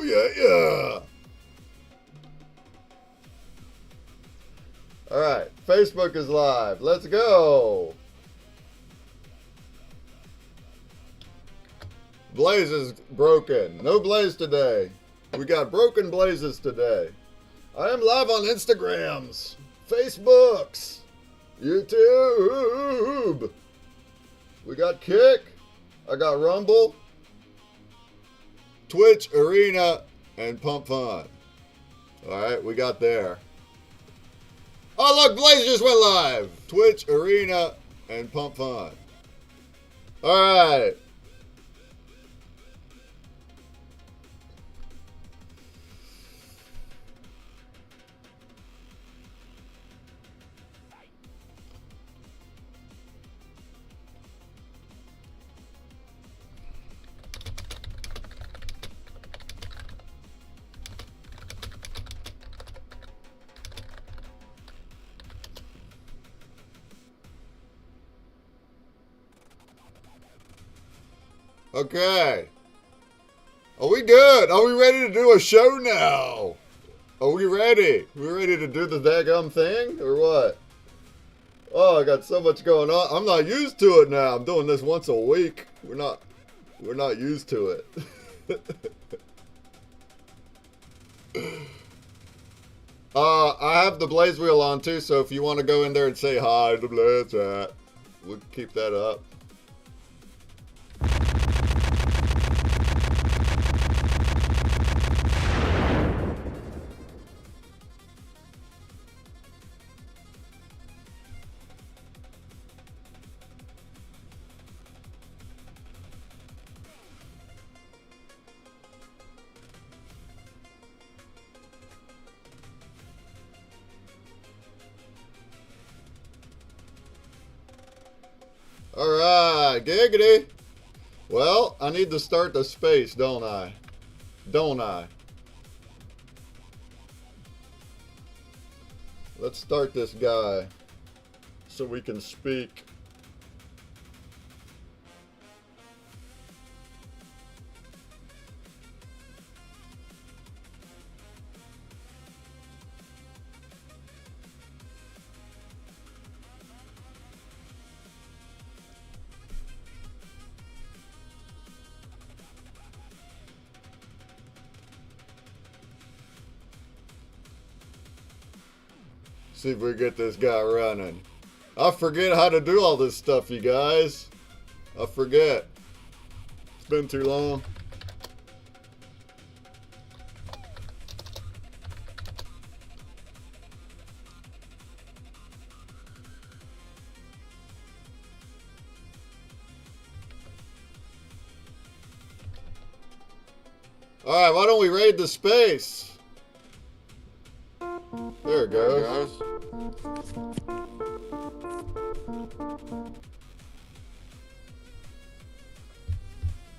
Oh, yeah. All right, Facebook is live. Let's go. Blaze is broken. No Blaze today. We got broken Blazes today. I am live on Instagrams, Facebooks, YouTube. We got Kick. I got Rumble, Twitch, Arena, and Pump Fun. All right, we got there. Oh, look, Blaze just went live. Twitch, Arena, and Pump Fun. All right. Okay. Are we good? Are we ready to do a show now? Are we ready? We ready to do the daggum thing or what? Oh, I got so much going on. I'm not used to it now. I'm doing this once a week. We're not used to it. I have the Blaze wheel on too, so if you want to go in there and say hi to Blaze chat, we'll keep that up. Alright, giggity. Well, I need to start the space, don't I? Don't I? Let's start this guy so we can speak. See if we get this guy running. I forget how to do all this stuff, you guys. I forget. It's been too long. Alright, why don't we raid the space? There it goes.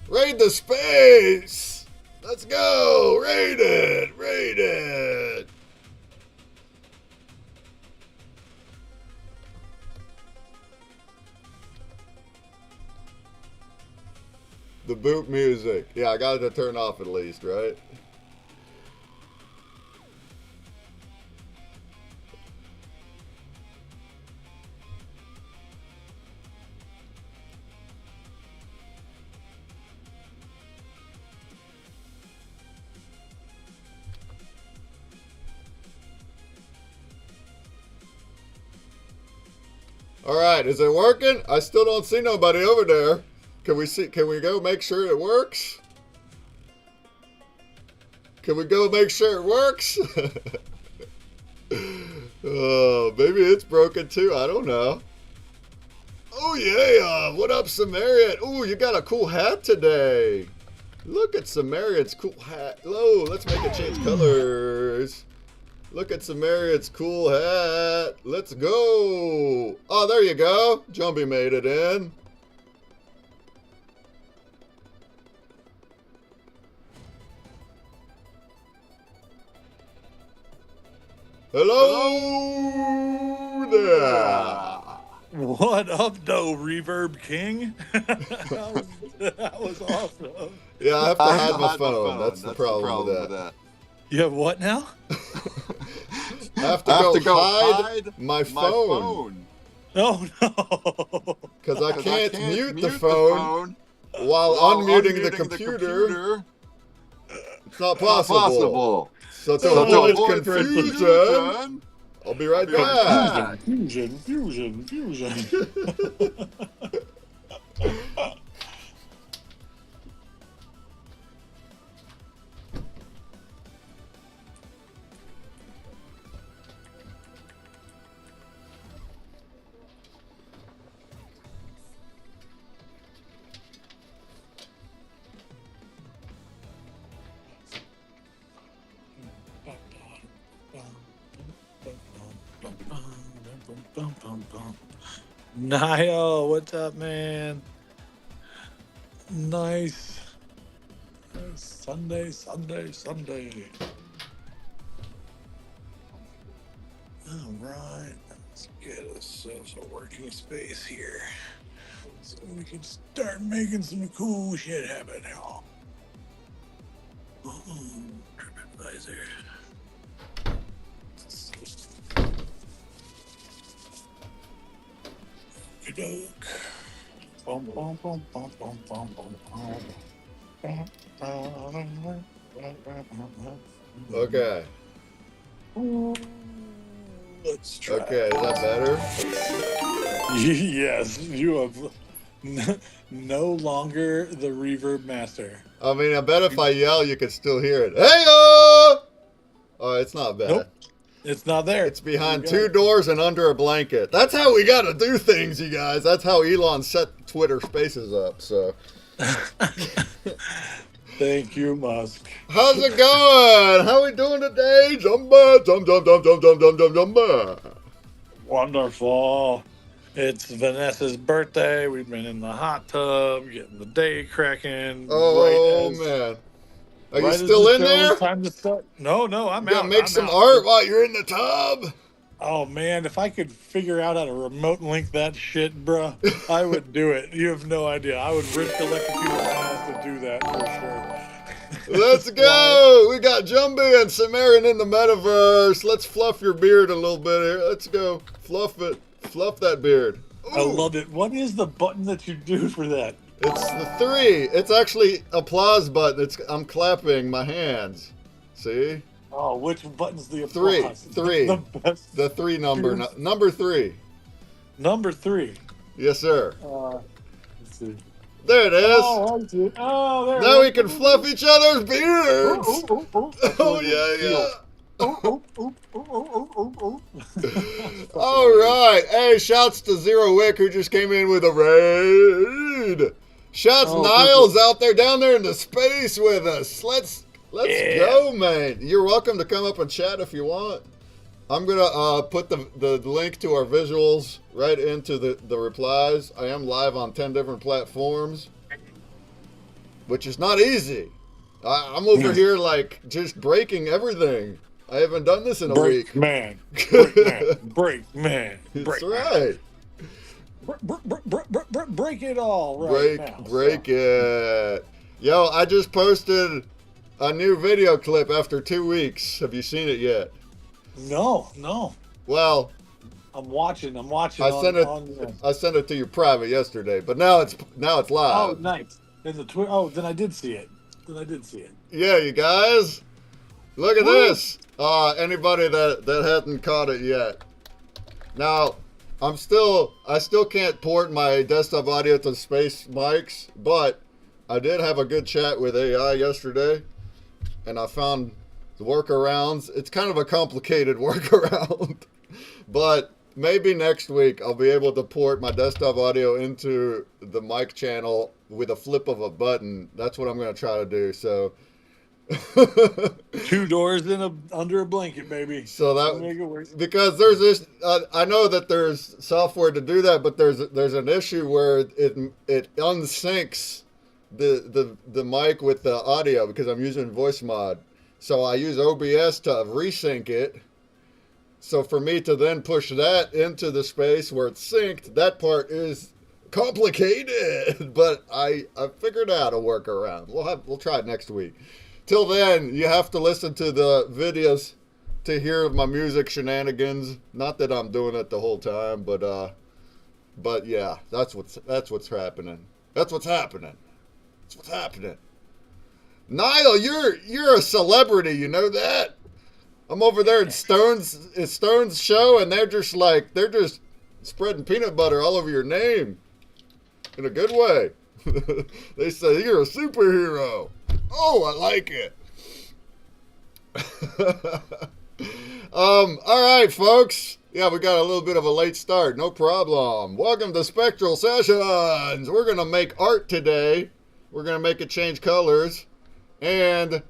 Raid the space! Let's go! Raid it! Raid it! The boot music. Yeah, I got it to turn off at least, right? Alright, is it working? I still don't see nobody over there. Can we go make sure it works? Can we go make sure it works? Oh, maybe it's broken too, I don't know. Oh yeah, what up Samarian? Oh, you got a cool hat today. Look at Samarian's cool hat. Whoa, let's make it change colors. Look at Samarian's cool hat. Let's go. Oh, there you go. Jumpy made it in. Hello there. What up, though, Reverb King? That was awesome. Yeah, I have to hide my phone. That's the problem with that. You have what now? I have to go hide my phone. Oh, no. Because I can't mute the phone while unmuting the computer. It's not possible. So to avoid confusion, I'll be right back. Fusion. Nio, what's up, man? Nice. Sunday. All right, let's get ourselves a working space here so we can start making some cool shit happen now. TripAdvisor. Okay. Let's try. Okay, is that better? Yes, you have no longer the reverb master. I mean, I bet if I yell, you could still hear it. Hey, oh, it's not bad. Nope, it's not there. It's behind two doors and under a blanket. That's how we got to do things, you guys. That's how Elon set Twitter Spaces up. So, thank you, Musk. How's it going? How we doing today? Jumba. Wonderful. It's Vanessa's birthday. We've been in the hot tub, getting the day cracking. Oh, man. Are you still in there? Time to start. No, I'm out. You gotta make some art while you're in the tub. Oh, man, if I could figure out how to remote link that shit, bruh, I would do it. You have no idea. I would rip the electrocuted my ass to do that for sure. Let's go. We got Jumby and Sumerian in the metaverse. Let's fluff your beard a little bit here. Let's go. Fluff it. Fluff that beard. Ooh. I love it. What is the button that you do for that? It's the 3. It's actually applause button. I'm clapping my hands. See? Oh, which button's the applause? 3. The best. The 3 number. Number 3. Number 3. Yes, sir. Let's see. There it is. Oh, I see. Oh, there. Now we can fluff each other's beards. Oh, yeah. All right. Hey, shouts to Zero Wick, who just came in with a raid. Shouts Niles out there, down there in the space with us. Let's go, man. You're welcome to come up and chat if you want. I'm gonna put the link to our visuals right into the replies. I am live on 10 different platforms, which is not easy. I'm over here like just breaking everything. I haven't done this in a week. Break man. That's right. Break it all right now. Break it. Yo, I just posted a new video clip after 2 weeks. Have you seen it yet? No. Well, I'm watching. I sent it to you private yesterday, but now it's live. Oh, nice. In the Twitter. Oh, then I did see it. Yeah, you guys, look at this. Anybody that hadn't caught it yet. Now, I still can't port my desktop audio to space mics, but I did have a good chat with AI yesterday, and I found the workarounds. It's kind of a complicated workaround, but maybe next week I'll be able to port my desktop audio into the mic channel with a flip of a button. That's what I'm going to try to do. So 2 doors under a blanket, baby. So that, because there's this, I know that there's software to do that, but there's an issue where it unsyncs the mic with the audio because I'm using voice mod. So I use OBS to resync it, So for me to then push that into the space where it's synced, that part is complicated. But I figured out a workaround. We'll try it next week. Till then, you have to listen to the videos to hear my music shenanigans. Not that I'm doing it the whole time, but yeah, that's what's happening. That's what's happening. That's what's happening. Niall, you're a celebrity, you know that? I'm over there at Stone's show, and they're just spreading peanut butter all over your name. In a good way. They say you're a superhero. Oh, I like it. All right, folks. Yeah, we got a little bit of a late start. No problem. Welcome to Spectral Sessions. We're going to make art today. We're going to make it change colors. And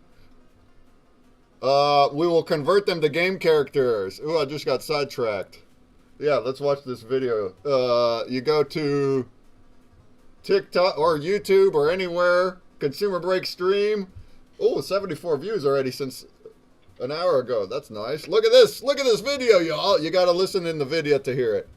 we will convert them to game characters. Ooh, I just got sidetracked. Yeah, let's watch this video. You go to TikTok or YouTube or anywhere. Consumer Break stream. Oh, 74 views already since an hour ago. That's nice. Look at this. Look at this video, y'all. You got to listen in the video to hear it.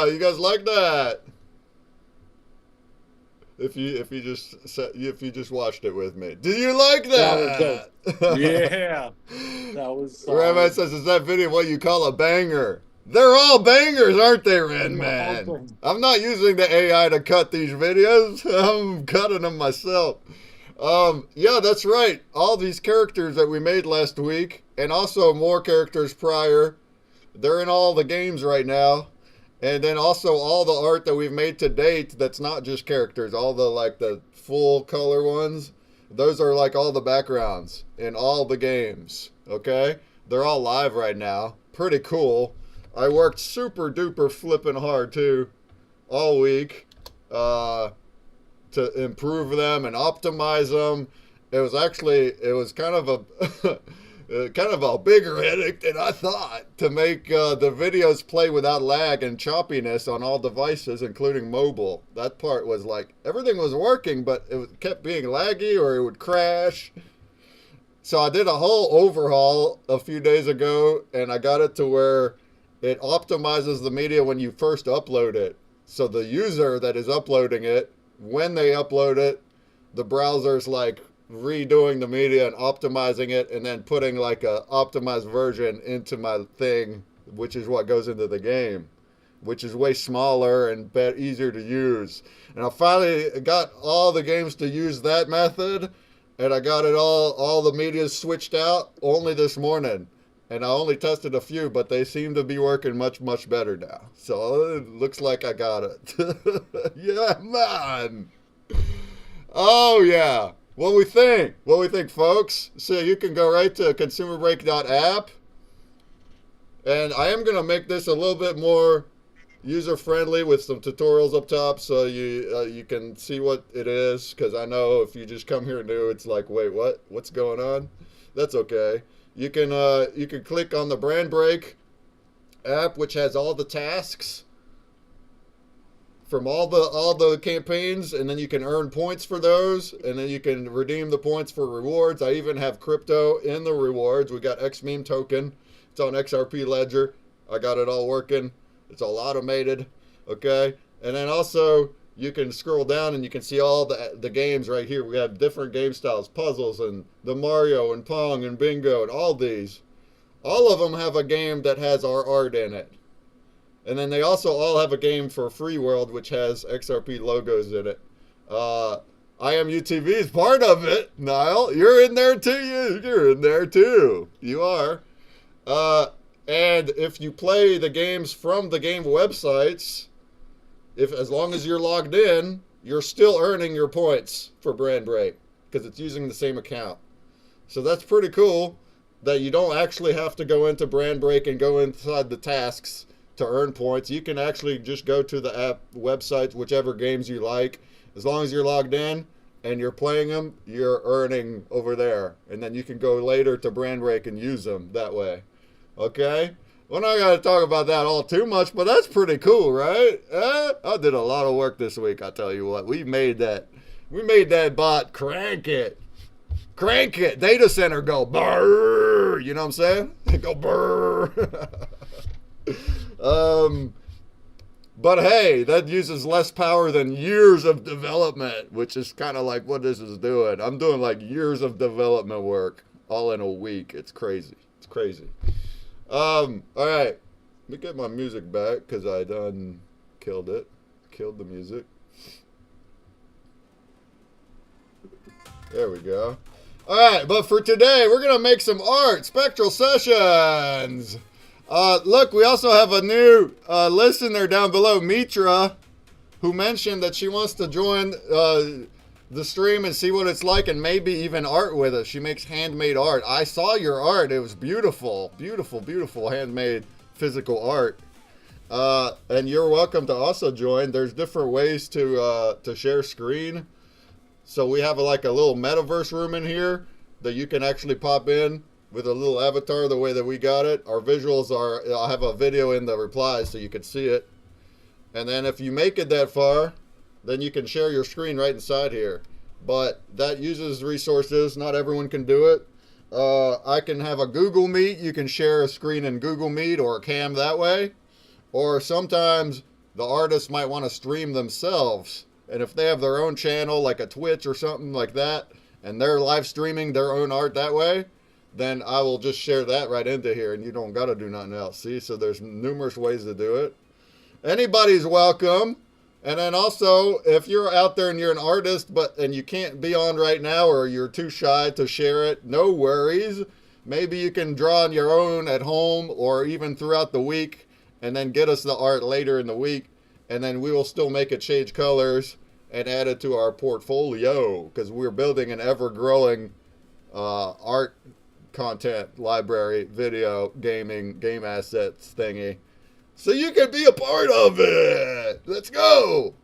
You guys like that? If you just watched it with me, do you like that? Yeah, that was. Rabbi says, "Is that video what you call a banger?" They're all bangers, aren't they, Ren Man? I'm not using the AI to cut these videos. I'm cutting them myself. Yeah, that's right. All these characters that we made last week, and also more characters prior, they're in all the games right now. And then also all the art that we've made to date that's not just characters, all the full color ones, those are like all the backgrounds in all the games, okay? They're all live right now. Pretty cool. I worked super duper flipping hard too all week to improve them and optimize them. It was kind of a kind of a bigger headache than I thought to make the videos play without lag and choppiness on all devices, including mobile. That part was like, everything was working, but it kept being laggy or it would crash. So I did a whole overhaul a few days ago, and I got it to where it optimizes the media when you first upload it. So the user that is uploading it, when they upload it, the browser's like redoing the media and optimizing it and then putting like a optimized version into my thing, which is what goes into the game, which is way smaller and easier to use. And I finally got all the games to use that method, and I got it all the media switched out only this morning. And I only tested a few, but they seem to be working much, much better now. So it looks like I got it. Yeah, man. Oh, yeah. What we think, folks? So you can go right to consumerbreak.app. And I am going to make this a little bit more user-friendly with some tutorials up top so you can see what it is. Because I know if you just come here new, it's like, wait, what? What's going on? That's okay. You can click on the Brand Break app, which has all the tasks from all the campaigns, and then you can earn points for those, and then you can redeem the points for rewards. I even have crypto in the rewards. We got X meme token. It's on XRP Ledger. I got it all working. It's all automated. Okay, and then also you can scroll down and you can see all the games right here. We have different game styles, puzzles, and the Mario and Pong and Bingo and all these. All of them have a game that has our art in it. And then they also all have a game for Free World, which has XRP logos in it. IMUTV is part of it. Niall, you're in there too. You're in there too. You are. And if you play the games from the game websites, as long as you're logged in, you're still earning your points for Brand Break because it's using the same account. So that's pretty cool that you don't actually have to go into Brand Break and go inside the tasks to earn points. You can actually just go to the app website, whichever games you like. As long as you're logged in and you're playing them, you're earning over there. And then you can go later to Brand Break and use them that way. Okay? We're not going to talk about that all too much, but that's pretty cool, right? I did a lot of work this week, I tell you what. We made that bot crank it. Crank it. Data center go brrr. You know what I'm saying? Go brrr. But hey, that uses less power than years of development, which is kind of like what this is doing. I'm doing like years of development work all in a week. It's crazy. It's crazy. All right. Let me get my music back because I done killed it. Killed the music. There we go. All right, but for today, we're going to make some art. Spectral Sessions. Look, we also have a new listener down below, Mitra, who mentioned that she wants to join the stream and see what it's like and maybe even art with us. She makes handmade art. I saw your art. It was beautiful. Beautiful, beautiful handmade physical art. And you're welcome to also join. There's different ways to share screen. So we have like a little metaverse room in here that you can actually pop in with a little avatar the way that we got it. Our visuals are, I'll have a video in the replies so you can see it. And then if you make it that far, then you can share your screen right inside here. But that uses resources. Not everyone can do it. I can have a Google Meet. You can share a screen in Google Meet or a cam that way. Or sometimes the artists might want to stream themselves. And if they have their own channel, like a Twitch or something like that, and they're live streaming their own art that way, then I will just share that right into here, and you don't got to do nothing else. See, so there's numerous ways to do it. Anybody's welcome. And then also, if you're out there and you're an artist, and you can't be on right now, or you're too shy to share it, no worries. Maybe you can draw on your own at home, or even throughout the week, and then get us the art later in the week, and then we will still make it change colors and add it to our portfolio, because we're building an ever-growing art content library, video, gaming, game assets thingy. So you can be a part of it. Let's go.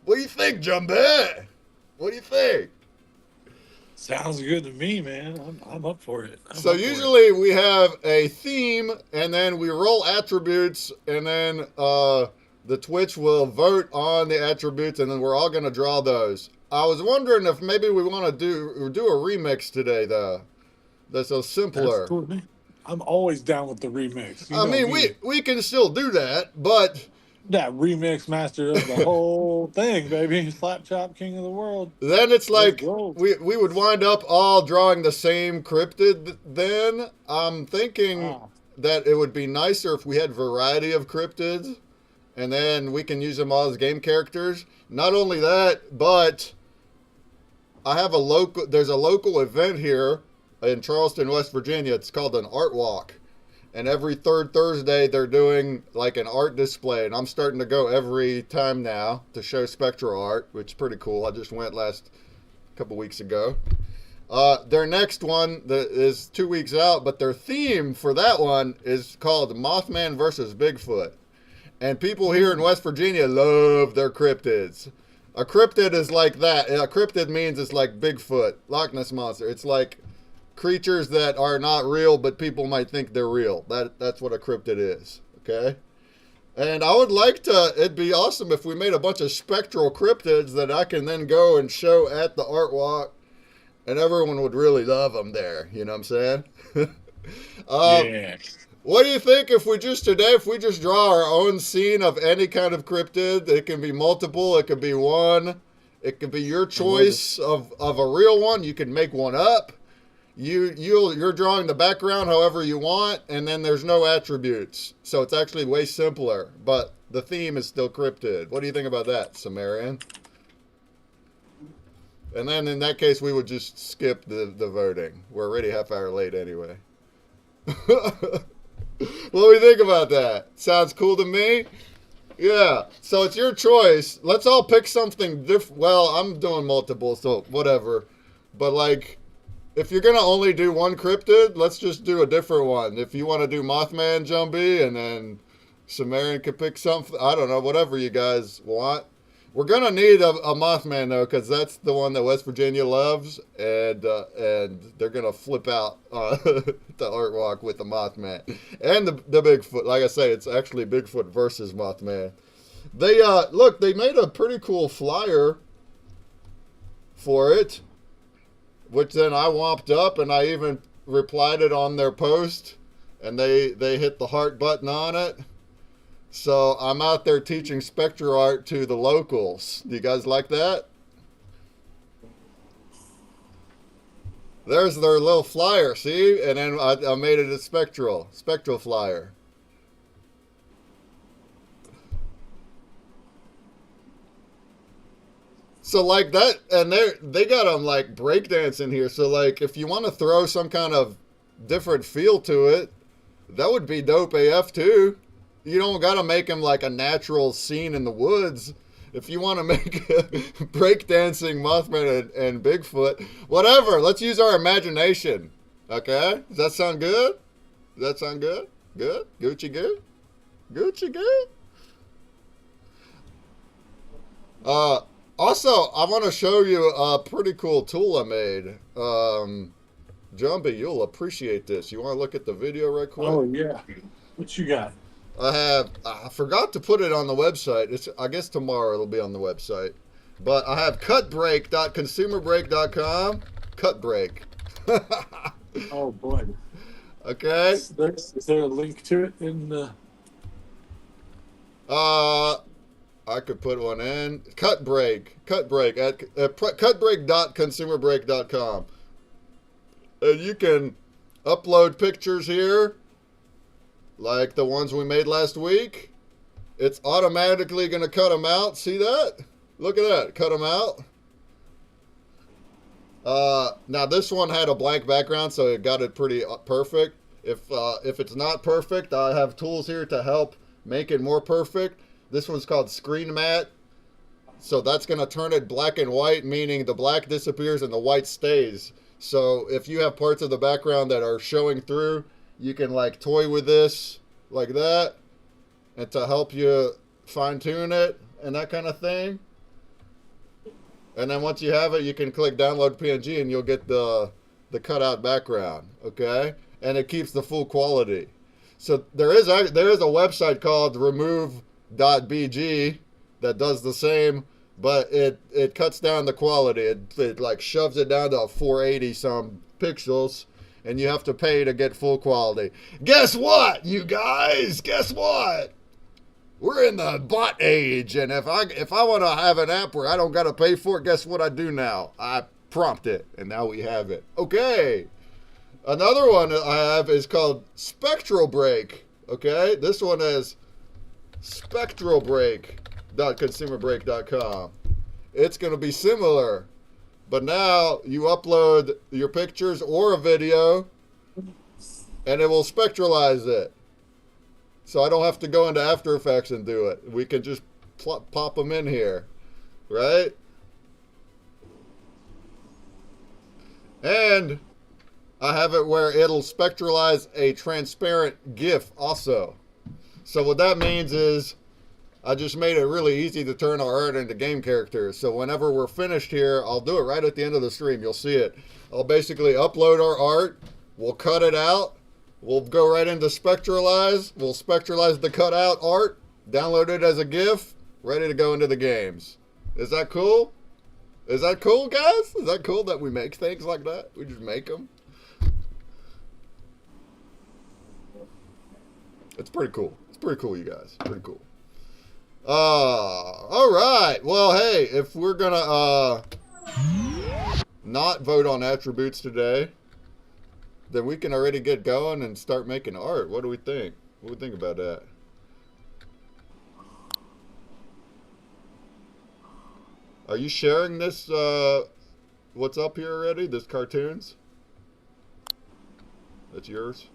What do you think, Jumbe? What do you think? Sounds good to me, man. I'm up for it. So usually we have a theme, and then we roll attributes, and then the Twitch will vote on the attributes, and then we're all going to draw those. I was wondering if maybe we want to do a remix today, though. That's so simpler. That's cool with me. I'm always down with the remix. I mean, we can still do that, but that remix master of the whole thing, baby. Slap chop king of the world. Then it's like we would wind up all drawing the same cryptid. Then I'm thinking that it would be nicer if we had variety of cryptids, and then we can use them all as game characters. Not only that, but I have there's a local event here in Charleston, West Virginia. It's called an art walk. And every third Thursday, they're doing like an art display. And I'm starting to go every time now to show Spectral art, which is pretty cool. I just went last couple weeks ago. Their next one is 2 weeks out, but their theme for that one is called Mothman versus Bigfoot. And people here in West Virginia love their cryptids. A cryptid is like that. A cryptid means it's like Bigfoot, Loch Ness Monster. It's like creatures that are not real, but people might think they're real. That's what a cryptid is, okay? And I would like to, it'd be awesome if we made a bunch of spectral cryptids that I can then go and show at the art walk, and everyone would really love them there, you know what I'm saying? Yeah. What do you think if we just draw our own scene of any kind of cryptid? It can be multiple, it could be one, it could be your choice of a real one. You can make one up. You're drawing the background however you want, and then there's no attributes. So it's actually way simpler, but the theme is still cryptid. What do you think about that, Sumerian? And then in that case, we would just skip the voting. We're already half hour late anyway. What do we think about that? Sounds cool to me? Yeah. So it's your choice. Let's all pick something different. Well, I'm doing multiple, so whatever. But like, if you're going to only do one cryptid, let's just do a different one. If you want to do Mothman Jumbie and then Sumerian could pick something, I don't know, whatever you guys want. We're gonna need a Mothman though, because that's the one that West Virginia loves, and they're gonna flip out the art walk with the Mothman and the Bigfoot. Like I say, it's actually Bigfoot versus Mothman. They look, they made a pretty cool flyer for it, which then I womped up and I even replied it on their post, and they hit the heart button on it. So I'm out there teaching Spectral art to the locals. Do you guys like that? There's their little flyer, see? And then I made it a Spectral flyer. So like that, and they got them like breakdancing here. So like if you want to throw some kind of different feel to it, that would be dope AF too. You don't gotta make him like a natural scene in the woods. If you want to make breakdancing Mothman and Bigfoot, whatever. Let's use our imagination. Okay? Does that sound good? Does that sound good? Good? Gucci good? Gucci good? Also, I want to show you a pretty cool tool I made. Jumbie, you'll appreciate this. You want to look at the video right quick? Oh, yeah. What you got? I forgot to put it on the website. I guess tomorrow it'll be on the website. But I have cutbreak.consumerbreak.com. Cutbreak. Oh, boy. Okay. Is there a link to it in the... I could put one in. Cutbreak at cutbreak.consumerbreak.com. And you can upload pictures here, like the ones we made last week. It's automatically going to cut them out. See that? Look at that. Cut them out. Now this one had a blank background, so it got it pretty perfect. If it's not perfect, I have tools here to help make it more perfect. This one's called Screen Matte. So that's going to turn it black and white, meaning the black disappears and the white stays. So if you have parts of the background that are showing through, you can like toy with this like that, and to help you fine tune it and that kind of thing. And then once you have it, you can click download PNG and you'll get the cutout background. Okay, and it keeps the full quality. So there is a website called remove.bg that does the same, but it cuts down the quality. It like shoves it down to 480 some pixels, and you have to pay to get full quality. Guess what, you guys? Guess what? We're in the bot age, and if I want to have an app where I don't got to pay for it, guess what I do now? I prompt it, and now we have it. Okay. Another one I have is called Spectral Break. Okay, this one is spectralbreak.consumerbreak.com. It's going to be similar, but now you upload your pictures or a video, and it will spectralize it. So I don't have to go into After Effects and do it. We can just pop them in here, right? And I have it where it'll spectralize a transparent GIF also. So what that means is I just made it really easy to turn our art into game characters. So whenever we're finished here, I'll do it right at the end of the stream. You'll see it. I'll basically upload our art. We'll cut it out. We'll go right into Spectralize. We'll spectralize the cut out art, download it as a GIF, ready to go into the games. Is that cool? Is that cool, guys? Is that cool that we make things like that? We just make them. It's pretty cool. It's pretty cool, you guys. Pretty cool. All right. Well, hey, if we're gonna not vote on attributes today, then we can already get going and start making art. What do we think? What do we think about that? Are you sharing this? What's up here already? This cartoons? That's yours.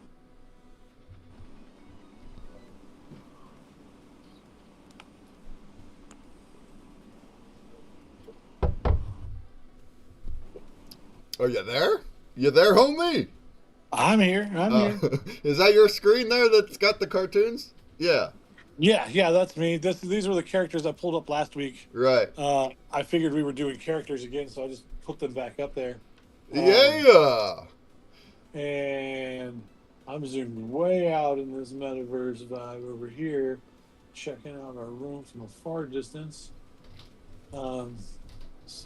Are you there? You there, homie? I'm here. I'm here. Is that your screen there that's got the cartoons? Yeah. Yeah, that's me. These were the characters I pulled up last week. Right. I figured we were doing characters again, so I just put them back up there. Yeah. And I'm zoomed way out in this metaverse vibe over here, checking out our room from a far distance. So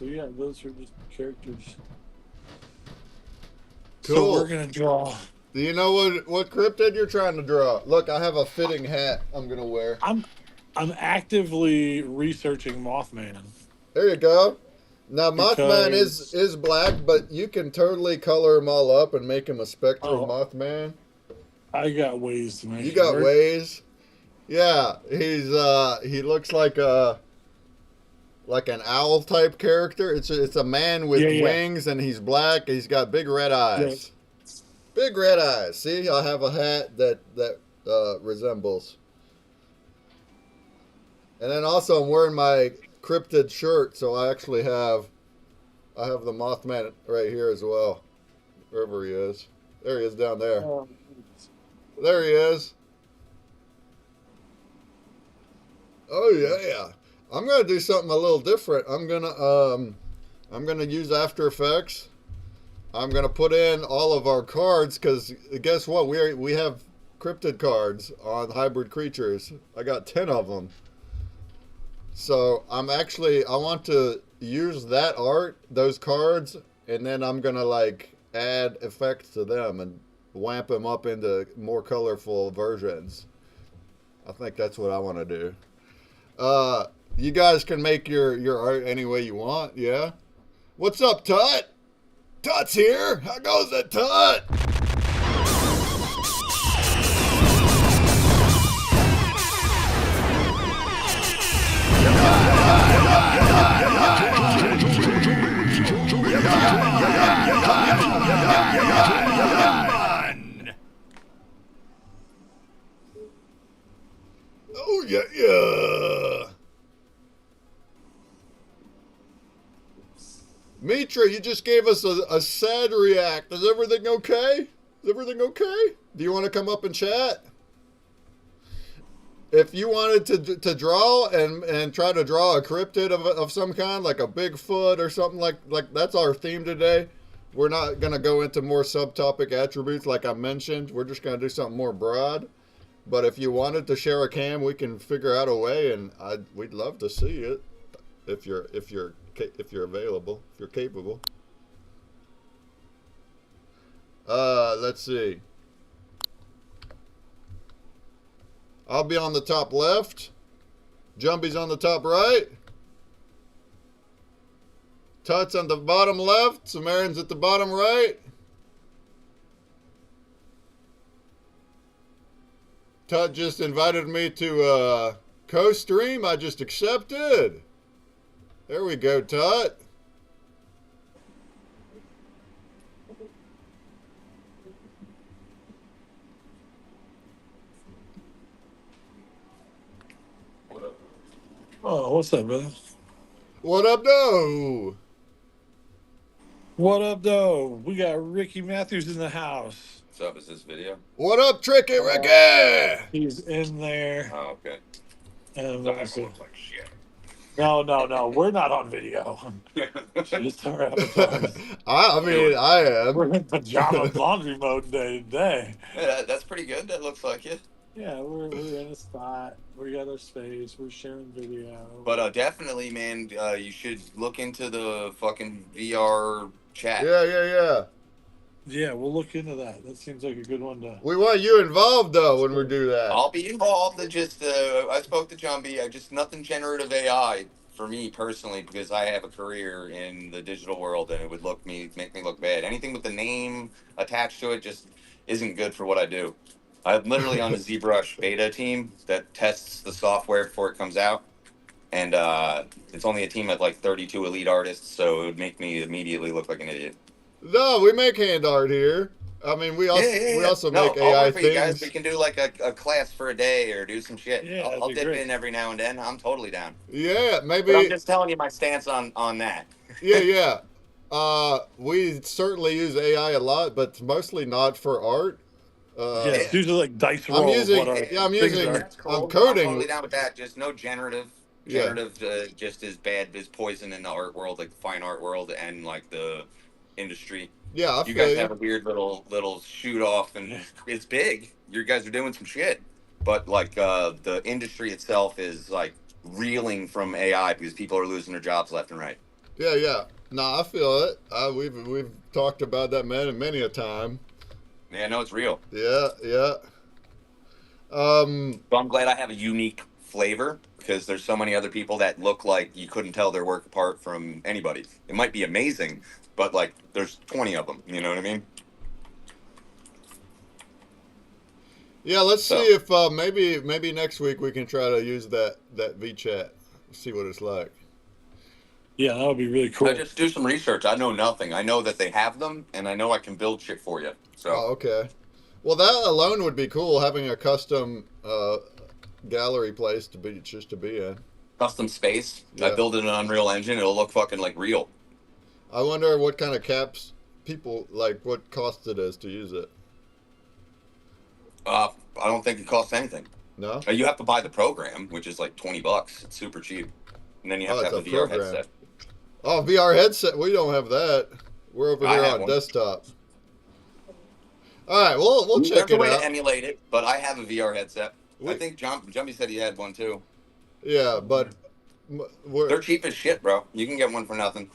yeah, those are just characters. Cool. So we're gonna draw. Do you know what cryptid you're trying to draw? Look, I have a fitting hat I'm gonna wear. I'm actively researching Mothman. There you go. Now Mothman Because- is black, but you can totally color him all up and make him a spectral Oh. Mothman. I got ways to make You it got work. ways. Yeah, he looks like an owl type character. It's a man with Yeah. wings and he's black. He's got big red eyes. Big red eyes. See, I have a hat that resembles. And then also I'm wearing my cryptid shirt, so I actually have the Mothman right here as well. Wherever he is. There he is down there. There he is. Oh yeah. I'm gonna do something a little different. I'm gonna use After Effects. I'm gonna put in all of our cards because guess what? We have cryptid cards on hybrid creatures. I got 10 of them. So I want to use that art, those cards, and then I'm gonna like add effects to them and wamp them up into more colorful versions. I think that's what I want to do. You guys can make your art any way you want, yeah? What's up, Tut? Tut's here! How goes it, Tut? Oh, yeah. Mitra, you just gave us a sad react. Is everything okay? Is everything okay? Do you want to come up and chat? If you wanted to draw and try to draw a cryptid of some kind, like a Bigfoot or something like that's our theme today. We're not going to go into more subtopic attributes like I mentioned. We're just going to do something more broad. But if you wanted to share a cam, we can figure out a way, and we'd love to see it if you're available, if you're capable. Let's see. I'll be on the top left. Jumpy's on the top right. Tut's on the bottom left. Sumerian's at the bottom right. Tut just invited me to co-stream. I just accepted. There we go, Tut. Oh, what's up, brother? What up, though? What up, though? We got Ricky Matthews in the house. What's up? Is this video? What up, Tricky Ricky? He's in there. Oh, okay. And That looks like shit. no, we're not on video. Just our avatars. I mean, I am. We're in pajama laundry mode today. Yeah, that's pretty good. That looks like it. Yeah, we're in a spot. We got our space. We're sharing video. But definitely, man, you should look into the fucking VR chat. Yeah. Yeah, we'll look into that. That seems like a good one to. We want you involved though when we do that. I'll be involved. I spoke to Jumbie. I just nothing generative AI for me personally because I have a career in the digital world and it would make me look bad. Anything with the name attached to it just isn't good for what I do. I'm literally on the ZBrush beta team that tests the software before it comes out, and it's only a team of like 32 elite artists, so it would make me immediately look like an idiot. No, we make hand art here. I mean, Yeah, yeah, we yeah. also No, make I'll AI work for you guys. We things. can do like a class for a day or do some shit. Yeah, that'd I'll be dip great. in every now and then. I'm totally down. Yeah, But I'm maybe. just telling you my stance on that. Yeah, yeah. We certainly use AI a lot, but mostly not for art. Yeah, Uh, it's Yeah. usually like dice I'm roll of using, what our yeah, I'm things using, are. That's I'm cool. I'm coding. totally down with that. Just no generative. Yeah, Generative just as bad as poison in the art world, like the fine art world and like the industry. yeah, I You feel guys you. have a weird little shoot off, and it's big. You guys are doing some shit, but like the industry itself is like reeling from AI because people are losing their jobs left and right. Yeah, yeah. No, I feel it. We've talked about that many a time. Yeah, I know it's real. Yeah, yeah. Um, So I'm glad I have a unique flavor because there's so many other people that look like you couldn't tell their work apart from anybody. It might be amazing, but like there's 20 of them. You know what I mean? yeah. Let's see So if maybe next week we can try to use that VChat. See what it's like. Yeah, that would be really I cool. just do some research. I know nothing. I know that they have them, and I know I can build shit for you. So Oh, okay. Well, that alone would be cool. Having a custom gallery place to be in. custom space. I Yeah. build it in an Unreal Engine. It'll look fucking like real. I wonder what kind of caps people like. What cost it is to use it. I don't think it costs anything. No. You have to buy the program, which is like $20. It's super cheap, and then you have Oh, to it's have a the VR program. headset. Oh, VR headset. We don't have that. We're over I here have on one. desktop. All right, we'll check There's a it way to out. emulate it, but I have a VR headset. I We think Jumpy said he had one too. yeah, but we're They're cheap as shit, bro. You can get one for nothing.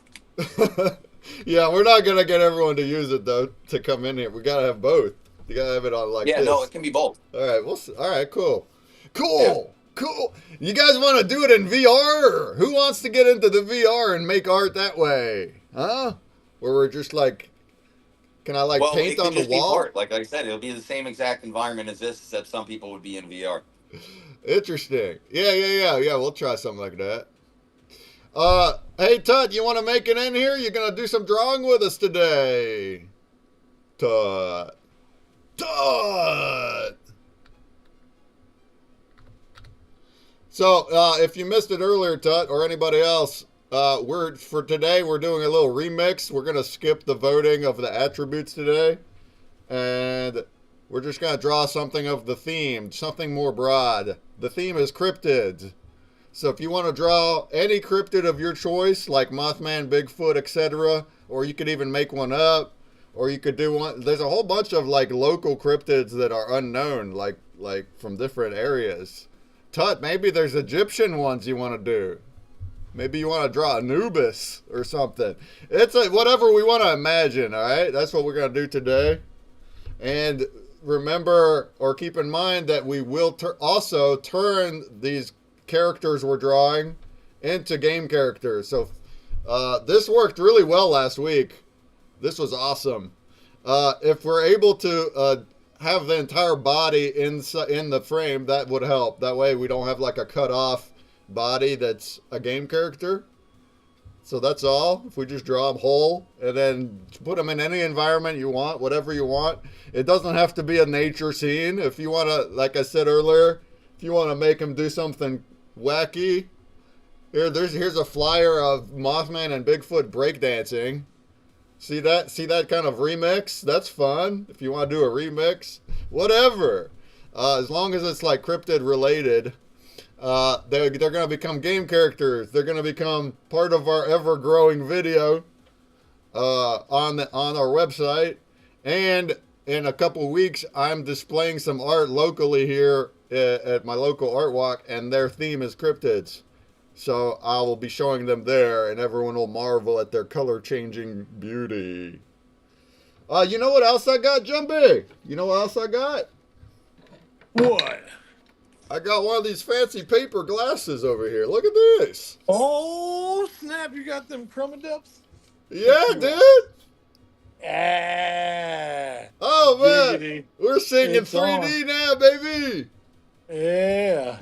yeah, we're not gonna get everyone to use it though to come in here. We gotta have both. You gotta have it on like Yeah, no, this. it can be both. All right, all right, cool, Yeah. cool. You guys want to do it in VR? Who wants to get into the VR and make art that way? Huh? Where we're just like, can I like Well, paint it could on the just be wall? part. Like I said, it'll be the same exact environment as this, except some people would be in VR. Interesting. Yeah. We'll try something like that. Hey Tut, you want to make it in here? You're gonna do some drawing with us today. Tut. So, if you missed it earlier, Tut, or anybody else, for today we're doing a little remix. We're gonna skip the voting of the attributes today, and we're just gonna draw something of the theme, something more broad. The theme is cryptids. So if you want to draw any cryptid of your choice, like Mothman, Bigfoot, etc., or you could even make one up, or you could do one. There's a whole bunch of like local cryptids that are unknown, like from different areas. Tut, maybe there's Egyptian ones you want to do. Maybe you want to draw Anubis or something. It's whatever we want to imagine. All right, that's what we're gonna do today. And remember or keep in mind that we will also turn these characters we're drawing into game characters. So this worked really well last week. This was awesome. If we're able to have the entire body in the frame, that would help. That way we don't have like a cut off body that's a game character. So that's all. If we just draw them whole and then put them in any environment you want, whatever you want. It doesn't have to be a nature scene. If you want to, like I said earlier, if you want to make them do something wacky, here's a flyer of Mothman and Bigfoot breakdancing. See that kind of remix? That's fun. If you want to do a remix, whatever. As long as it's like cryptid related. They're going to become game characters. They're going to become part of our ever-growing video on our website. And in a couple weeks, I'm displaying some art locally here at my local art walk, and their theme is cryptids. So I will be showing them there, and everyone will marvel at their color-changing beauty. You know what else I got, Jumpy? You know what else I got? What? I got one of these fancy paper glasses over here. Look at this. Oh snap! You got them chroma depths? Check Yeah, you out. dude. Ah, Oh man, giggity! we're seeing in It's on. 3D now, baby. Yeah.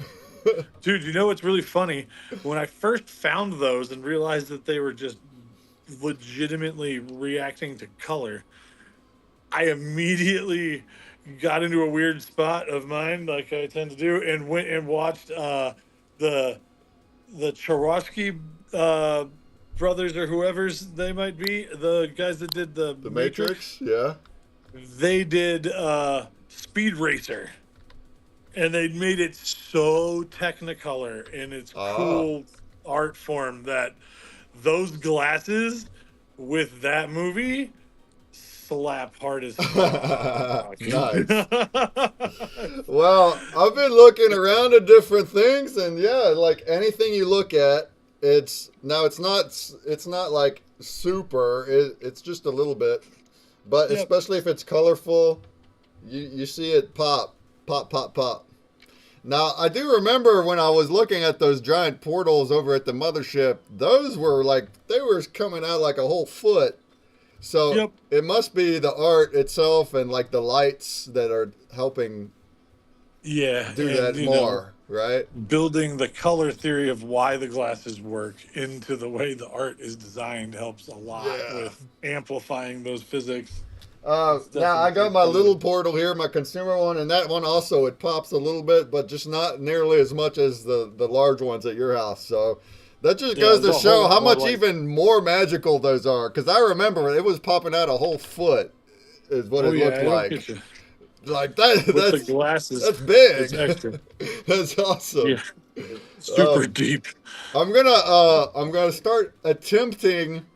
Dude, you know what's really funny? When I first found those and realized that they were just legitimately reacting to color, I immediately got into a weird spot of mine, like I tend to do, and went and watched the the Charovsky brothers or whoever's they might be, the guys that did the The Matrix. Matrix, yeah. They did Speed Racer, and they made it so technicolor in its Ah. cool art form that those glasses with that movie slap hard as fuck. Nice. Well, I've been looking around at different things, and yeah, like anything you look at, it's not like super. It's just a little bit, but Yep. especially if it's colorful, you see it pop, pop, pop, pop. Now, I do remember when I was looking at those giant portals over at the mothership, those were like, they were coming out like a whole foot. So Yep. it must be the art itself and like the lights that are helping Yeah. do And, that more, right? building the color theory of why the glasses work into the way the art is designed helps a lot Yeah. with amplifying those physics. It's Now I got definitely my cool. little portal here, my consumer one, and that one also it pops a little bit, but just not nearly as much as the large ones at your house. So that just Yeah, goes to it's a show whole how lot more much like, even more magical those are. Because I remember it was popping out a whole foot, is what oh it yeah, looked it'll like. get you. Like that. With the glasses, That's it's big. extra. That's awesome. Yeah, super Um, deep. I'm gonna start attempting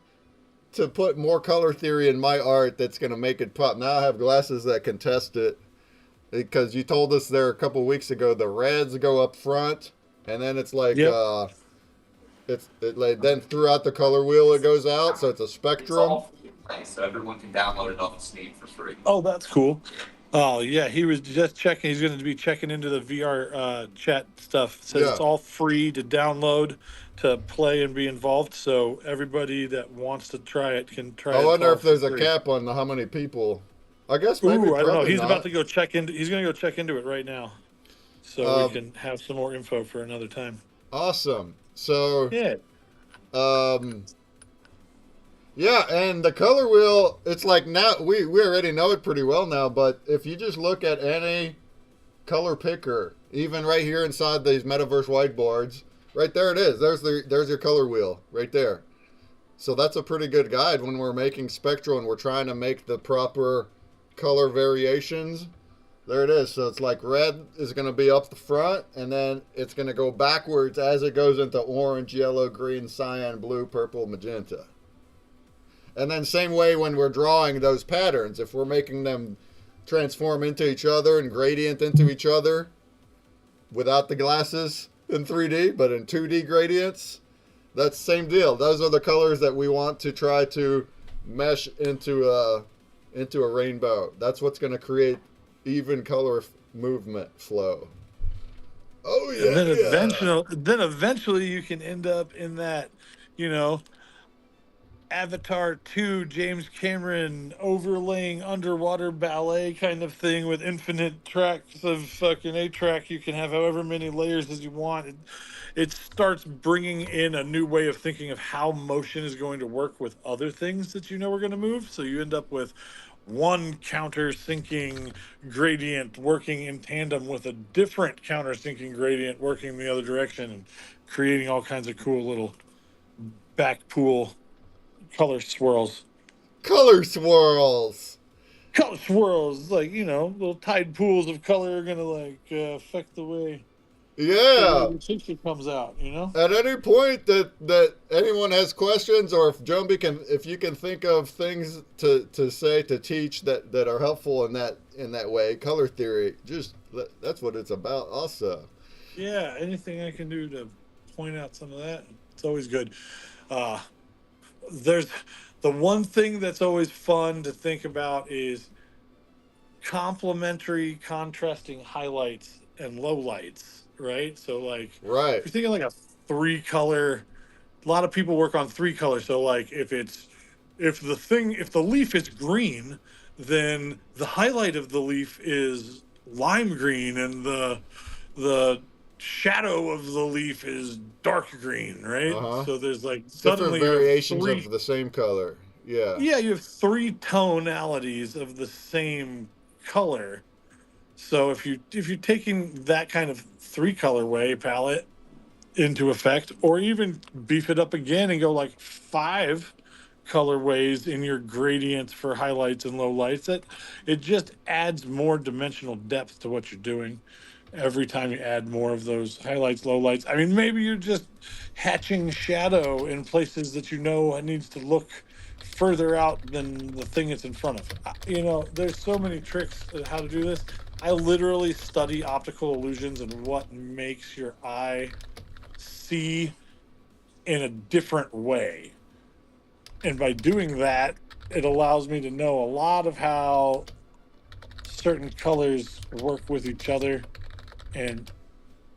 to put more color theory in my art that's gonna make it pop. Now I have glasses that can test it because you told us there a couple weeks ago the reds go up front and then it's like Yep. like then throughout the color wheel it goes out, so it's a It's spectrum. all free, so everyone can download it off Steam for free. Oh, that's cool. Oh yeah, he was just checking. He's going to be checking into the VR chat stuff. It says Yeah. it's all free to download, to play and be involved. So everybody that wants to try it can try I it. It's wonder all if for there's a free. cap on how many people. I guess maybe Ooh, I don't know. probably He's about not. to go check into. He's going to go check into it right now, so we Um, can have some more info for another time. awesome. So Yeah. um, yeah, and the color wheel, it's like now we already know it pretty well now, but if you just look at any color picker, even right here inside these metaverse whiteboards, right there it is. There's your color wheel right there. So that's a pretty good guide when we're making Spectral and we're trying to make the proper color variations. There it is. So it's like red is going to be up the front, and then it's going to go backwards as it goes into orange, yellow, green, cyan, blue, purple, magenta. And then same way when we're drawing those patterns, if we're making them transform into each other and gradient into each other without the glasses in 3D, but in 2D gradients, that's the same deal. Those are the colors that we want to try to mesh into a rainbow. That's what's going to create even color movement flow. Oh And then yeah. eventually you can end up in that, you know, Avatar 2 James Cameron overlaying underwater ballet kind of thing with infinite tracks of fucking 8-track. You can have however many layers as you want. It starts bringing in a new way of thinking of how motion is going to work with other things that you know are going to move. So you end up with one countersinking gradient working in tandem with a different countersinking gradient working the other direction and creating all kinds of cool little back pool color swirls. Color swirls. Color swirls, like, you know, little tide pools of color are gonna like affect the way Yeah. the picture comes out. You know. At any point that anyone has questions, or if you can think of things to say to teach that are helpful in that way, color theory, just that's what it's about. Also, Yeah. Anything I can do to point out some of that, it's always good. Uh, there's The one thing that's always fun to think about is complementary contrasting highlights and lowlights, right? So like if Right. you're thinking like a three color, a lot of people work on three colors. So like if the leaf is green, then the highlight of the leaf is lime green and the shadow of the leaf is dark green, right? Uh-huh. So there's like Different suddenly you have variations three, of the same color. Yeah. yeah, you have three tonalities of the same color. So if you're taking that kind of three colorway palette into effect, or even beef it up again and go like five colorways in your gradients for highlights and lowlights, that it just adds more dimensional depth to what you're doing every time you add more of those highlights, lowlights. I mean, maybe you're just hatching shadow in places that you know it needs to look further out than the thing it's in front of. You know, there's so many tricks of how to do this. I literally study optical illusions and what makes your eye see in a different way. And by doing that, it allows me to know a lot of how certain colors work with each other and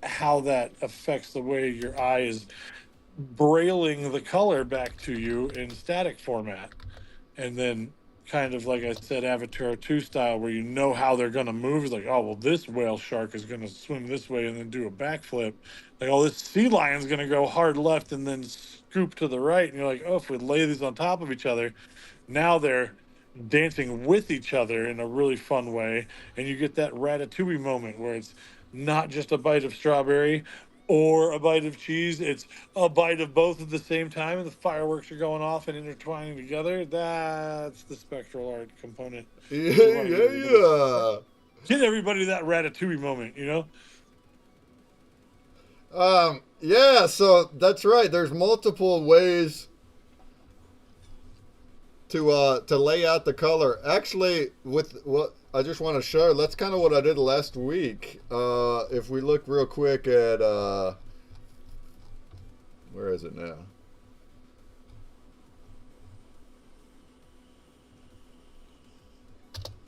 how that affects the way your eye is brailing the color back to you in static format. And then kind of like I said, Avatar 2 style, where you know how they're going to move. It's like, oh, well, this whale shark is going to swim this way and then do a backflip. Like, oh, this sea lion's going to go hard left and then scoop to the right. And you're like, oh, if we lay these on top of each other, now they're dancing with each other in a really fun way. And you get that ratatouille moment where it's not just a bite of strawberry or a bite of cheese, it's a bite of both at the same time, and the fireworks are going off and intertwining together. That's the spectral art component. We Yeah, want to yeah, yeah. get everybody that ratatouille moment, you know? Yeah, so that's right. There's multiple ways to lay out the color. Actually, with what I just want to show, that's kind of what I did last week. If we look real quick at where is it now?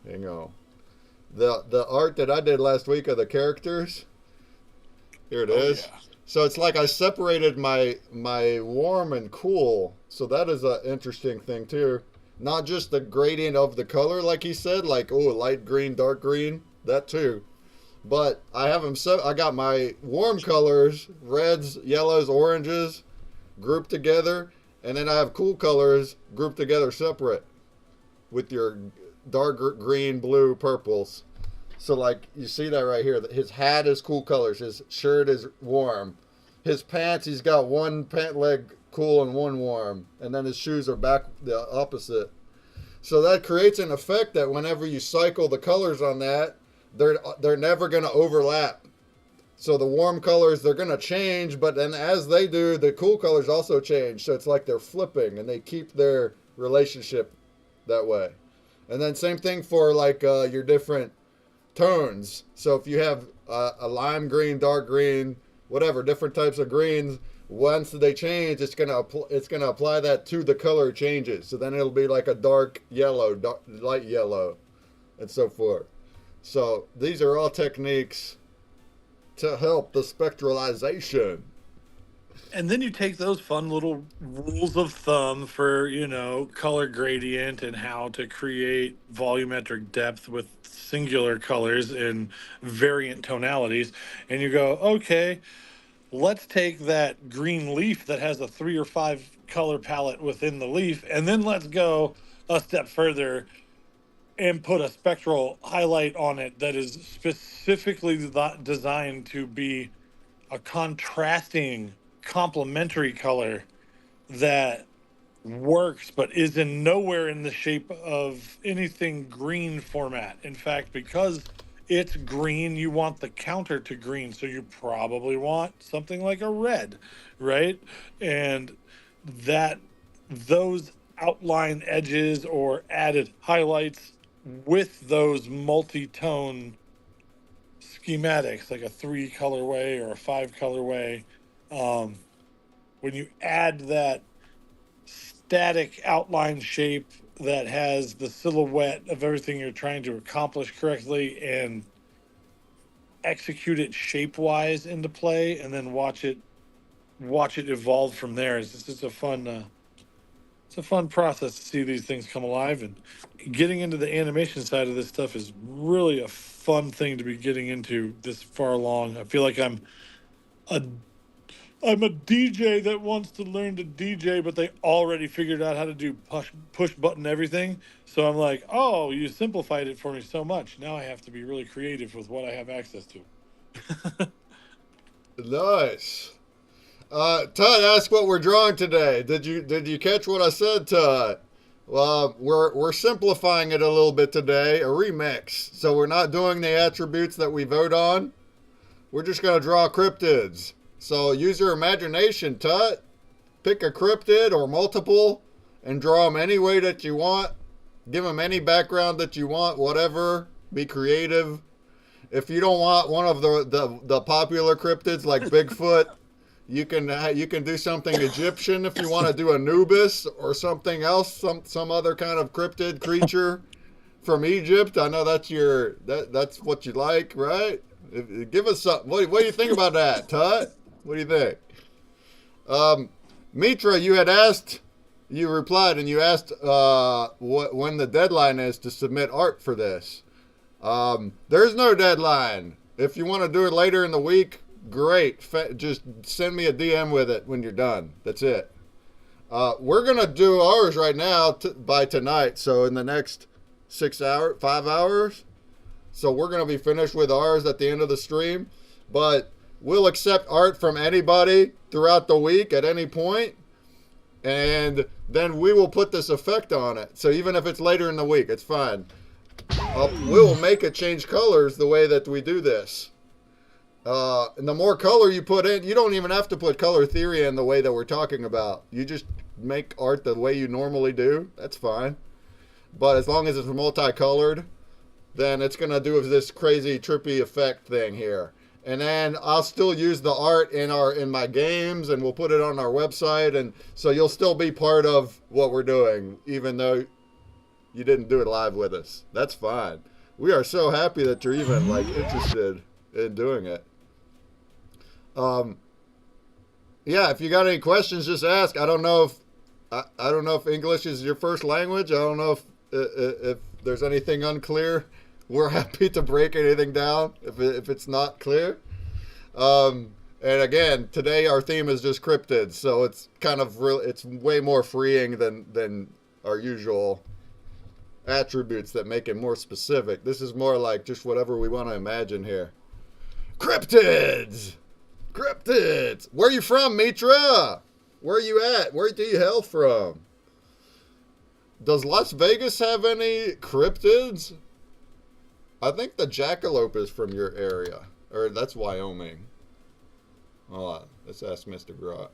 Hang on. The art that I did last week of the characters. Here it Oh, is. yeah. So it's like I separated my warm and cool. So that is an interesting thing too. Not just the gradient of the color, like he said, like oh light green, dark green, that too. But I have them. I got my warm colors, reds, yellows, oranges, grouped together, and then I have cool colors grouped together separate with your dark green, blue, purples. So like you see that right here. His hat is cool colors. His shirt is warm. His pants, he's got one pant leg cool and one warm, and then his shoes are back the opposite. So that creates an effect that whenever you cycle the colors on that, they're never going to overlap. So the warm colors they're going to change, but then as they do, the cool colors also change. So it's like they're flipping, and they keep their relationship that way. And then same thing for like your different tones. So if you have a lime green, dark green, whatever, different types of greens, once they change, it's gonna apply that to the color changes. So then it'll be like a dark yellow, light yellow, and so forth. So these are all techniques to help the spectralization. And then you take those fun little rules of thumb for, you know, color gradient and how to create volumetric depth with singular colors in variant tonalities. And you go, okay, let's take that green leaf that has a three or five color palette within the leaf, and then let's go a step further and put a spectral highlight on it that is specifically designed to be a contrasting complementary color that works but is in nowhere in the shape of anything green format. In fact, because it's green, you want the counter to green, so you probably want something like a red, right? And that those outline edges or added highlights with those multi-tone schematics, like a three colorway or a five colorway, when you add that static outline shape that has the silhouette of everything you're trying to accomplish correctly and execute it shape wise into play and then watch it evolve from there. It's just it's a fun process to see these things come alive, and getting into the animation side of this stuff is really a fun thing to be getting into this far along. I feel like a I'm a DJ that wants to learn to DJ, but they already figured out how to do push button everything. So I'm like, oh, you simplified it for me so much. Now I have to be really creative with what I have access to. Nice. Todd asked what we're drawing today. Did you catch what I said, Todd? Well, we're simplifying it a little bit today, a remix. So we're not doing the attributes that we vote on. We're just gonna draw cryptids. So use your imagination, Tut. Pick a cryptid or multiple and draw them any way that you want. Give them any background that you want, whatever. Be creative. If you don't want one of the popular cryptids like Bigfoot, you can do something Egyptian if you want to do Anubis or something else, some other kind of cryptid creature from Egypt. I know that's what you like, right? Give us something. What do you think about that, Tut? What do you think? Mitra, you replied and you asked when the deadline is to submit art for this. There's no deadline. If you want to do it later in the week, great. Just send me a DM with it when you're done. That's it. We're going to do ours right now by tonight. So in the next 5 hours. So we're going to be finished with ours at the end of the stream. But we'll accept art from anybody throughout the week at any point, and then we will put this effect on it. So even if it's later in the week, it's fine. We'll make it change colors the way that we do this. And the more color you put in, you don't even have to put color theory in the way that we're talking about. You just make art the way you normally do. That's fine. But as long as it's multicolored, then it's going to do this crazy trippy effect thing here. And then I'll still use the art in my games, and we'll put it on our website, and so you'll still be part of what we're doing, even though you didn't do it live with us. That's fine. We are so happy that you're even interested in doing it. Yeah, if you got any questions, just ask. I don't know if English is your first language. I don't know if there's anything unclear. We're happy to break anything down if it's not clear. And again, today our theme is just cryptids, so it's kind of it's way more freeing than our usual attributes that make it more specific. This is more like just whatever we want to imagine here. Cryptids! Cryptids! Where are you from, Mitra? Where are you at? Where do you hail from? Does Las Vegas have any cryptids? I think the jackalope is from your area. Or that's Wyoming. Hold on. Let's ask Mr. Grot.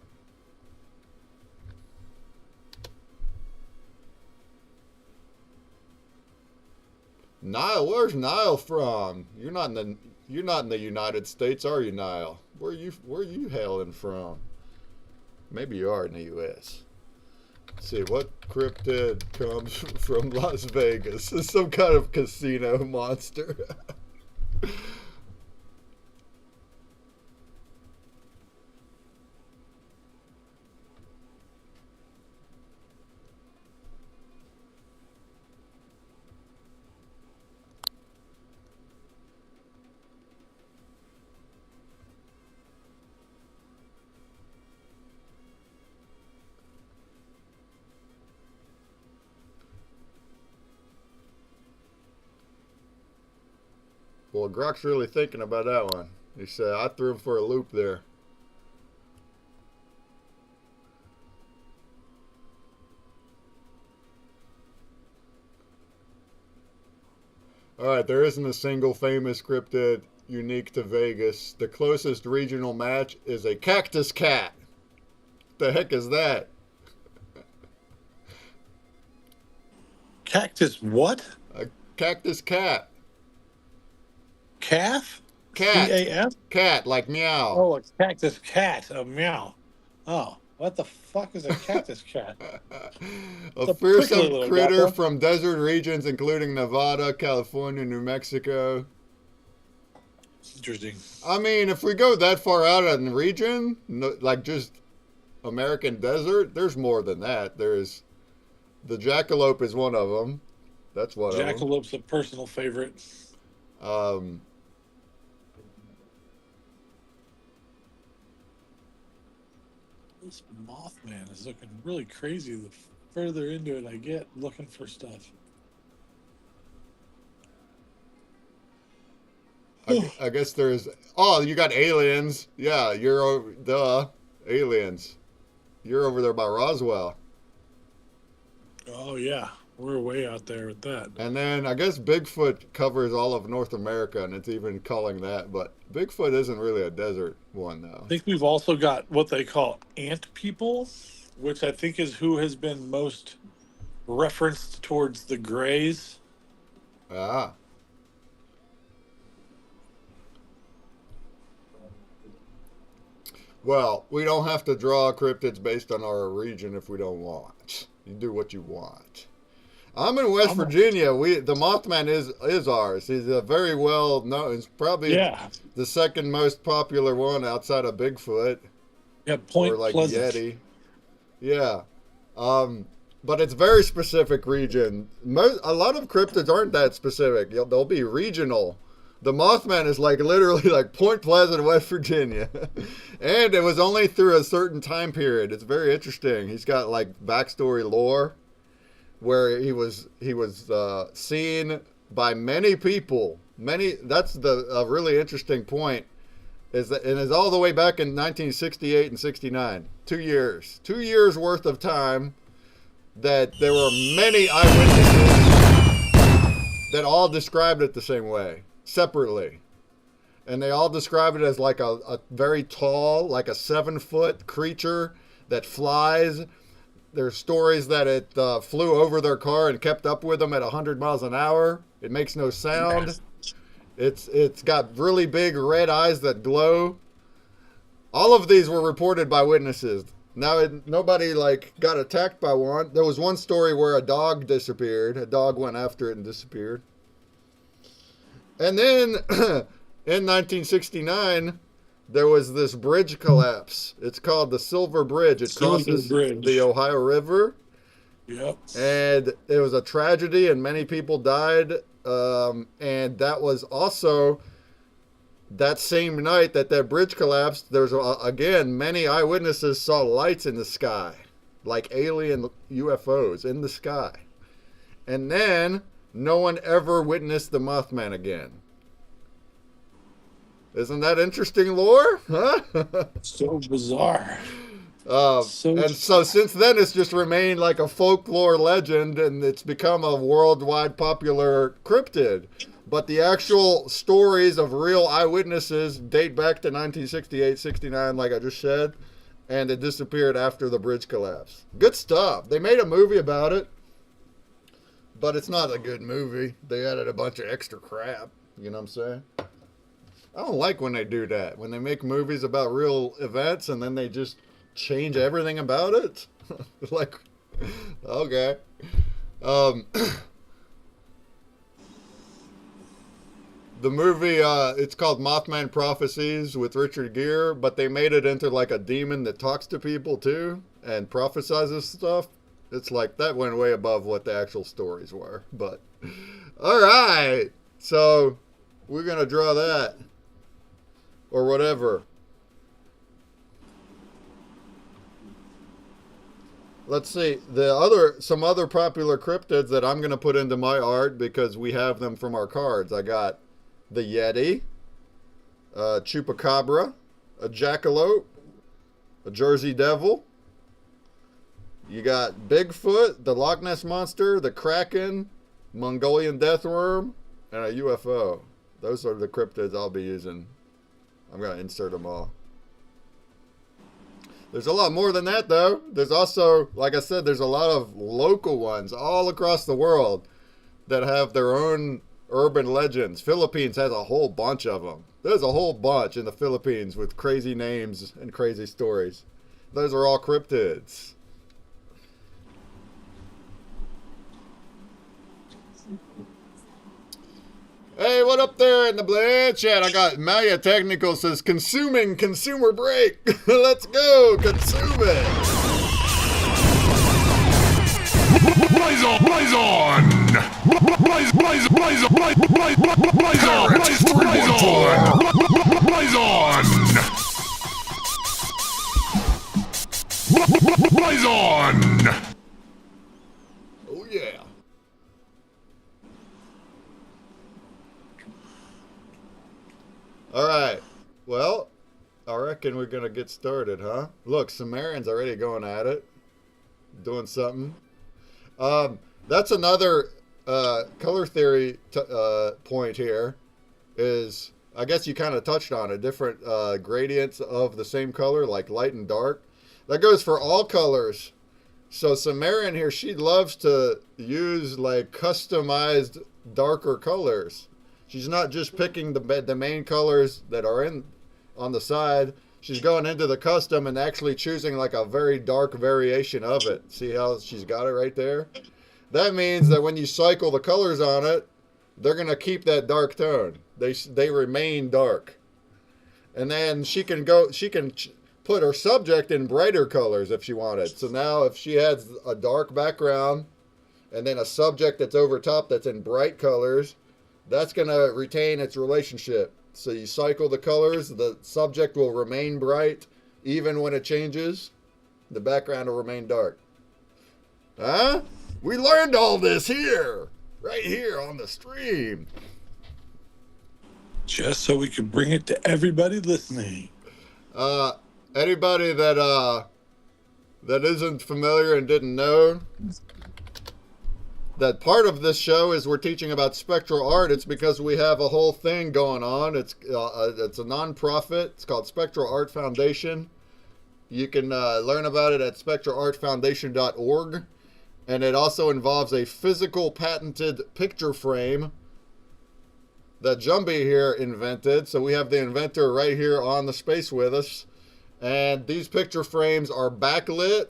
Nile, where's Nile from? You're not in the United States, are you, Nile? Where are you hailing from? Maybe you are in the US. Let's see, what cryptid comes from Las Vegas? It's some kind of casino monster. Well, Grok's really thinking about that one. He said, I threw him for a loop there. Alright, there isn't a single famous cryptid unique to Vegas. The closest regional match is a cactus cat. What the heck is that? Cactus what? A cactus cat. Calf? Cat. CAF? Cat, like meow. Oh, a cactus cat. A meow. Oh. What the fuck is a cactus cat? A It's a prickly fearsome little guy, critter bro. from desert regions including Nevada, California, New Mexico. Interesting. I mean, if we go that far out in the region, like just American desert, there's more than that. There's the jackalope is one of them. That's one of them. Jackalope's a personal favorite. Um, This Mothman is looking really crazy the further into it I get looking for stuff. I guess there's. Oh, you got aliens. Yeah, you're over the aliens. You're over there by Roswell. Oh, yeah. We're way out there with that. And then I guess Bigfoot covers all of North America, and it's even calling that. But Bigfoot isn't really a desert one, though. I think we've also got what they call ant people, which I think is who has been most referenced towards the Greys. Ah. Well, we don't have to draw cryptids based on our region if we don't want. You do what you want. I'm in West Virginia. The Mothman is ours. He's a very well known. It's probably the second most popular one outside of Bigfoot. Yeah, Point or like Pleasant. Yeti. Yeah. But it's very specific region. A lot of cryptids aren't that specific. They'll be regional. The Mothman is like literally like Point Pleasant, West Virginia. And it was only through a certain time period. It's very interesting. He's got like backstory lore where he was seen by many people. That's a really interesting point. Is that, and it's all the way back in 1968 and 69. 2 years. 2 years worth of time that there were many eyewitnesses that all described it the same way, separately. And they all describe it as like a very tall, like a 7-foot creature that flies. There's stories that it flew over their car and kept up with them at 100 miles an hour. It makes no sound. It's got really big red eyes that glow. All of these were reported by witnesses. Now, nobody like got attacked by one. There was one story where a dog disappeared. A dog went after it and disappeared. And then in 1969, there was this bridge collapse. It's called the Silver Bridge. It crosses the Ohio River. Yep. And it was a tragedy, and many people died. And that was also that same night that bridge collapsed. There's again many eyewitnesses saw lights in the sky, like alien UFOs in the sky. And then no one ever witnessed the Mothman again. Isn't that interesting lore? Huh? So bizarre. And so since then, it's just remained like a folklore legend, and it's become a worldwide popular cryptid. But the actual stories of real eyewitnesses date back to 1968, 69, like I just said, and it disappeared after the bridge collapse. Good stuff. They made a movie about it, but it's not a good movie. They added a bunch of extra crap. You know what I'm saying? I don't like when they do that. When they make movies about real events and then they just change everything about it. Like, okay. The movie, it's called Mothman Prophecies with Richard Gere, but they made it into like a demon that talks to people too and prophesizes stuff. It's like that went way above what the actual stories were. But, all right. So, we're going to draw that. Or whatever. Let's see. Some other popular cryptids that I'm going to put into my art because we have them from our cards. I got the Yeti, a Chupacabra, a Jackalope, a Jersey Devil. You got Bigfoot, the Loch Ness Monster, the Kraken, Mongolian Deathworm, and a UFO. Those are the cryptids I'll be using. I'm going to insert them all. There's a lot more than that, though. There's also, like I said, there's a lot of local ones all across the world that have their own urban legends. Philippines has a whole bunch of them. There's a whole bunch in the Philippines with crazy names and crazy stories. Those are all cryptids. Hey, what up there in the Blade chat? I got Maya Technical says consuming consumer break. Let's go, consume it. Blaze on! Blaze on! Blaze on! Blaze on! Blaze on! Blaze on! Oh yeah. All right. Well, I reckon we're gonna get started, huh? Look, Sumerian's already going at it, doing something. That's another color theory point here. Is I guess you kind of touched on it. Different gradients of the same color, like light and dark. That goes for all colors. So Sumerian here, she loves to use like customized darker colors. She's not just picking the main colors that are in on the side. She's going into the custom and actually choosing like a very dark variation of it. See how she's got it right there? That means that when you cycle the colors on it, they're going to keep that dark tone. They remain dark. And then she can put her subject in brighter colors if she wanted. So now if she has a dark background and then a subject that's over top that's in bright colors, that's going to retain its relationship. So you cycle the colors, the subject will remain bright even when it changes. The background will remain dark. Huh? We learned all this here, right here on the stream. Just so we could bring it to everybody listening. Anybody that isn't familiar and didn't know that part of this show is we're teaching about spectral art. It's because we have a whole thing going on. It's a non-profit. It's called Spectral Art Foundation. You can learn about it at spectralartfoundation.org. And it also involves a physical patented picture frame that Jumbie here invented. So we have the inventor right here on the space with us. And these picture frames are backlit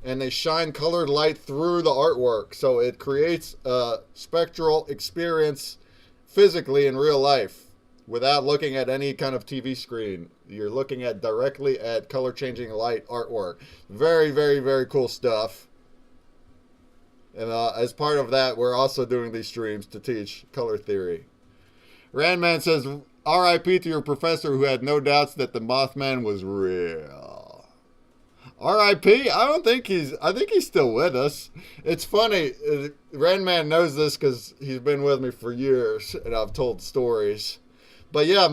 and they shine colored light through the artwork. So it creates a spectral experience physically in real life without looking at any kind of TV screen. You're looking at directly at color changing light artwork. Very, very, very cool stuff. And as part of that, we're also doing these streams to teach color theory. Randman says, R.I.P. to your professor who had no doubts that the Mothman was real. R.I.P.? I think he's still with us. It's funny. Randman knows this because he's been with me for years and I've told stories. But yeah,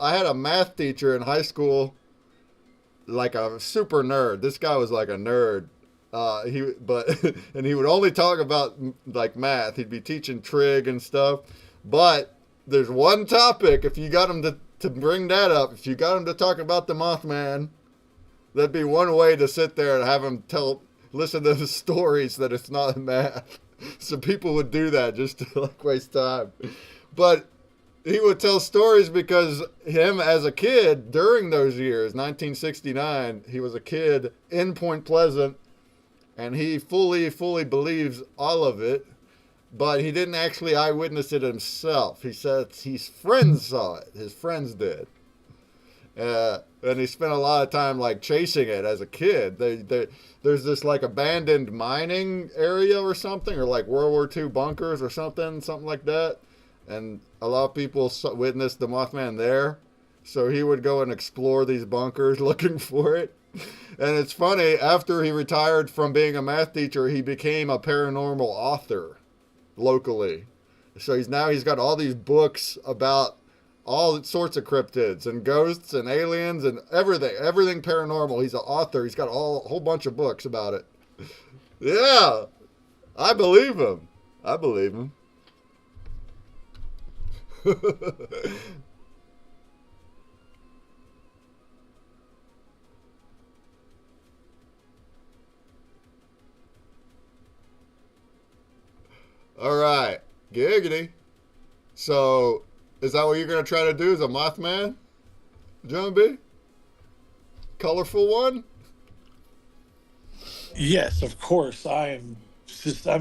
I had a math teacher in high school, like a super nerd. This guy was like a nerd. And he would only talk about like math. He'd be teaching trig and stuff. But there's one topic, if you got him to bring that up, if you got him to talk about the Mothman, that'd be one way to sit there and have him listen to the stories that it's not math. So people would do that just to like waste time. But he would tell stories because him as a kid during those years, 1969, he was a kid in Point Pleasant. And he fully believes all of it, but he didn't actually eyewitness it himself. He said his friends saw it. His friends did. And he spent a lot of time like chasing it as a kid. There's this like abandoned mining area or something, or like World War II bunkers or something like that. And a lot of people witnessed the Mothman there. So he would go and explore these bunkers looking for it. And it's funny, after he retired from being a math teacher, he became a paranormal author locally. So he's got all these books about all sorts of cryptids and ghosts and aliens and everything paranormal. He's an author. He's got a whole bunch of books about it. Yeah, I believe him. All right, giggity. So, is that what you're going to try to do as a Mothman, John B? Colorful one? Yes, of course. I'm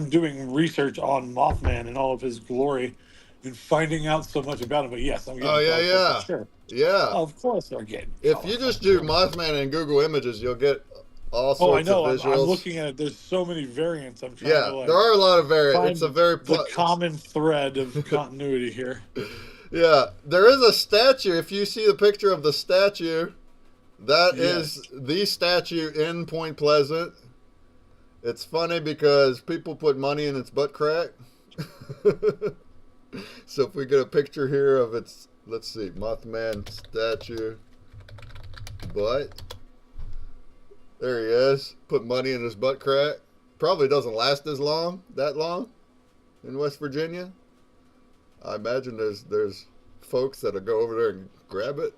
doing research on Mothman and all of his glory and finding out so much about him. But yes, I'm Oh getting yeah, colorful for yeah, sure. yeah. Of course they're getting If you colorful. just do Mothman in Google Images, you'll get all Oh, I sorts of know. I'm visuals. looking at it. There's so many variants. I'm trying Yeah, to there like are a lot of It's a find very the common thread of continuity here. yeah. There is a statue. If you see the picture of the statue, that is Yes. the statue in Point Pleasant. It's funny because people put money in its butt crack. So if we get a picture here of its, let's see, Mothman statue butt. There he is. Put money in his butt crack. Probably doesn't last that long in West Virginia. I imagine there's folks that'll go over there and grab it.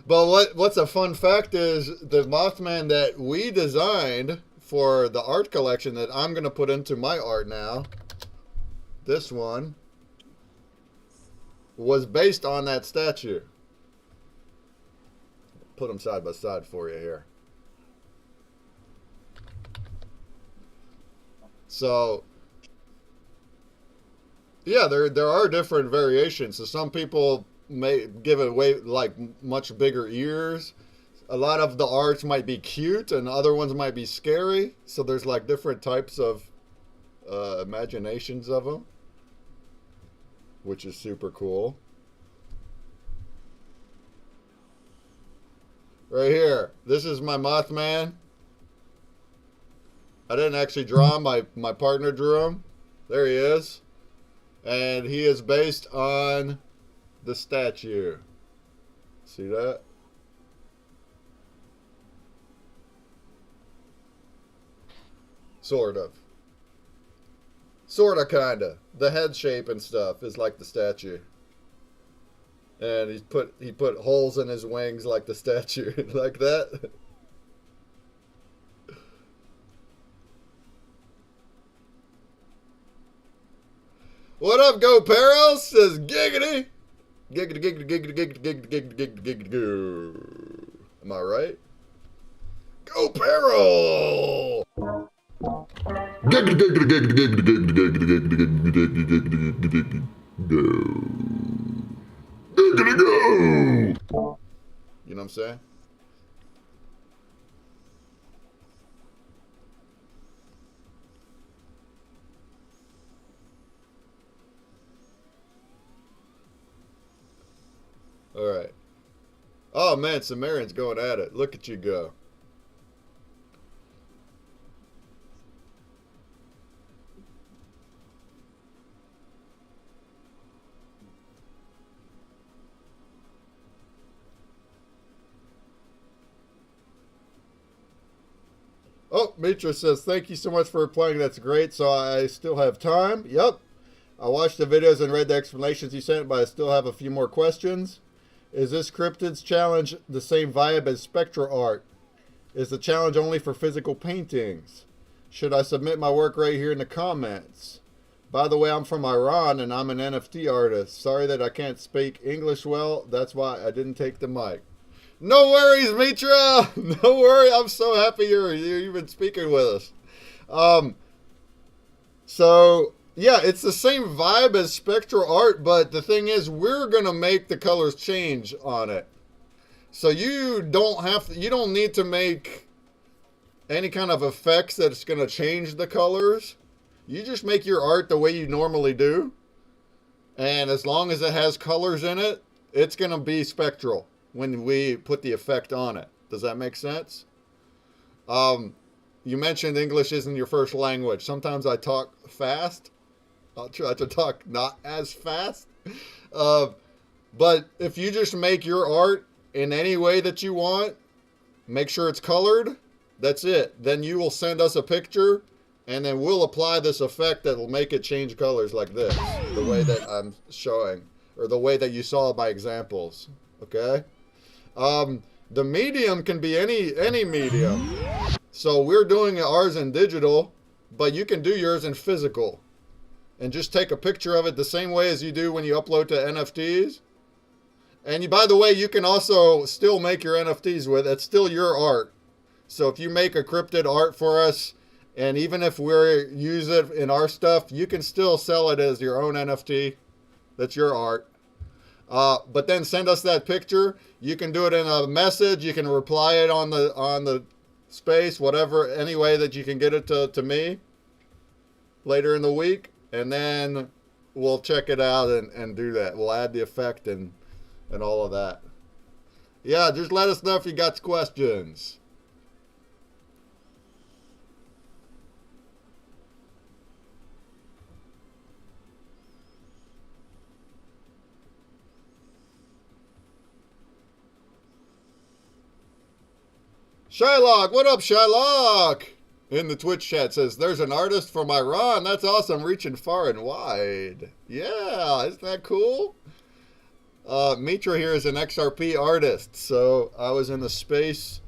But what's a fun fact is the Mothman that we designed for the art collection that I'm going to put into my art now, this one, was based on that statue. Put them side by side for you here. So, yeah, there are different variations. So some people may give it away like much bigger ears. A lot of the arts might be cute, and other ones might be scary. So there's like different types of imaginations of them, which is super cool. Right here, this is my Mothman. I didn't actually draw him. My partner drew him. There he is. And he is based on the statue. See that? Sort of. Sorta, kinda. The head shape and stuff is like the statue. And he put holes in his wings like the statue. Like that. What up, Go Peril? Says giggity. Giggity, giggity, giggity, giggity, giggity, giggity, giggity, giggity, goo. Am I right? Go Peril! Giggity, giggity, giggity, giggity, giggity, giggity, giggity, giggity, giggity, giggity, go. Giggity, go! You know what I'm saying? All right. Oh man, Sumerian's going at it. Look at you go. Oh, Mitra says, thank you so much for replying. That's great. So I still have time. Yep. I watched the videos and read the explanations you sent, but I still have a few more questions. Is this Cryptids challenge the same vibe as Spectral art? Is the challenge only for physical paintings? Should I submit my work right here in the comments? By the way, I'm from Iran and I'm an NFT artist. Sorry that I can't speak English well. That's why I didn't take the mic. No worries, Mitra. No worry. I'm so happy you're even speaking with us. So yeah, it's the same vibe as Spectral art, but the thing is, we're gonna make the colors change on it. So you don't need to make any kind of effects that's gonna change the colors. You just make your art the way you normally do, and as long as it has colors in it, it's gonna be Spectral when we put the effect on it. Does that make sense? You mentioned English isn't your first language. Sometimes I talk fast. I'll try to talk not as fast. But if you just make your art in any way that you want, make sure it's colored, that's it. Then you will send us a picture, and then we'll apply this effect that will make it change colors like this, the way that I'm showing, or the way that you saw my examples. Okay? The medium can be any medium. So we're doing ours in digital, but you can do yours in physical. And just take a picture of it the same way as you do when you upload to NFTs. And by the way, you can also still make your NFTs with it. It's still your art. So if you make a cryptid art for us, and even if we use it in our stuff, you can still sell it as your own NFT. That's your art. But then send us that picture. You can do it in a message. You can reply it on the space, whatever, any way that you can get it to me later in the week. And then we'll check it out and do that. We'll add the effect and all of that. Yeah, just let us know if you got questions. Shylock, what up, Shylock? In the Twitch chat says, there's an artist from Iran. That's awesome, reaching far and wide. Yeah, isn't that cool? Mitra here is an XRP artist. So I was in the space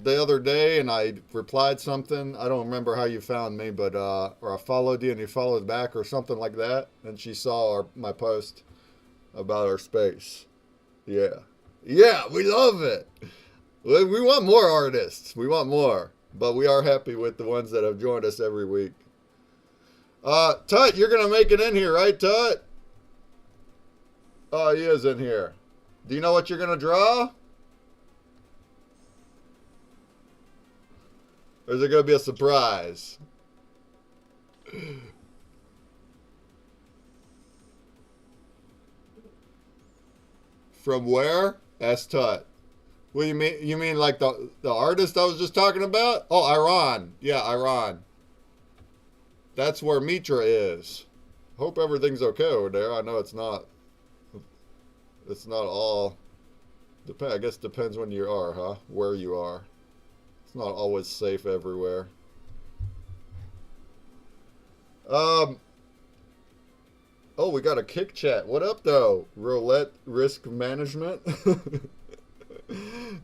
the other day and I replied something. I don't remember how you found me, but or I followed you and you followed back or something like that. And she saw my post about our space. Yeah. Yeah, we love it. We want more artists. We want more. But we are happy with the ones that have joined us every week. Tut, you're going to make it in here, right, Tut? Oh, he is in here. Do you know what you're going to draw? Or is it going to be a surprise? From where? Asked Tut. What do you mean? You mean like the artist I was just talking about? Oh, Iran. Yeah, Iran. That's where Mitra is. Hope everything's okay over there. I know it's not. It's not all. I guess it depends when you are, huh? Where you are. It's not always safe everywhere. Oh, we got a kick chat. What up, though? Roulette risk management.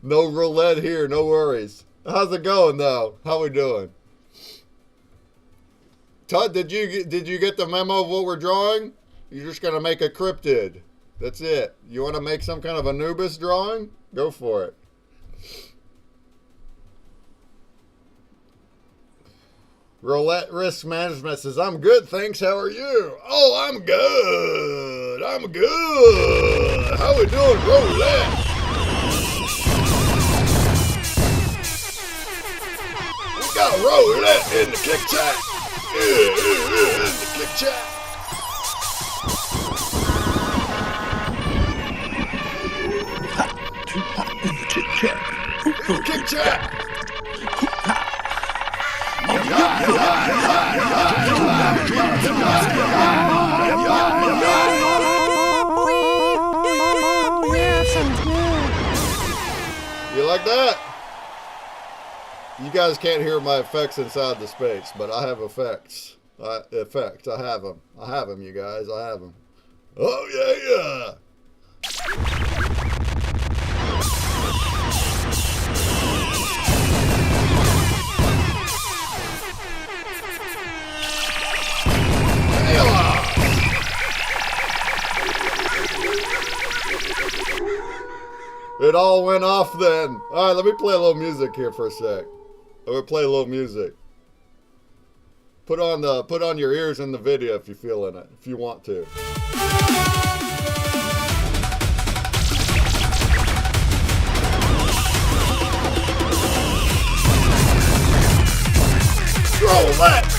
No roulette here, no worries. How's it going though? How we doing? Todd, did you get the memo of what we're drawing? You're just gonna make a cryptid. That's it. You want to make some kind of Anubis drawing? Go for it. Roulette risk management says, I'm good, thanks. How are you? Oh, I'm good. I'm good. How we doing, Roulette? Got a roulette in the kick chat. In the kick chat. Too hot in the kick chat. In the kick chat. You like that? You guys can't hear my effects inside the space, but I have effects. I have them. I have them, you guys. I have them. Oh, yeah. It all went off then. All right, let me play a little music here for a sec. I'm gonna play a little music. Put on your ears in the video if you're feeling it, if you want to. Roulette.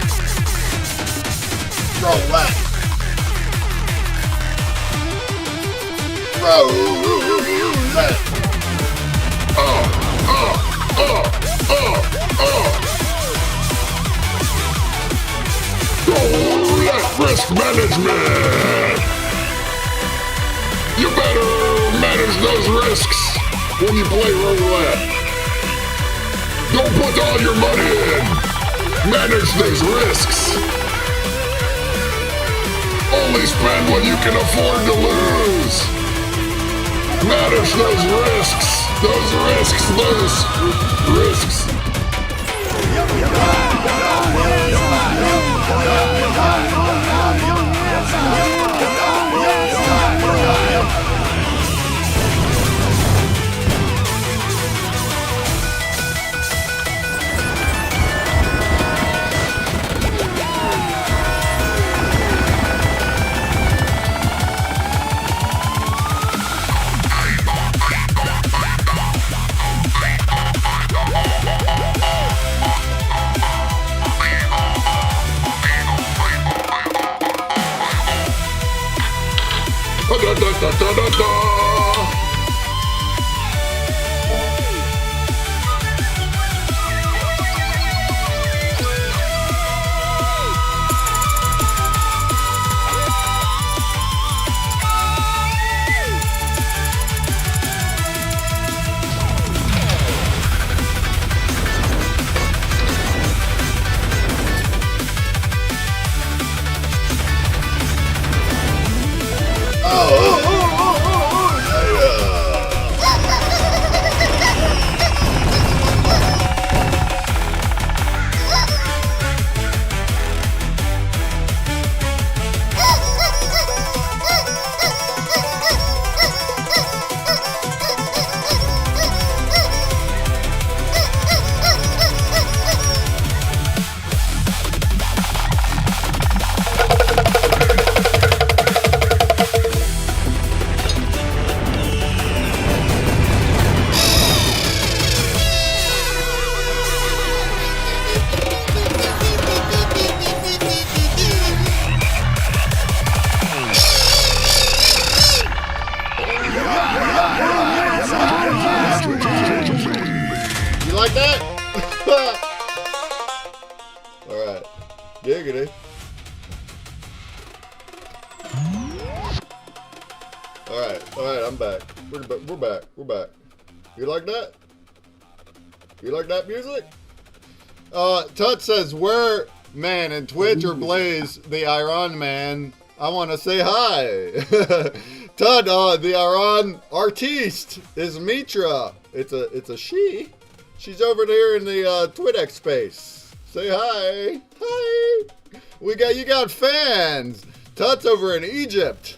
Roulette. Roulette. Roulette risk management. You better manage those risks when you play roulette. Don't put all your money in. Manage those risks. Only spend what you can afford to lose. Manage those risks. Those risks. Da-da-da-da-da-da. You like that? Alright. Giggity. Alright, I'm back. We're back. You like that? You like that music? Tut says, where, man, in Twitch or Blaze, the Iron Man, I want to say hi. Tut, the Iron artiste is Mitra. It's a she. She's over there in the Twidex space. Say hi. Hi. You got fans. Tut's over in Egypt.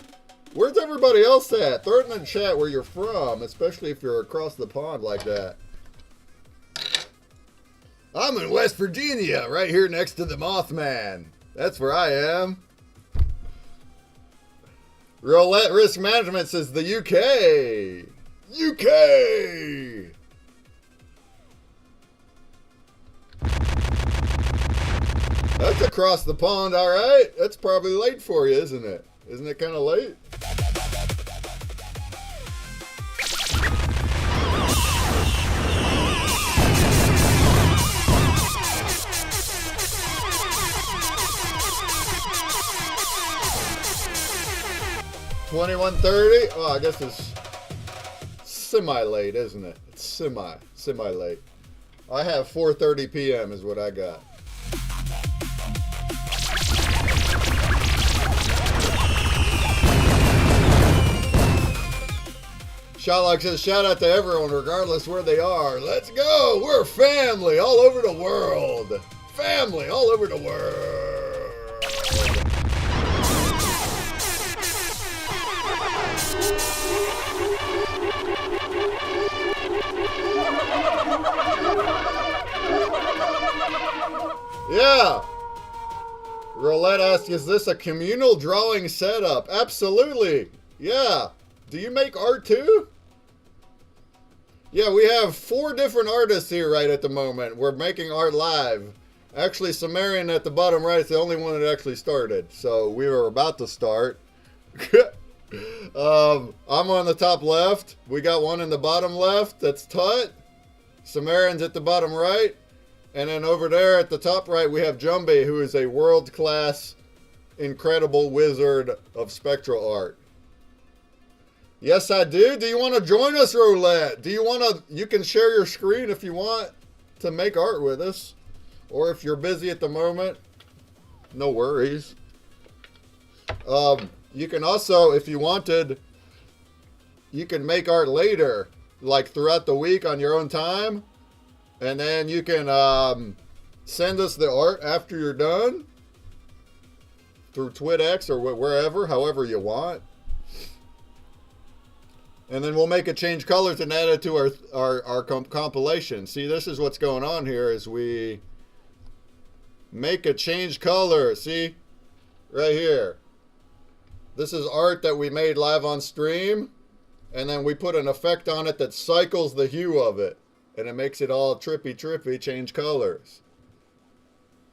Where's everybody else at? Throw it in the chat where you're from, especially if you're across the pond like that. I'm in West Virginia, right here next to the Mothman. That's where I am. Roulette Risk Management says the UK. UK. That's across the pond, all right. That's probably late for you, isn't it? Isn't it kind of late? $21.30. Oh, I guess it's semi-late, isn't it? It's semi-late. I have 4:30 p.m. is what I got. Shotlock says, shout out to everyone, regardless where they are. Let's go. We're family all over the world. Family all over the world. Yeah. Roulette asks, is this a communal drawing setup? Absolutely. Yeah. Do you make art too? Yeah, we have 4 different artists here right at the moment. We're making art live. Actually, Sumerian at the bottom right is the only one that actually started. So we were about to start. I'm on the top left. We got one in the bottom left. That's Tut. Sumerian's at the bottom right. And then over there at the top right, we have Jumby, who is a world-class, incredible wizard of spectral art. Yes, I do. Do you want to join us, Roulette? Do you want to? You can share your screen if you want to make art with us. Or if you're busy at the moment, no worries. You can also, if you wanted, you can make art later, like throughout the week on your own time. And then you can send us the art after you're done through TwitX or wherever, however you want. And then we'll make it change colors and add it to our compilation. See, this is what's going on here is we make it change color. See, right here. This is art that we made live on stream. And then we put an effect on it that cycles the hue of it. And it makes it all trippy, change colors.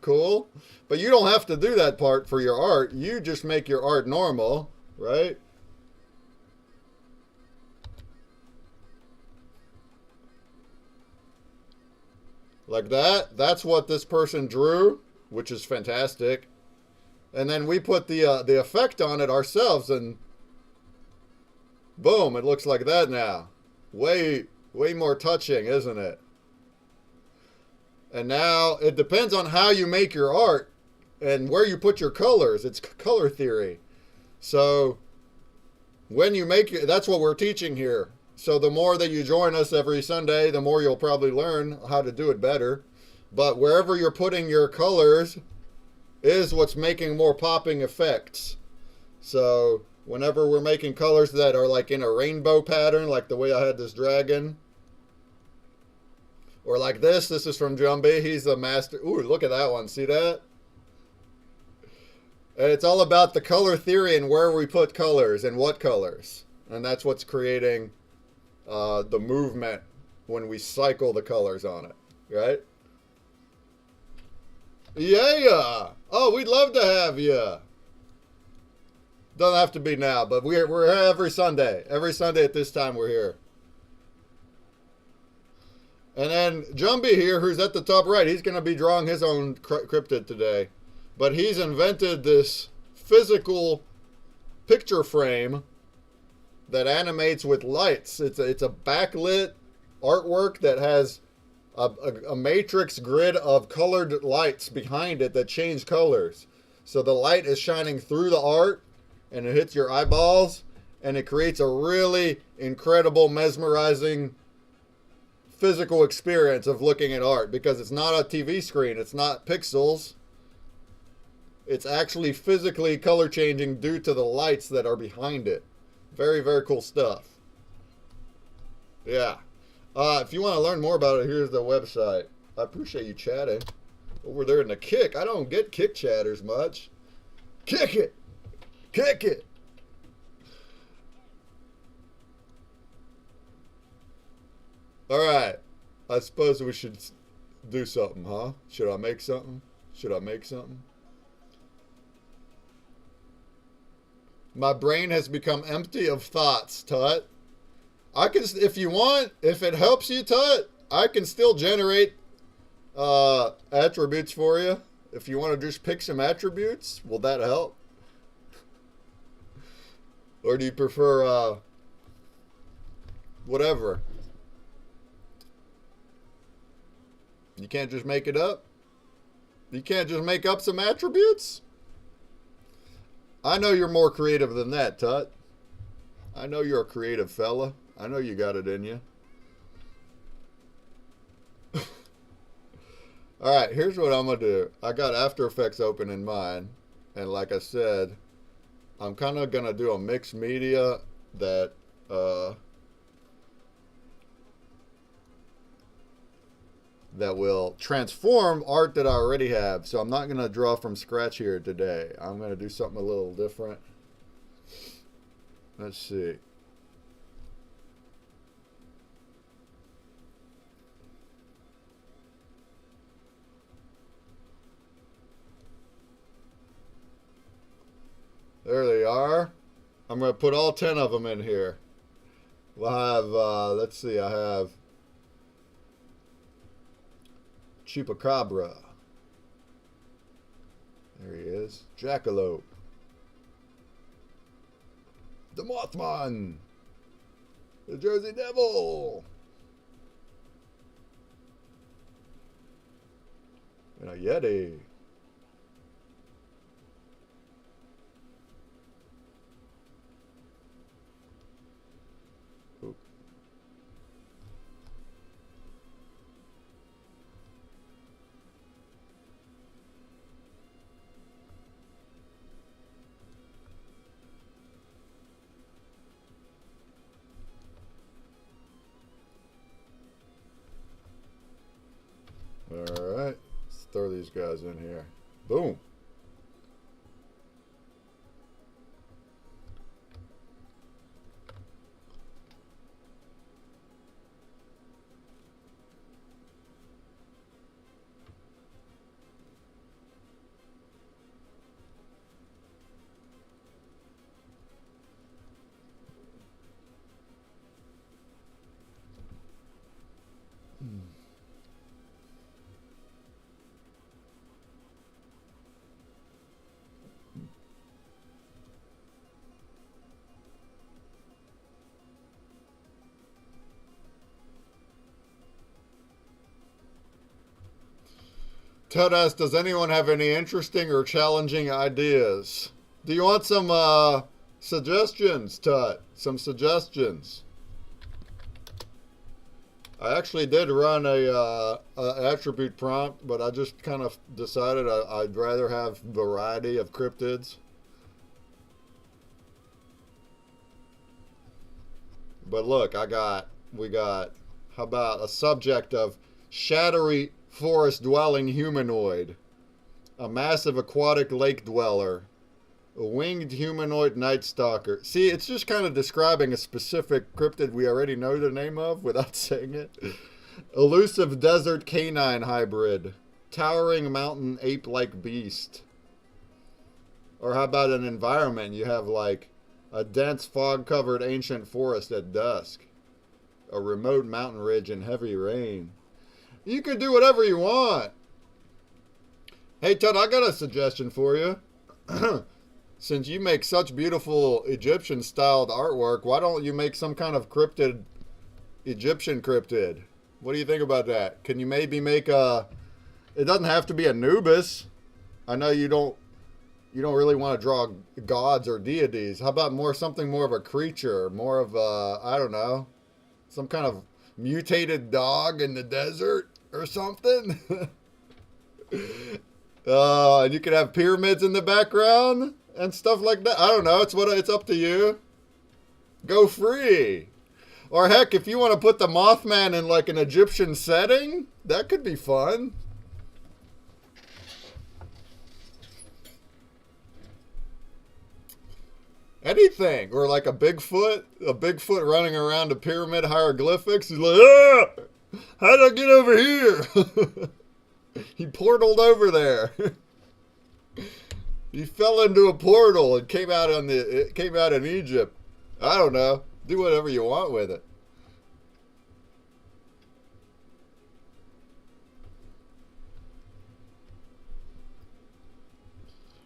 Cool? But you don't have to do that part for your art. You just make your art normal, right? Like that. That's what this person drew, which is fantastic. And then we put the effect on it ourselves, and boom, it looks like that now. Way more touching, isn't it? And now it depends on how you make your art and where you put your colors. It's color theory. So when you make it, that's what we're teaching here. So the more that you join us every Sunday, the more you'll probably learn how to do it better. But wherever you're putting your colors is what's making more popping effects. So whenever we're making colors that are like in a rainbow pattern, like the way I had this dragon, or like this is from Jumbie. He's a master. Ooh, look at that one. See that? And it's all about the color theory and where we put colors and what colors. And that's what's creating the movement when we cycle the colors on it, right? Yeah. Oh, we'd love to have you. Doesn't have to be now, but we're here every Sunday. Every Sunday at this time we're here. And then Jumbie here, who's at the top right, he's going to be drawing his own cryptid today. But he's invented this physical picture frame that animates with lights. It's a backlit artwork that has a matrix grid of colored lights behind it that change colors. So the light is shining through the art and it hits your eyeballs and it creates a really incredible, mesmerizing physical experience of looking at art, because it's not a TV screen, it's not pixels, it's actually physically color changing due to the lights that are behind it. Very, very cool stuff. Yeah. If you want to learn more about it, here's the website. I appreciate you chatting over there in the kick. I don't get kick chatters much. Kick it, kick it. All right, I suppose we should do something, huh? Should I make something? Should I make something? My brain has become empty of thoughts, Tut. I can, if you want, if it helps you, Tut, I can still generate attributes for you. If you want to just pick some attributes, will that help? Or do you prefer whatever? You can't just make it up? You can't just make up some attributes? I know you're more creative than that, Tut. I know you're a creative fella. I know you got it in you. Alright, here's what I'm going to do. I got After Effects open in mine. And like I said, I'm kind of going to do a mixed media that... that will transform art that I already have. So I'm not going to draw from scratch here today. I'm going to do something a little different. Let's see. There they are. I'm going to put all 10 of them in here. We'll have, let's see, I have Chupacabra. There he is. Jackalope. The Mothman. The Jersey Devil. And a Yeti. Alright, let's throw these guys in here. Boom. Ted asks, does anyone have any interesting or challenging ideas? Do you want some suggestions, Tut? Some suggestions. I actually did run a attribute prompt, but I just kind of decided I'd rather have variety of cryptids. But look, we got, how about a subject of shadowy forest dwelling humanoid, a massive aquatic lake dweller, a winged humanoid night stalker. See, it's just kind of describing a specific cryptid we already know the name of without saying it. Elusive desert canine hybrid, towering mountain ape-like beast. Or how about an environment? You have like a dense fog-covered ancient forest at dusk, a remote mountain ridge in heavy rain. You can do whatever you want. Hey, Todd, I got a suggestion for you. Since you make such beautiful Egyptian-styled artwork, why don't you make some kind of cryptid, Egyptian cryptid? What do you think about that? Can you maybe make a... It doesn't have to be Anubis. I know you don't really want to draw gods or deities. How about something more of a creature, more of a, I don't know, some kind of mutated dog in the desert or something? And you could have pyramids in the background and stuff like that. I don't know. It's up to you. Go free. Or heck, if you want to put the Mothman in like an Egyptian setting, that could be fun. Anything. Or like a Bigfoot running around a pyramid hieroglyphics. He's like, ah! How'd I get over here? He portaled over there. He fell into a portal and came out in Egypt. I don't know. Do whatever you want with it.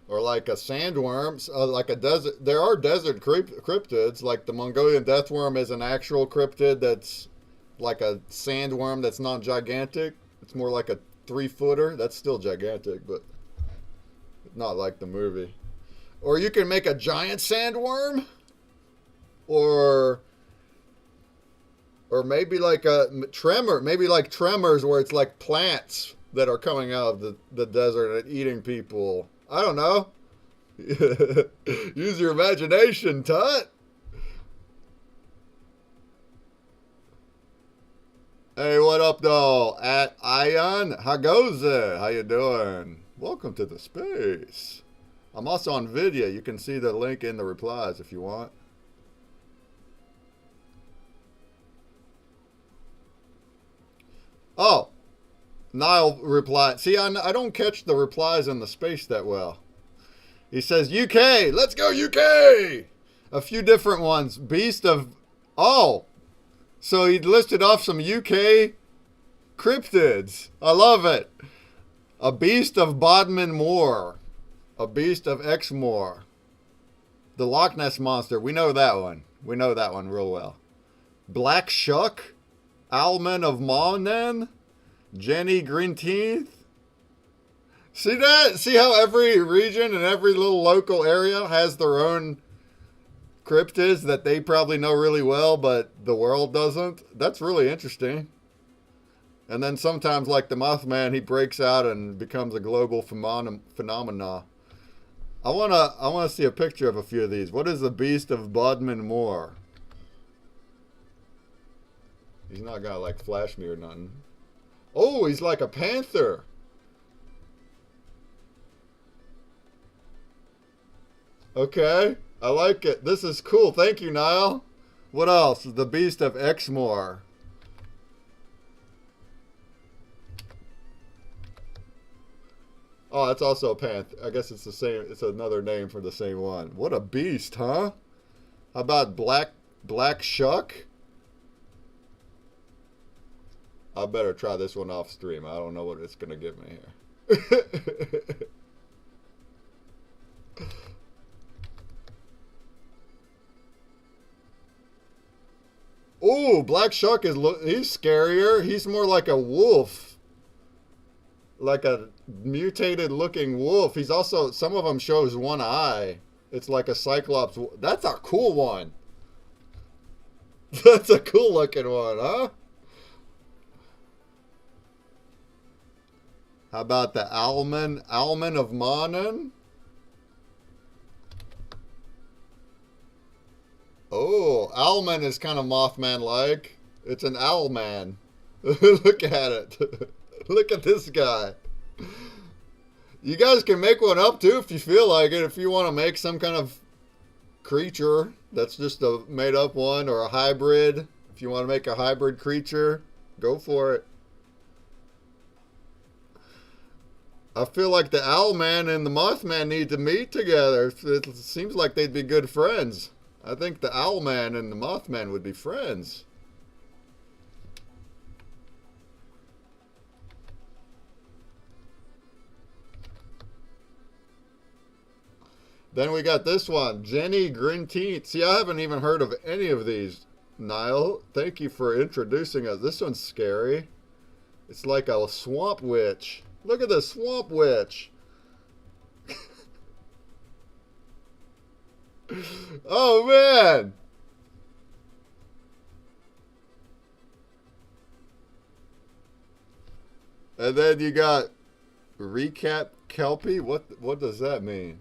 Or like a sandworm, like a desert. There are desert cryptids, like the Mongolian deathworm is an actual cryptid that's like a sandworm that's not gigantic. It's more like a 3-footer. That's still gigantic, but not like the movie. Or you can make a giant sandworm, or maybe like a tremor, maybe like tremors, where it's like plants that are coming out of the desert and eating people. I don't know. Use your imagination, Tut. Hey, what up, though? At Ion, how goes it? How you doing? Welcome to the space. I'm also on video. You can see the link in the replies if you want. Oh, Niall replied. See, I don't catch the replies in the space that well. He says, UK, let's go UK! A few different ones. Beast of... Oh, so he listed off some UK cryptids. I love it. A beast of Bodmin Moor. A beast of Exmoor. The Loch Ness Monster. We know that one. We know that one real well. Black Shuck. Owlman of Mawnen. Jenny Greenteeth. See that? See how every region and every little local area has their own cryptids that they probably know really well, but the world doesn't? That's really interesting. And then sometimes, like the Mothman, he breaks out and becomes a global phenomena. I wanna see a picture of a few of these. What is the Beast of Bodmin Moor? He's not gonna like flash me or nothing. Oh, he's like a panther. Okay, I like it. This is cool. Thank you, Niall. What else? The Beast of Exmoor. Oh, that's also a panther. I guess it's the same. It's another name for the same one. What a beast, huh? How about Black Shuck? I better try this one off stream. I don't know what it's gonna give me here. Oh, Black Shuck he's scarier. He's more like a wolf. Like a mutated looking wolf. He's also, some of them shows one eye. It's like a cyclops. That's a cool one. That's a cool looking one, huh? How about the Alman of Manan? Oh, Owlman is kind of Mothman-like. It's an Owlman. Look at it. Look at this guy. You guys can make one up too if you feel like it. If you want to make some kind of creature that's just a made-up one or a hybrid. If you want to make a hybrid creature, go for it. I feel like the Owlman and the Mothman need to meet together. It seems like they'd be good friends. I think the Owlman and the Mothman would be friends. Then we got this one, Jenny Grintine. See, I haven't even heard of any of these. Niall, thank you for introducing us. This one's scary. It's like a swamp witch. Look at the swamp witch. Oh, man. And then you got Recap Kelpie. What does that mean?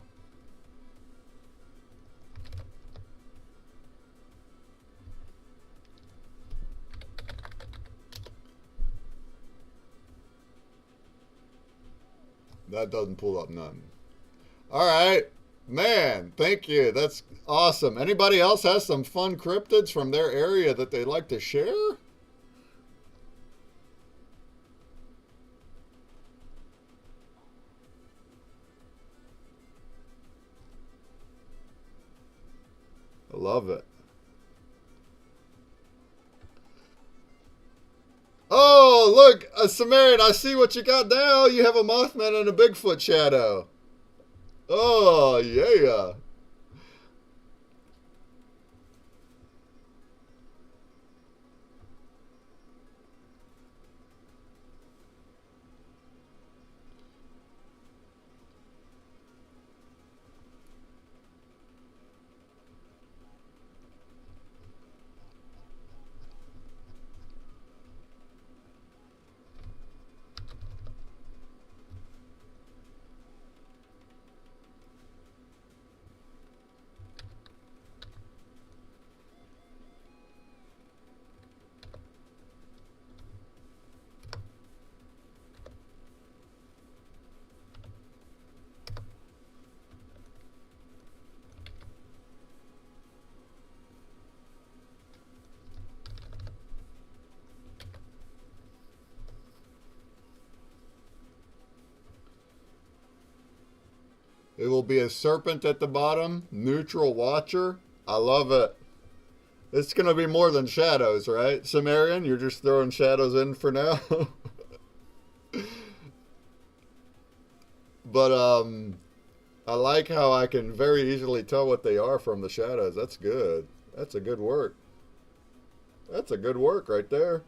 That doesn't pull up none. All right. Man, thank you. That's awesome. Anybody else has some fun cryptids from their area that they'd like to share? I love it. Oh, look, a Sumerian. I see what you got now. You have a Mothman and a Bigfoot shadow. Oh, yeah. It will be a serpent at the bottom, neutral watcher. I love it. It's going to be more than shadows, right? Sumerian, you're just throwing shadows in for now. But I like how I can very easily tell what they are from the shadows. That's good. That's a good work. That's a good work right there.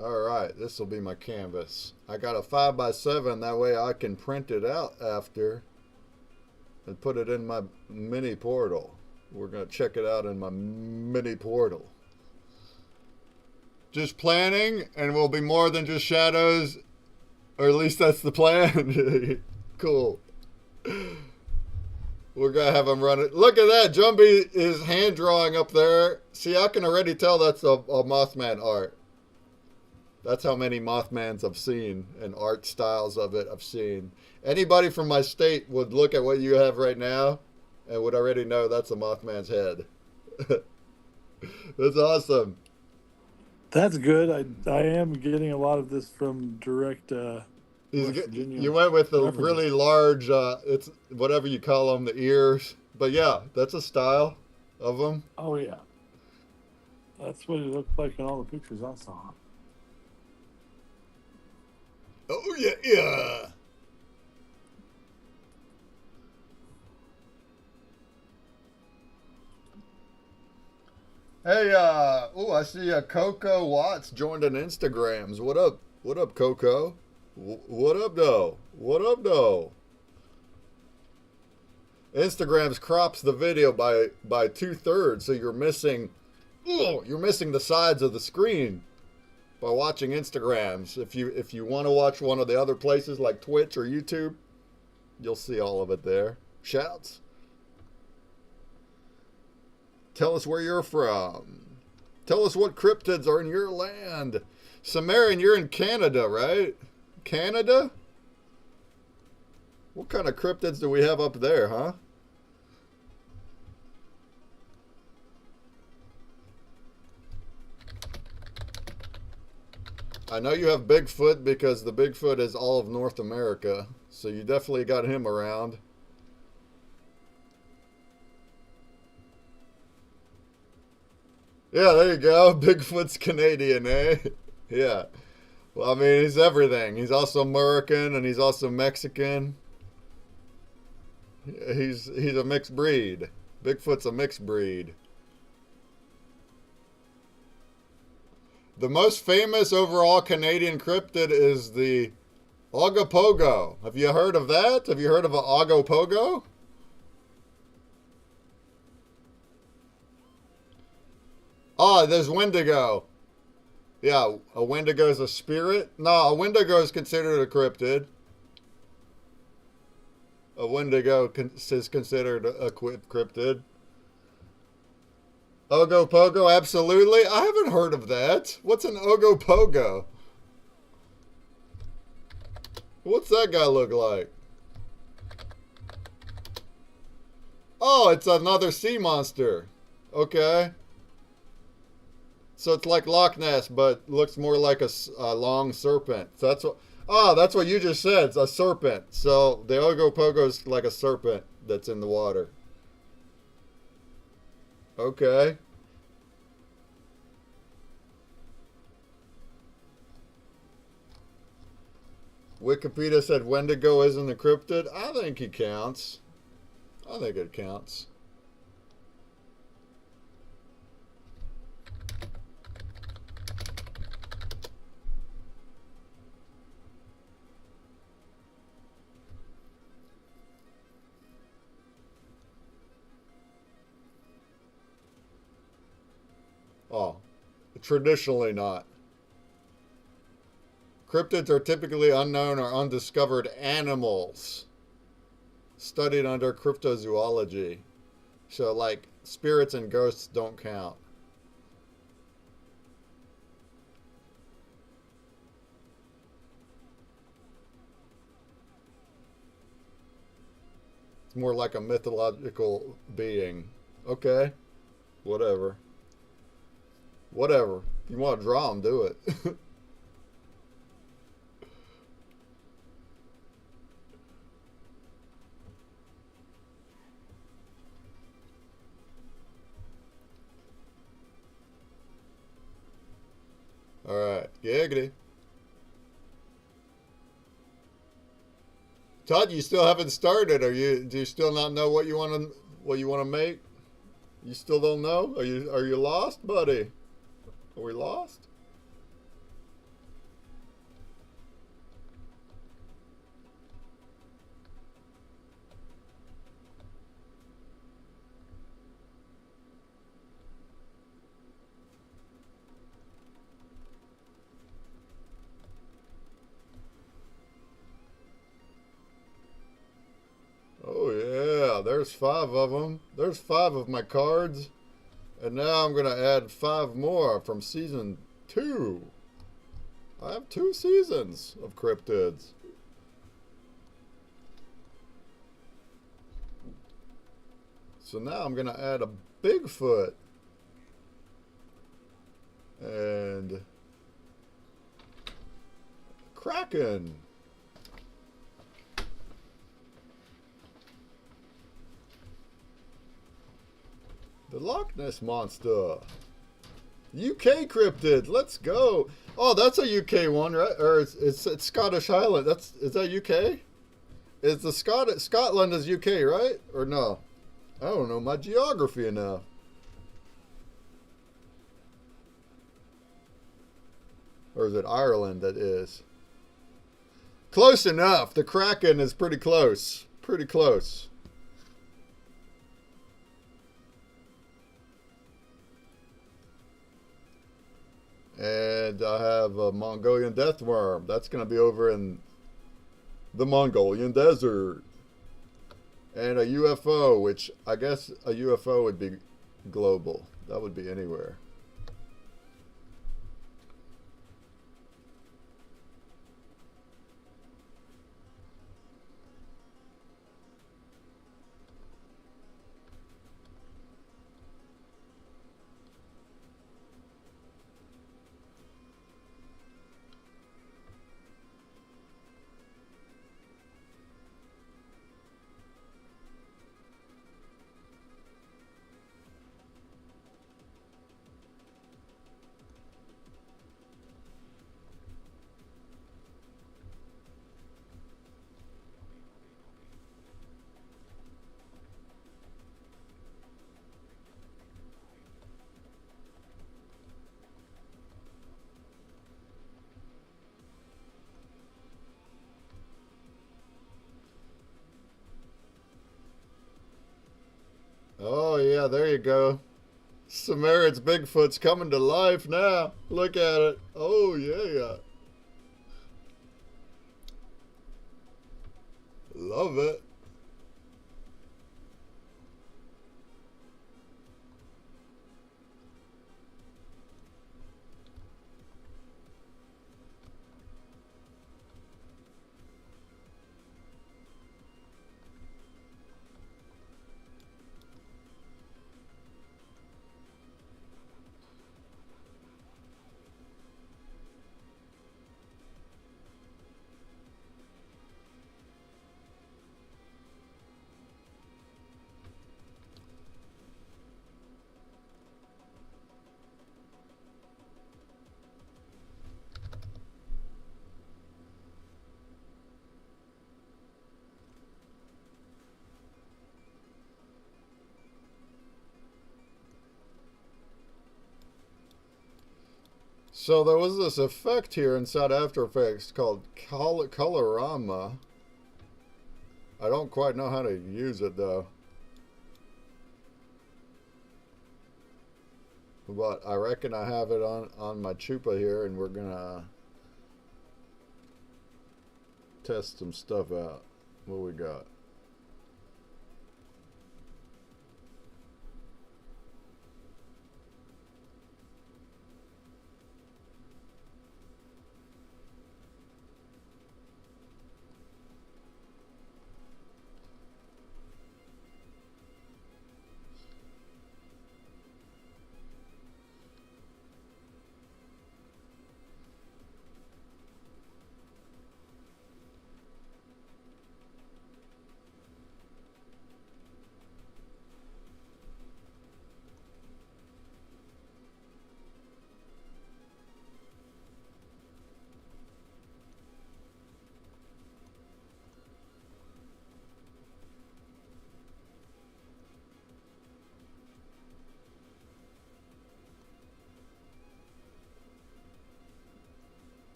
Alright, this will be my canvas. I got a 5x7, that way I can print it out after and put it in my mini portal. We're going to check it out in my mini portal. Just planning, and will be more than just shadows, or at least that's the plan. Cool. We're going to have him run it. Look at that, Jumbie is hand drawing up there. See, I can already tell that's a Mothman art. That's how many Mothmans I've seen and art styles of it I've seen. Anybody from my state would look at what you have right now and would already know that's a Mothman's head. That's awesome. That's good. I am getting a lot of this from direct West Virginia You went with the references. really large, it's whatever you call them, the ears. But yeah, that's a style of them. Oh yeah, that's what it looked like in all the pictures I saw. Oh yeah, yeah. Hey, oh, I see Coco Watts joined on Instagrams. What up? What up, Coco? What up, though? What up, though? Instagrams crops the video by 2/3, so you're missing the sides of the screen by watching Instagrams. If you want to watch one of the other places like Twitch or YouTube, you'll see all of it there. Shouts. Tell us where you're from. Tell us what cryptids are in your land. Sumerian, you're in Canada, right? Canada? What kind of cryptids do we have up there, huh? I know you have Bigfoot because the Bigfoot is all of North America. So you definitely got him around. Yeah, there you go. Bigfoot's Canadian, eh? Yeah. Well, I mean, he's everything. He's also American and he's also Mexican. He's a mixed breed. Bigfoot's a mixed breed. The most famous overall Canadian cryptid is the Ogopogo. Have you heard of that? Have you heard of an Ogopogo? Oh, there's Wendigo. Yeah, a Wendigo is a spirit? No, a Wendigo is considered a cryptid. A Wendigo is considered a cryptid. Ogopogo, absolutely. I haven't heard of that. What's an Ogopogo? What's that guy look like? Oh, it's another sea monster. Okay. So it's like Loch Ness, but looks more like a long serpent. So that's what. Oh, that's what you just said. It's a serpent. So the Ogopogo is like a serpent that's in the water. Okay. Wikipedia said Wendigo isn't a cryptid. I think he counts. I think it counts. Oh, traditionally not. Cryptids are typically unknown or undiscovered animals studied under cryptozoology. So, like, spirits and ghosts don't count. It's more like a mythological being. Okay, whatever. Whatever. If you want to draw them, do it. Alright, giggity. Todd, you still haven't started. Do you still not know what you want to make? You still don't know? Are you lost, buddy? Are we lost? Oh yeah, there's 5 of them. There's 5 of my cards. And now I'm going to add 5 more from season 2. I have 2 seasons of cryptids. So now I'm going to add a Bigfoot. And Kraken. The Loch Ness Monster. UK cryptid. Let's go. Oh, that's a UK one, right? Or it's Scottish Highland. Is that UK? Is the Scotland is UK, right? Or no? I don't know my geography enough. Or is it Ireland that is? Close enough. The Kraken is pretty close. Pretty close. And I have a Mongolian deathworm. That's going to be over in the Mongolian desert. And a UFO, which I guess a UFO would be global. That would be anywhere. Oh, yeah, there you go. Samaritan's Bigfoot's coming to life now. Look at it. Oh, yeah. Love it. So there was this effect here inside After Effects called Colorama. I don't quite know how to use it though. But I reckon I have it on my Chupa here, and we're gonna test some stuff out. What we got?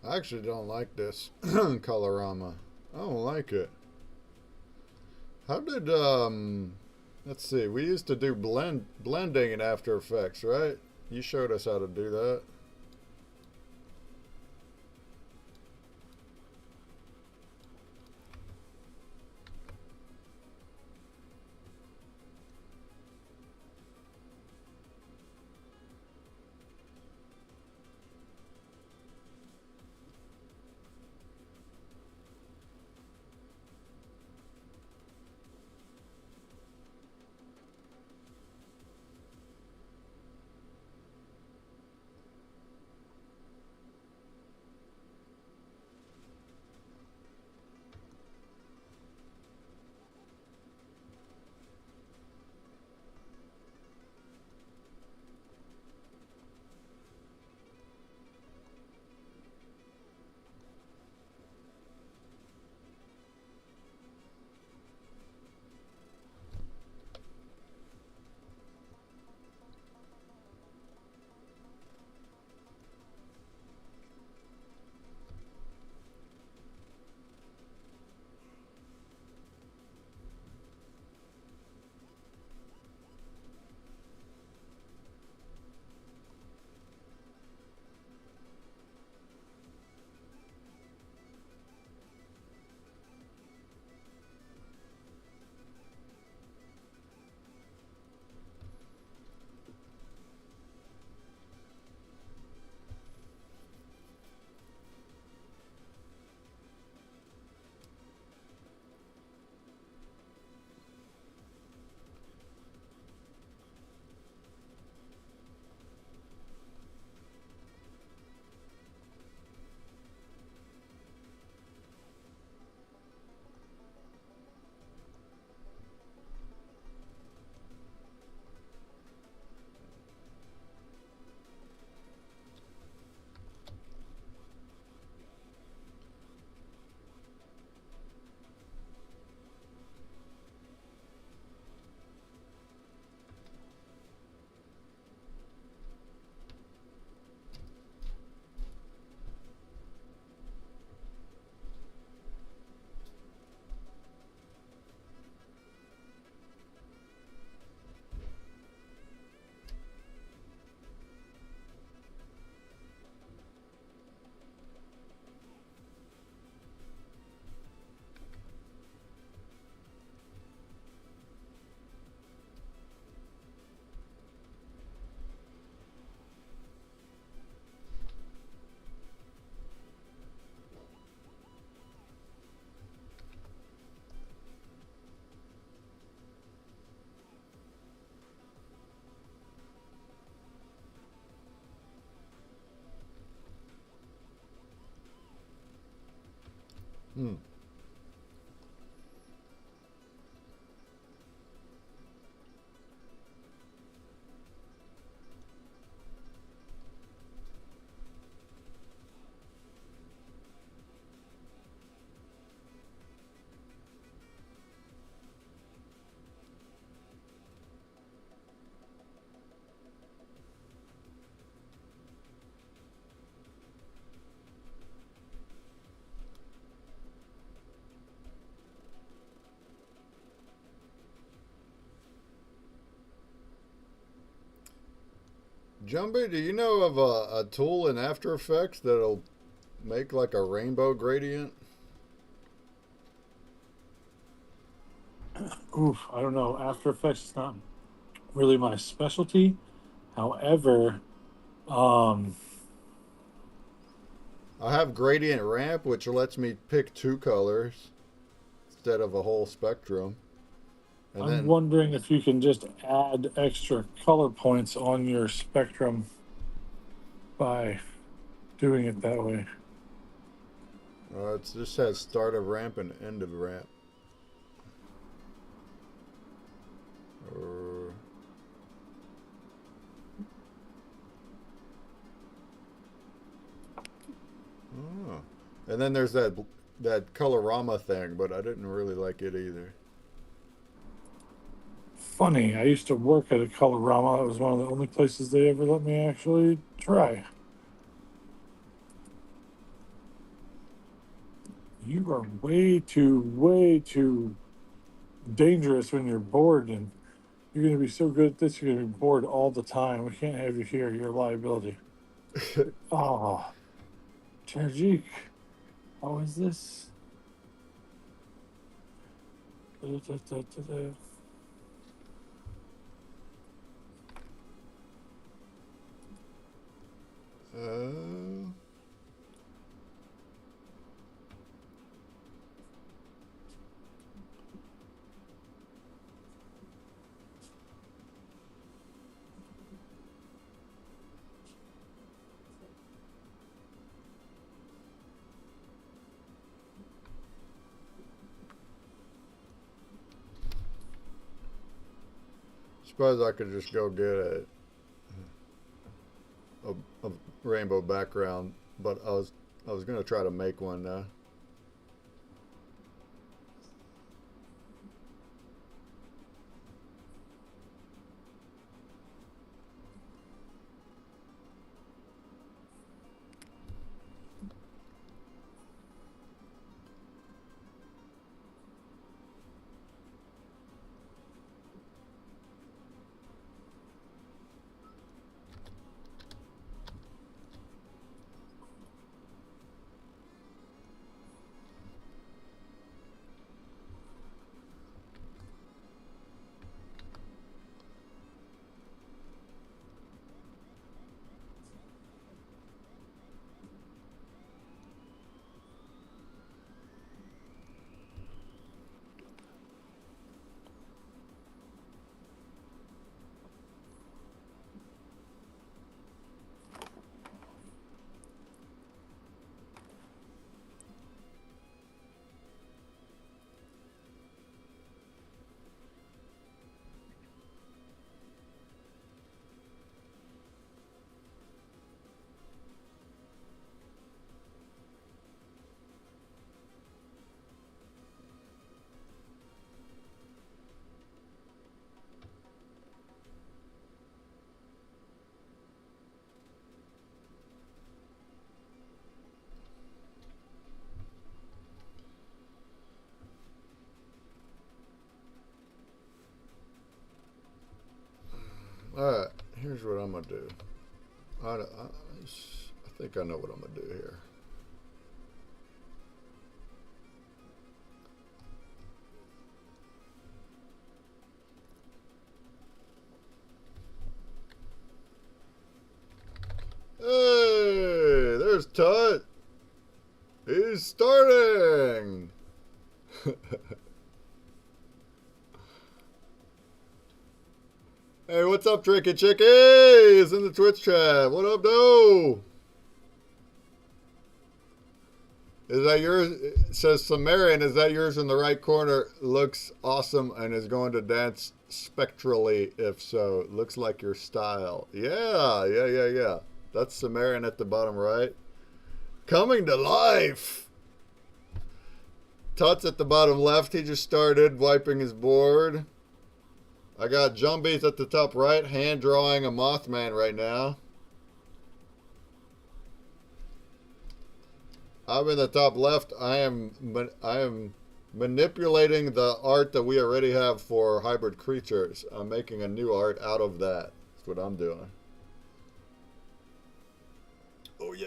I actually don't like this colorama. I don't like it. How did let's see, we used to do blending in After Effects, right? You showed us how to do that. Hmm. Jumpy, do you know of a tool in After Effects that'll make like a rainbow gradient? Oof, I don't know. After Effects is not really my specialty. However, um, I have gradient ramp, which lets me pick two colors instead of a whole spectrum. And I'm then, wondering if you can just add extra color points on your spectrum by doing it that way. it just has start of ramp and end of ramp. Or, oh. And then there's that colorama thing, but I didn't really like it either. Funny, I used to work at a Colorama. That was one of the only places they ever let me actually try. You are way too dangerous when you're bored, and you're going to be so good at this, you're going to be bored all the time. We can't have you here. You're a liability. Oh, Tajik, how is this? Uh, suppose I could just go get a rainbow background, but I was gonna try to make one now. All right, here's what I'm gonna do. I think I know what I'm gonna do here. Hey, there's Tut. He's starting. Hey, what's up, Tricky Chicky? He's in the Twitch chat. What up, though? Is that yours? It says Sumerian. Is that yours in the right corner? Looks awesome and is going to dance spectrally. If so, looks like your style. Yeah. That's Sumerian at the bottom right. Coming to life. Tut's at the bottom left. He just started wiping his board. I got Jumbies at the top right, hand drawing a Mothman right now. I'm in the top left. I am manipulating the art that we already have for hybrid creatures. I'm making a new art out of that. That's what I'm doing. Oh yeah.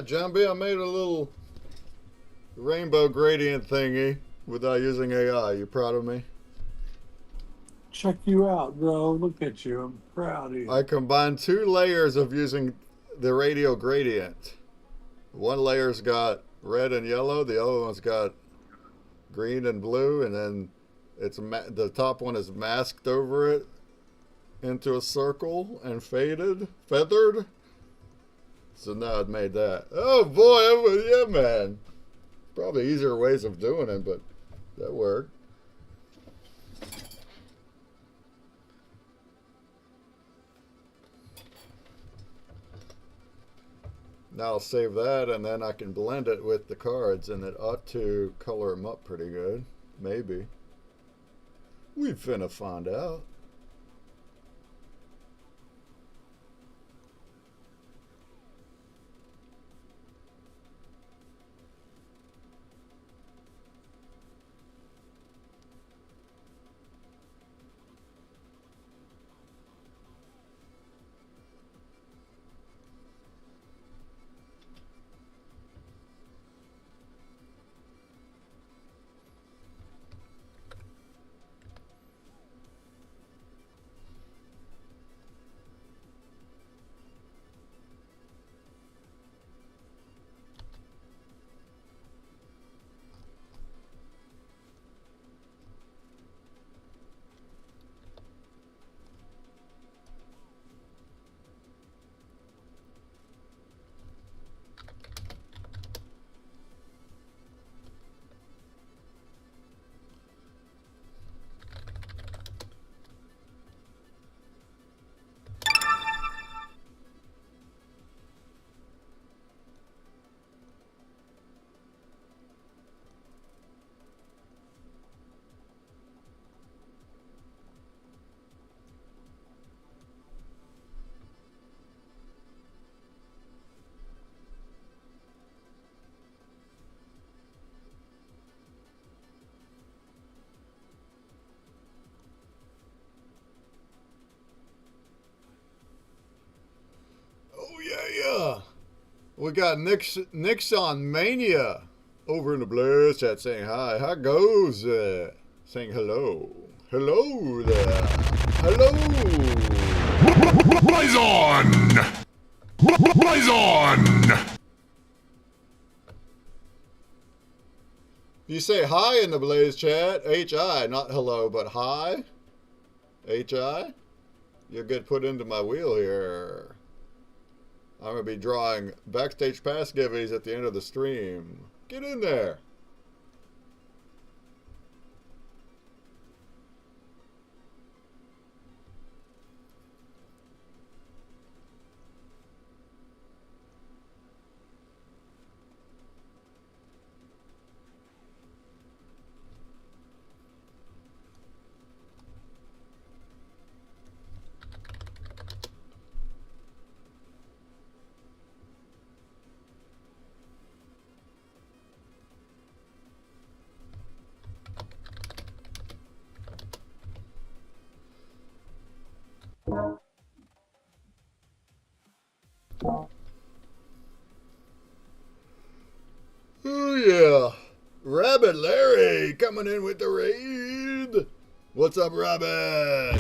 John B, I made a little rainbow gradient thingy without using AI. You proud of me? Check you out, bro. Look at you. I'm proud of you. I combined 2 layers of using the radial gradient. One layer's got red and yellow, the other one's got green and blue, and then the top one is masked over it into a circle and feathered. So now I've made that. Oh boy, yeah, man. Probably easier ways of doing it, but that worked. Now I'll save that, and then I can blend it with the cards, and it ought to color them up pretty good. Maybe. We finna find out. Oh yeah. We got Nixon Mania over in the Blue chat saying hi. How goes? Saying hello. Hello there. Hello. Rise on! Rise on! You say hi in the Blaze chat. H-I, not hello, but hi. H-I. You'll get put into my wheel here. I'm going to be drawing backstage pass giveaways at the end of the stream. Get in there. Oh yeah. Rabbit Larry coming in with the raid. What's up, Rabbit?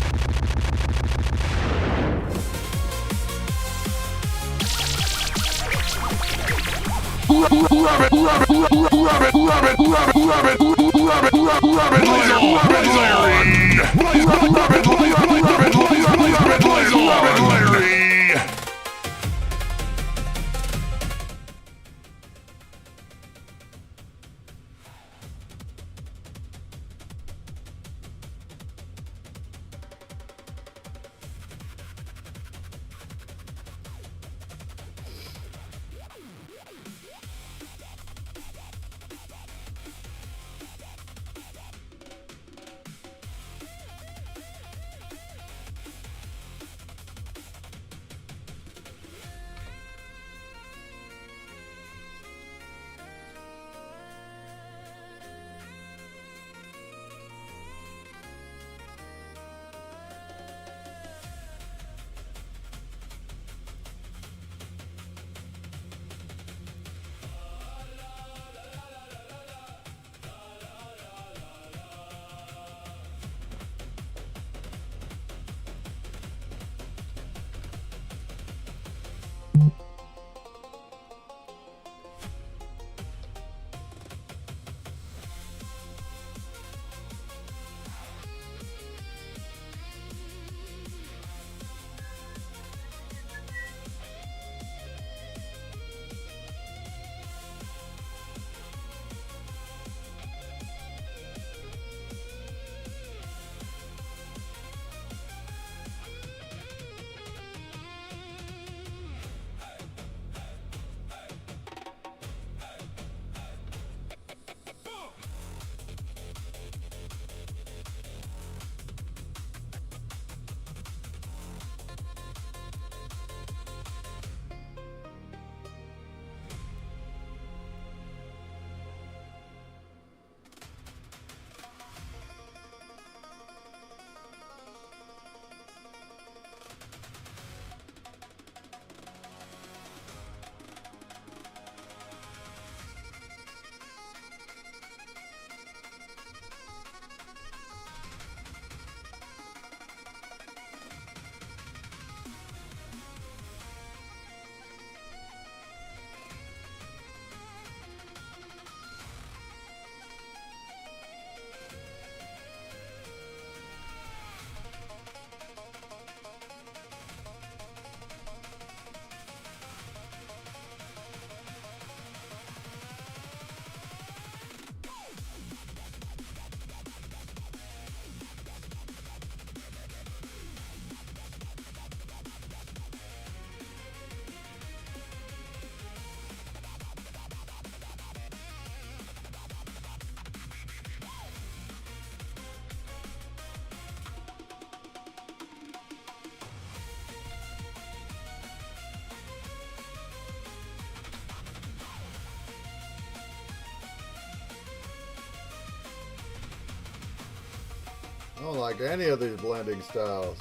I don't like any of these blending styles.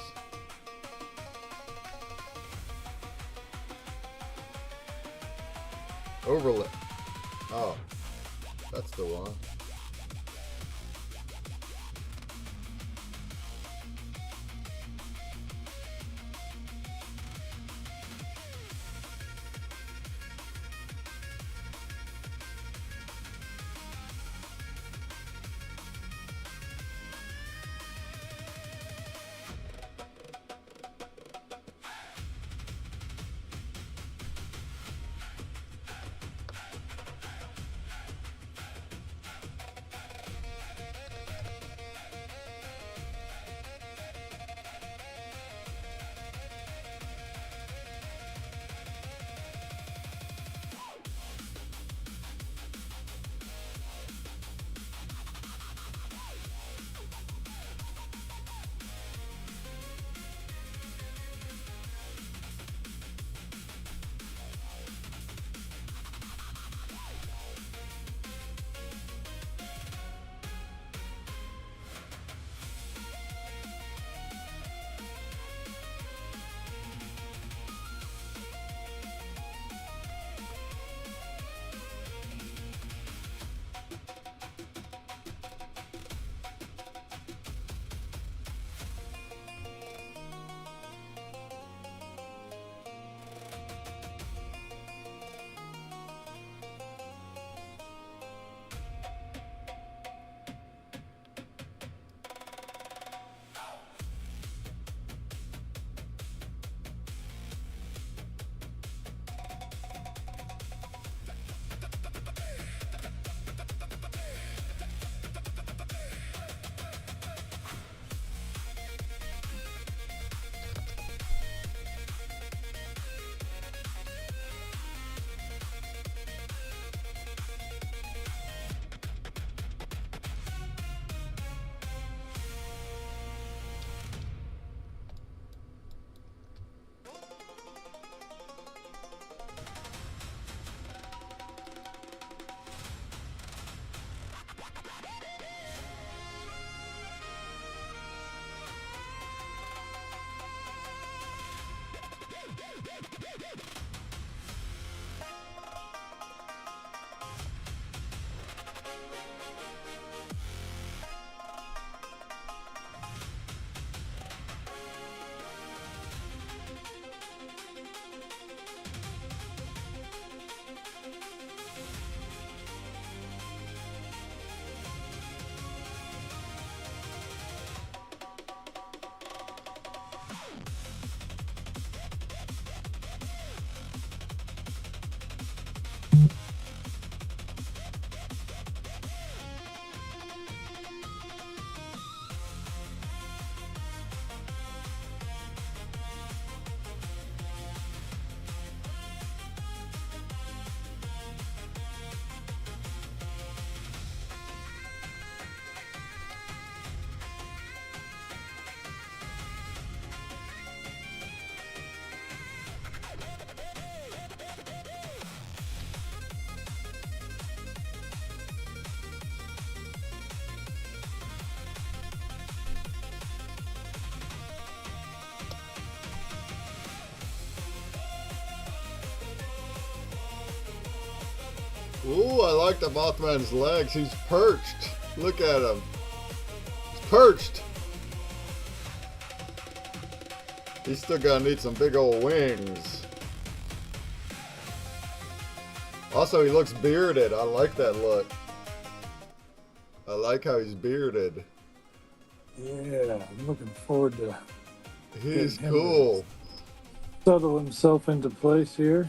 Overlay. Oh, that's the one. Ooh, I like the Mothman's legs. He's perched. Look at him. He's perched. He's still gonna need some big old wings. Also, he looks bearded. I like that look. I like how he's bearded. Yeah, I'm looking forward to He's getting him cool. to settle himself into place here.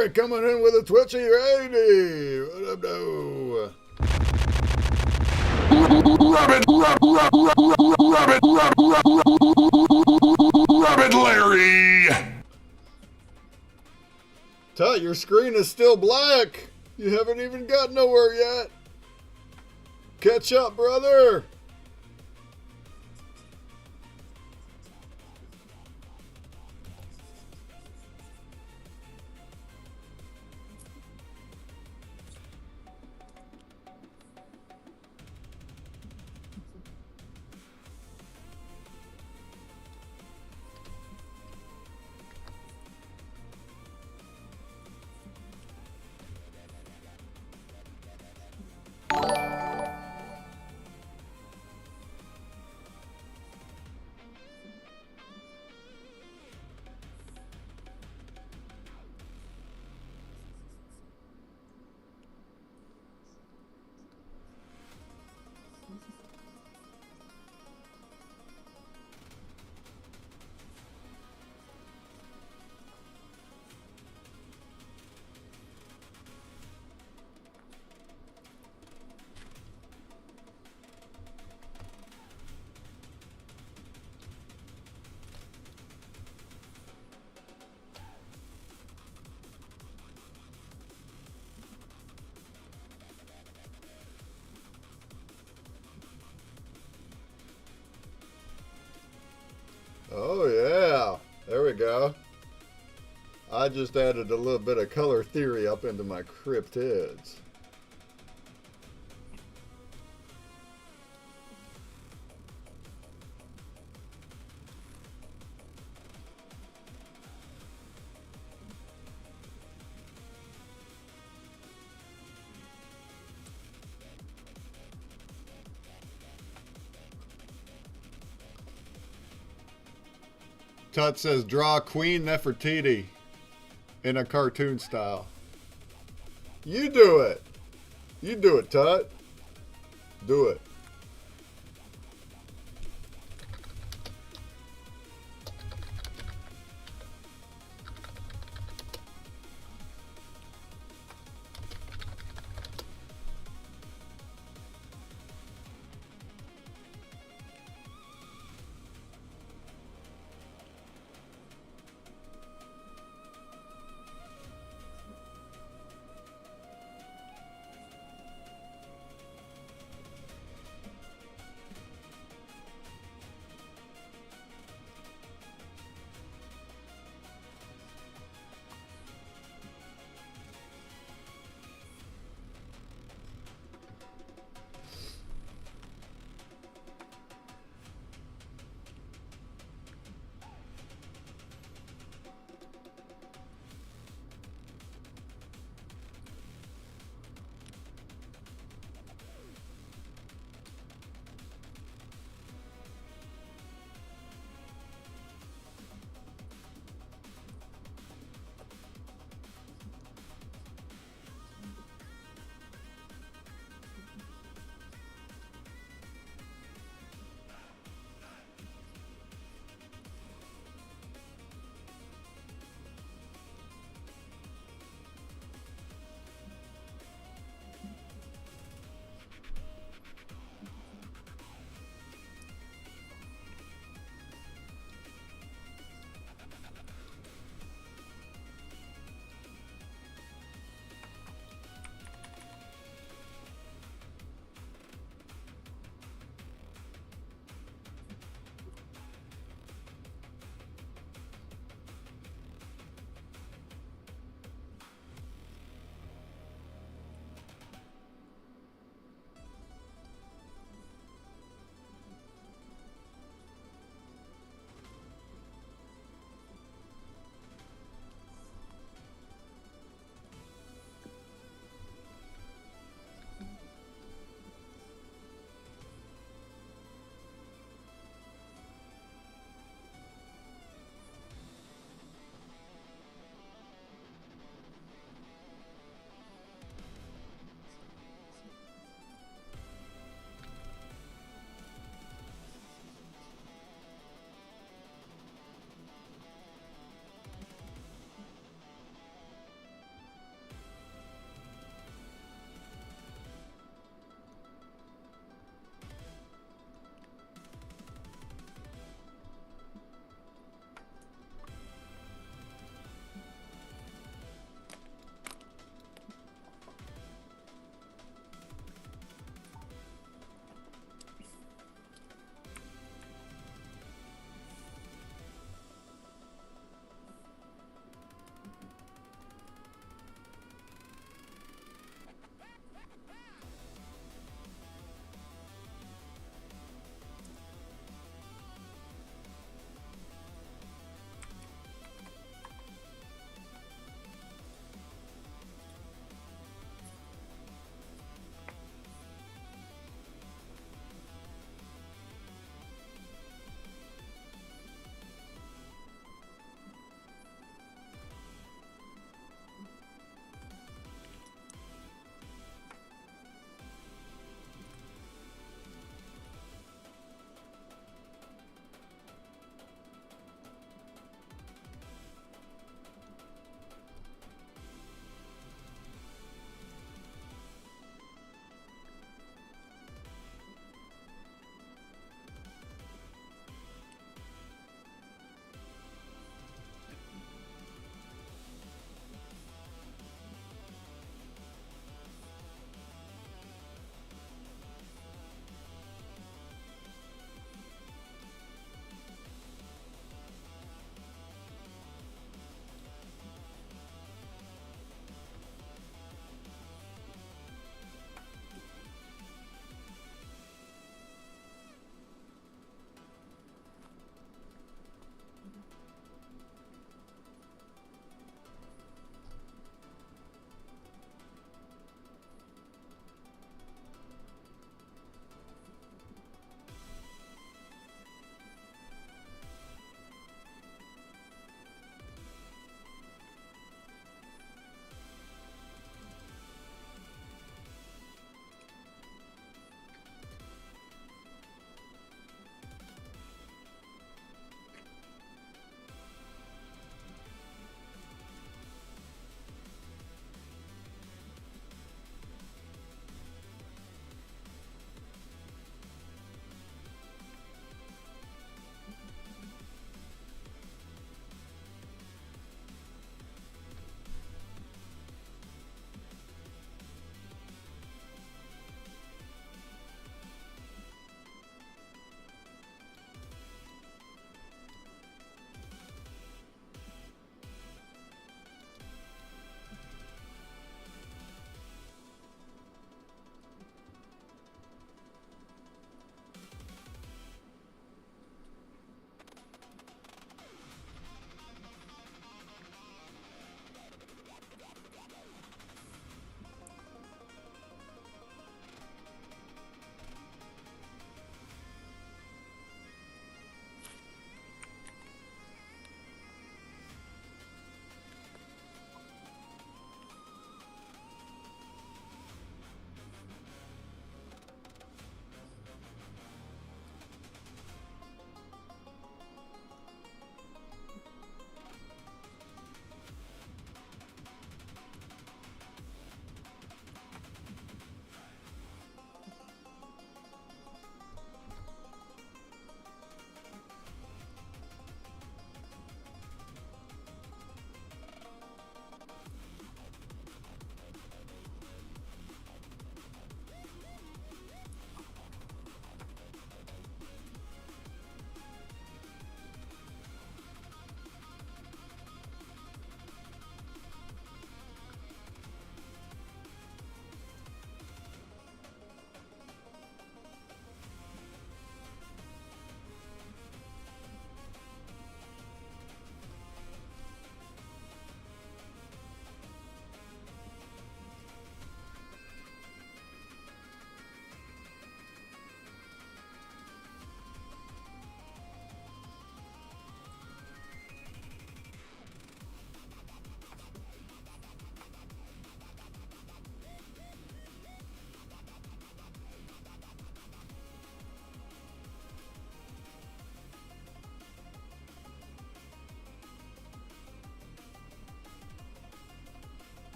Larry coming in with a twitchy 80. What up, though? Rabbit Larry! Tut, your screen is still black. You haven't even got nowhere yet. Catch up, brother. Oh, yeah. There we go. I just added a little bit of color theory up into my cryptids. Tut says, draw Queen Nefertiti in a cartoon style. You do it. You do it, Tut. Do it.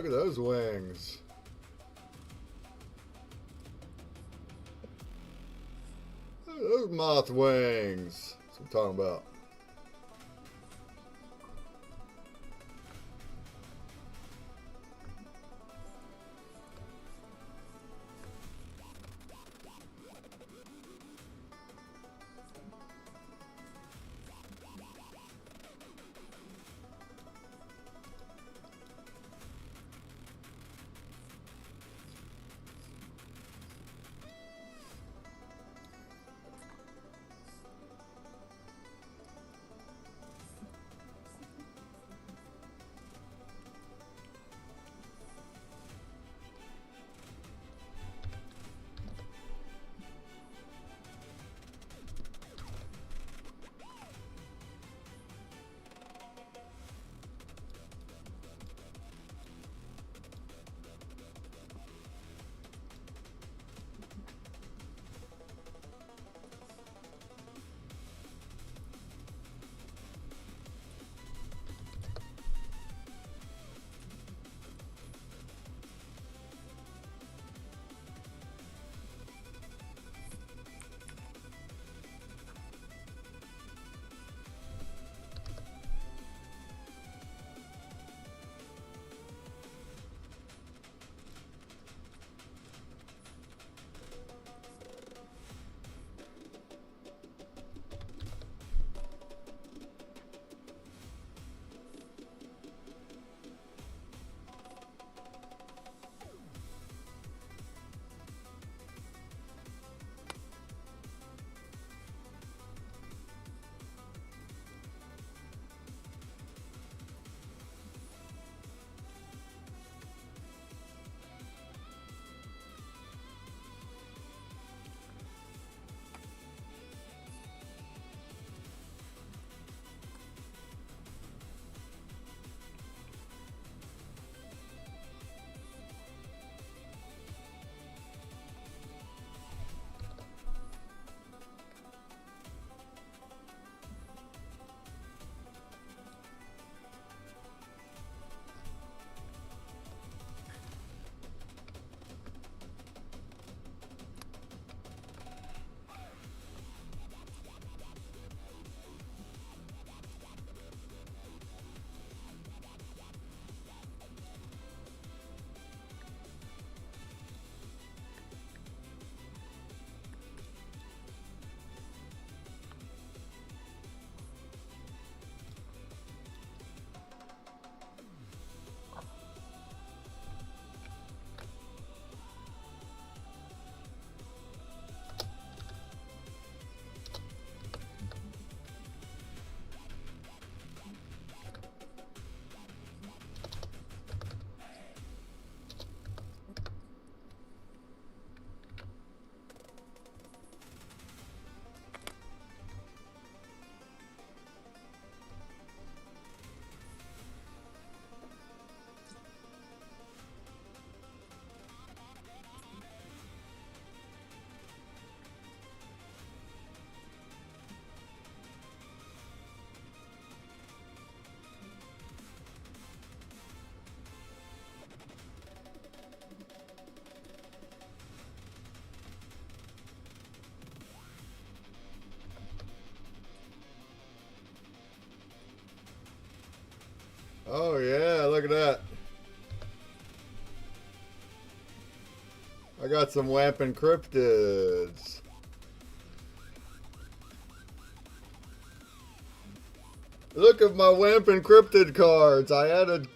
look at those wings. Look at those moth wings. That's what I'm talking about. Oh yeah, look at that. I got some Wampin' Cryptids. Look at my Wampin' Cryptid cards. I added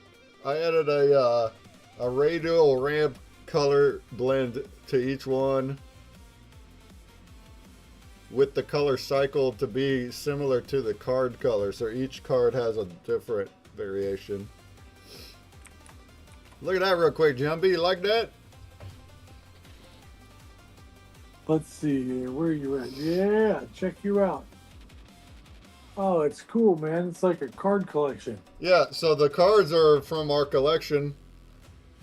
a radial ramp color blend to each one with the color cycle to be similar to the card color, so each card has a different variation. Look at that real quick, Jumpy. You like that? Let's see here. Where are you at? Yeah, check you out. Oh, it's cool, man. It's like a card collection. Yeah, so the cards are from our collection,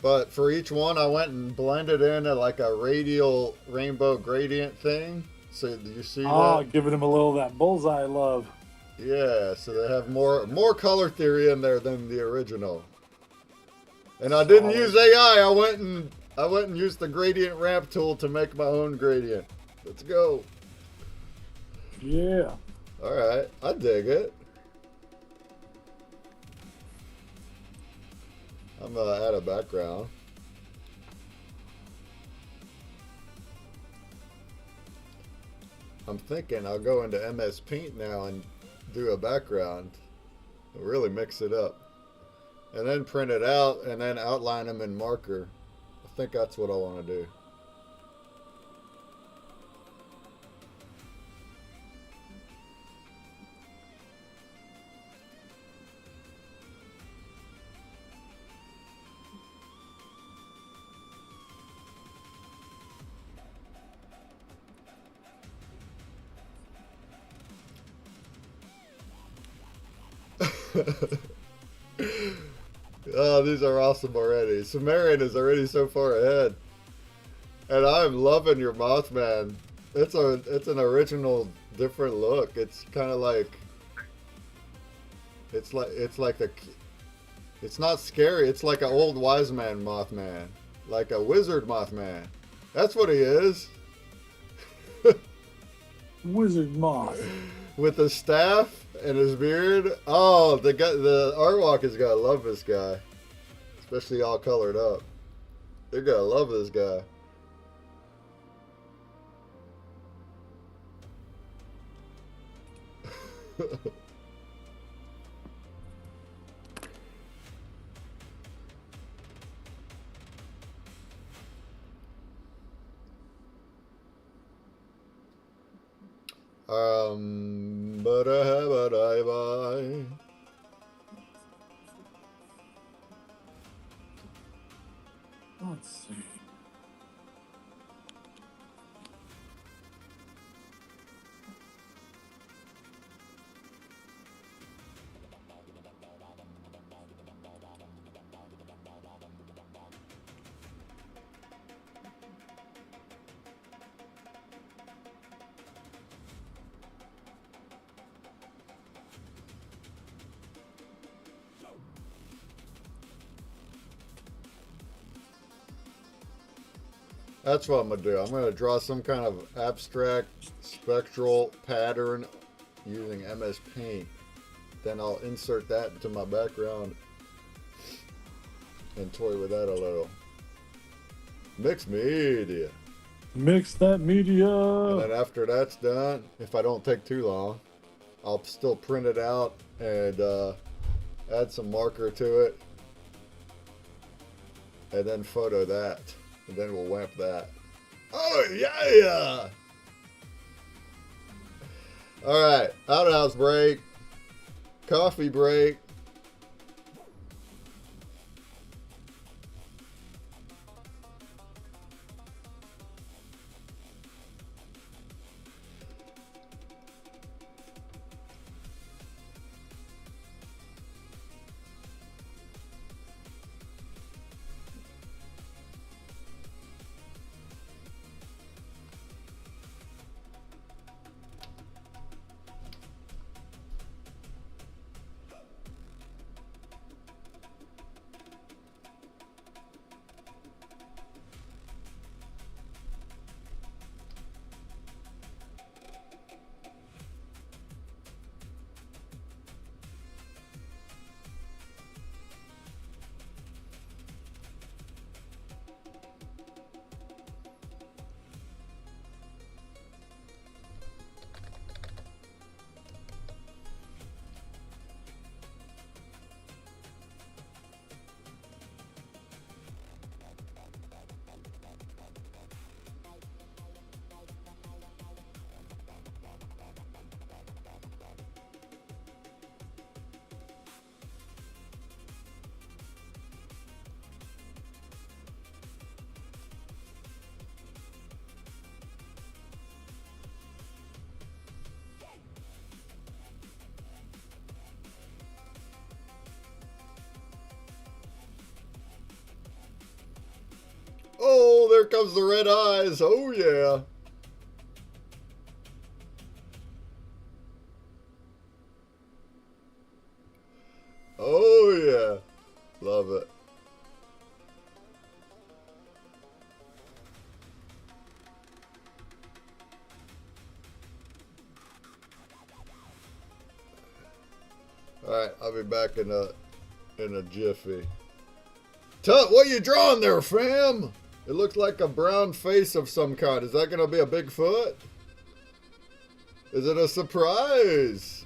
but for each one I went and blended in like a radial rainbow gradient thing. So do you see that? Giving them a little of that bullseye love. Yeah, so they have more color theory in there than the original. And I didn't use AI. I went and used the gradient ramp tool to make my own gradient. Let's go. Yeah. All right, I dig it. I'm gonna add a background. I'm thinking I'll go into MS Paint now and do a background. Really mix it up. And then print it out and then outline them in marker. I think that's what I want to do. Oh, these are awesome already. Sumerian is already so far ahead. And I'm loving your Mothman. It's an original different look. It's kind of like it's not scary. It's like an old wise man Mothman. Like a wizard Mothman. That's what he is. Wizard Moth. With the staff and his beard. Oh, the Artwalk is gonna love this guy. Especially all colored up. They're gonna love this guy. Bye. Let's see. That's what I'm gonna do. I'm gonna draw some kind of abstract spectral pattern using MS Paint. Then I'll insert that into my background and toy with that a little. Mixed media. Mix that media. And then after that's done, if I don't take too long, I'll still print it out and add some marker to it. And then photo that. And then we'll wamp that. Oh, yeah! Alright, outhouse break. Coffee break. Oh, there comes the red eyes. Oh, yeah. Oh, yeah. Love it. Alright, I'll be back in a jiffy. Tut, what you drawing there, fam? It looks like a brown face of some kind. Is that gonna be a Bigfoot? Is it a surprise?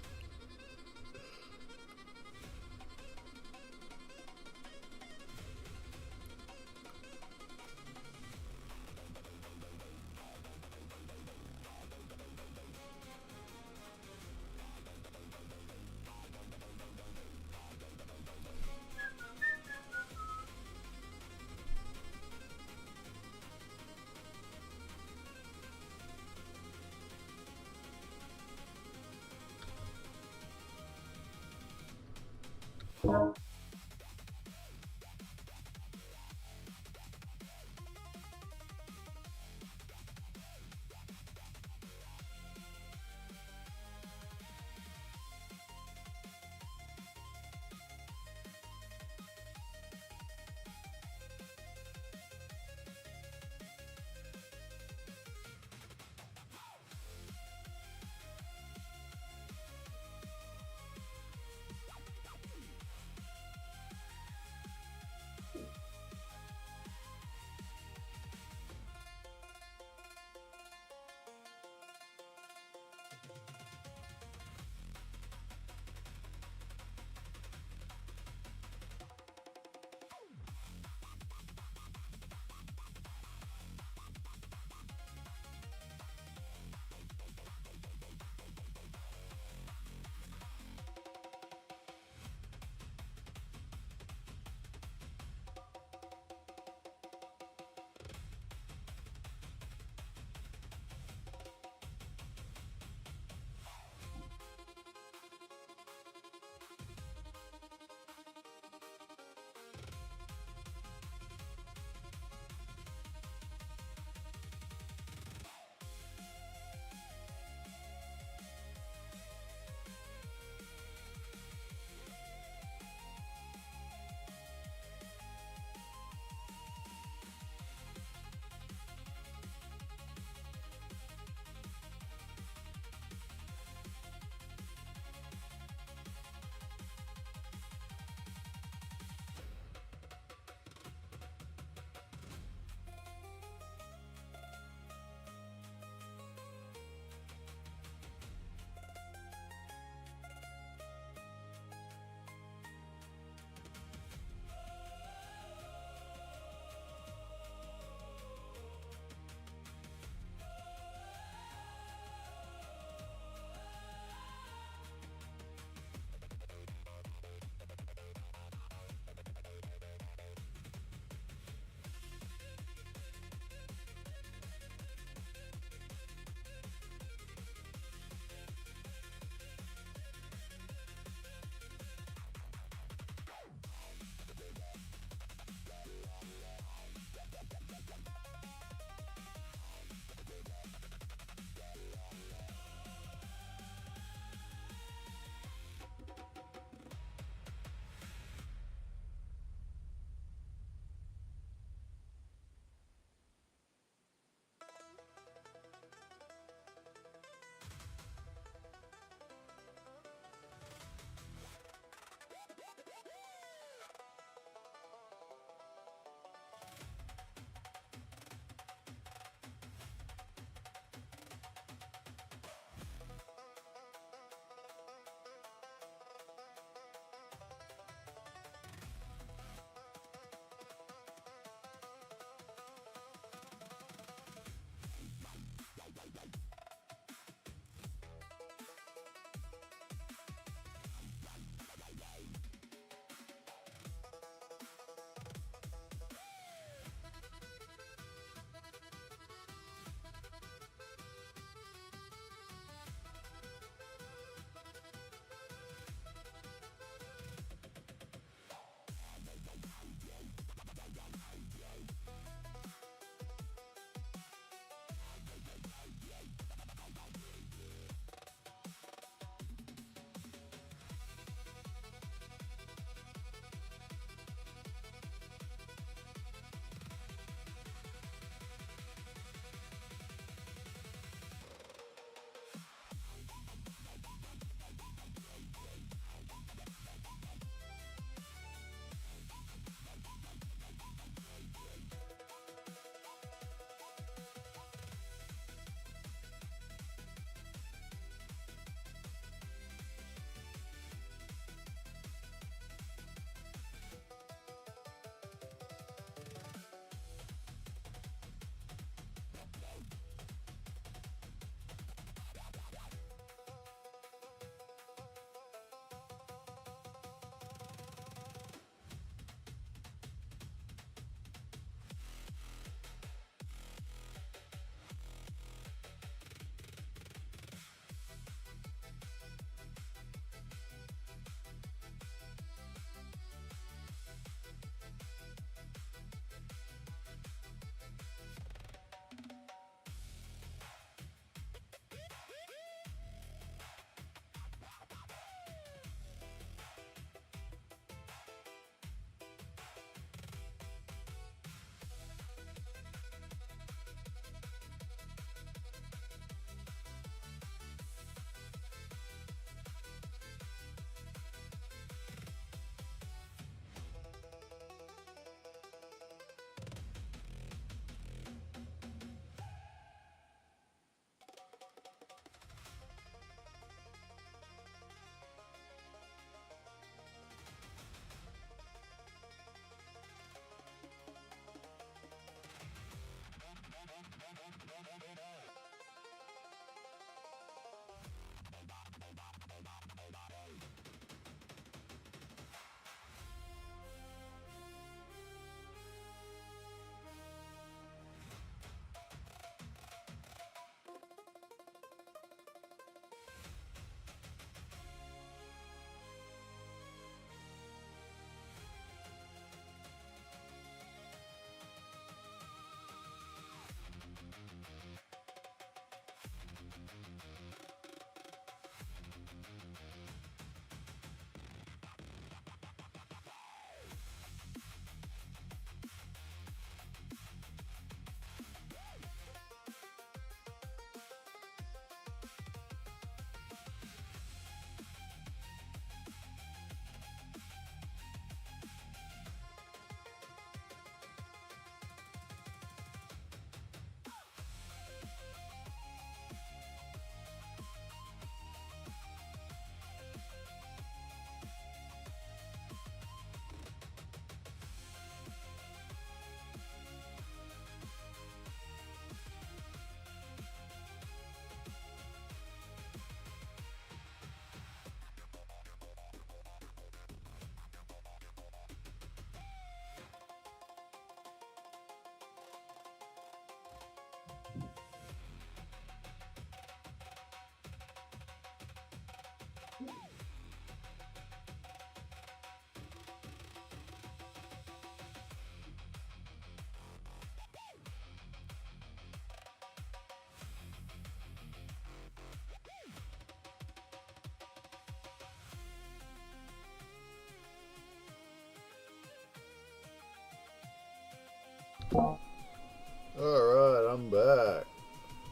Alright, I'm back.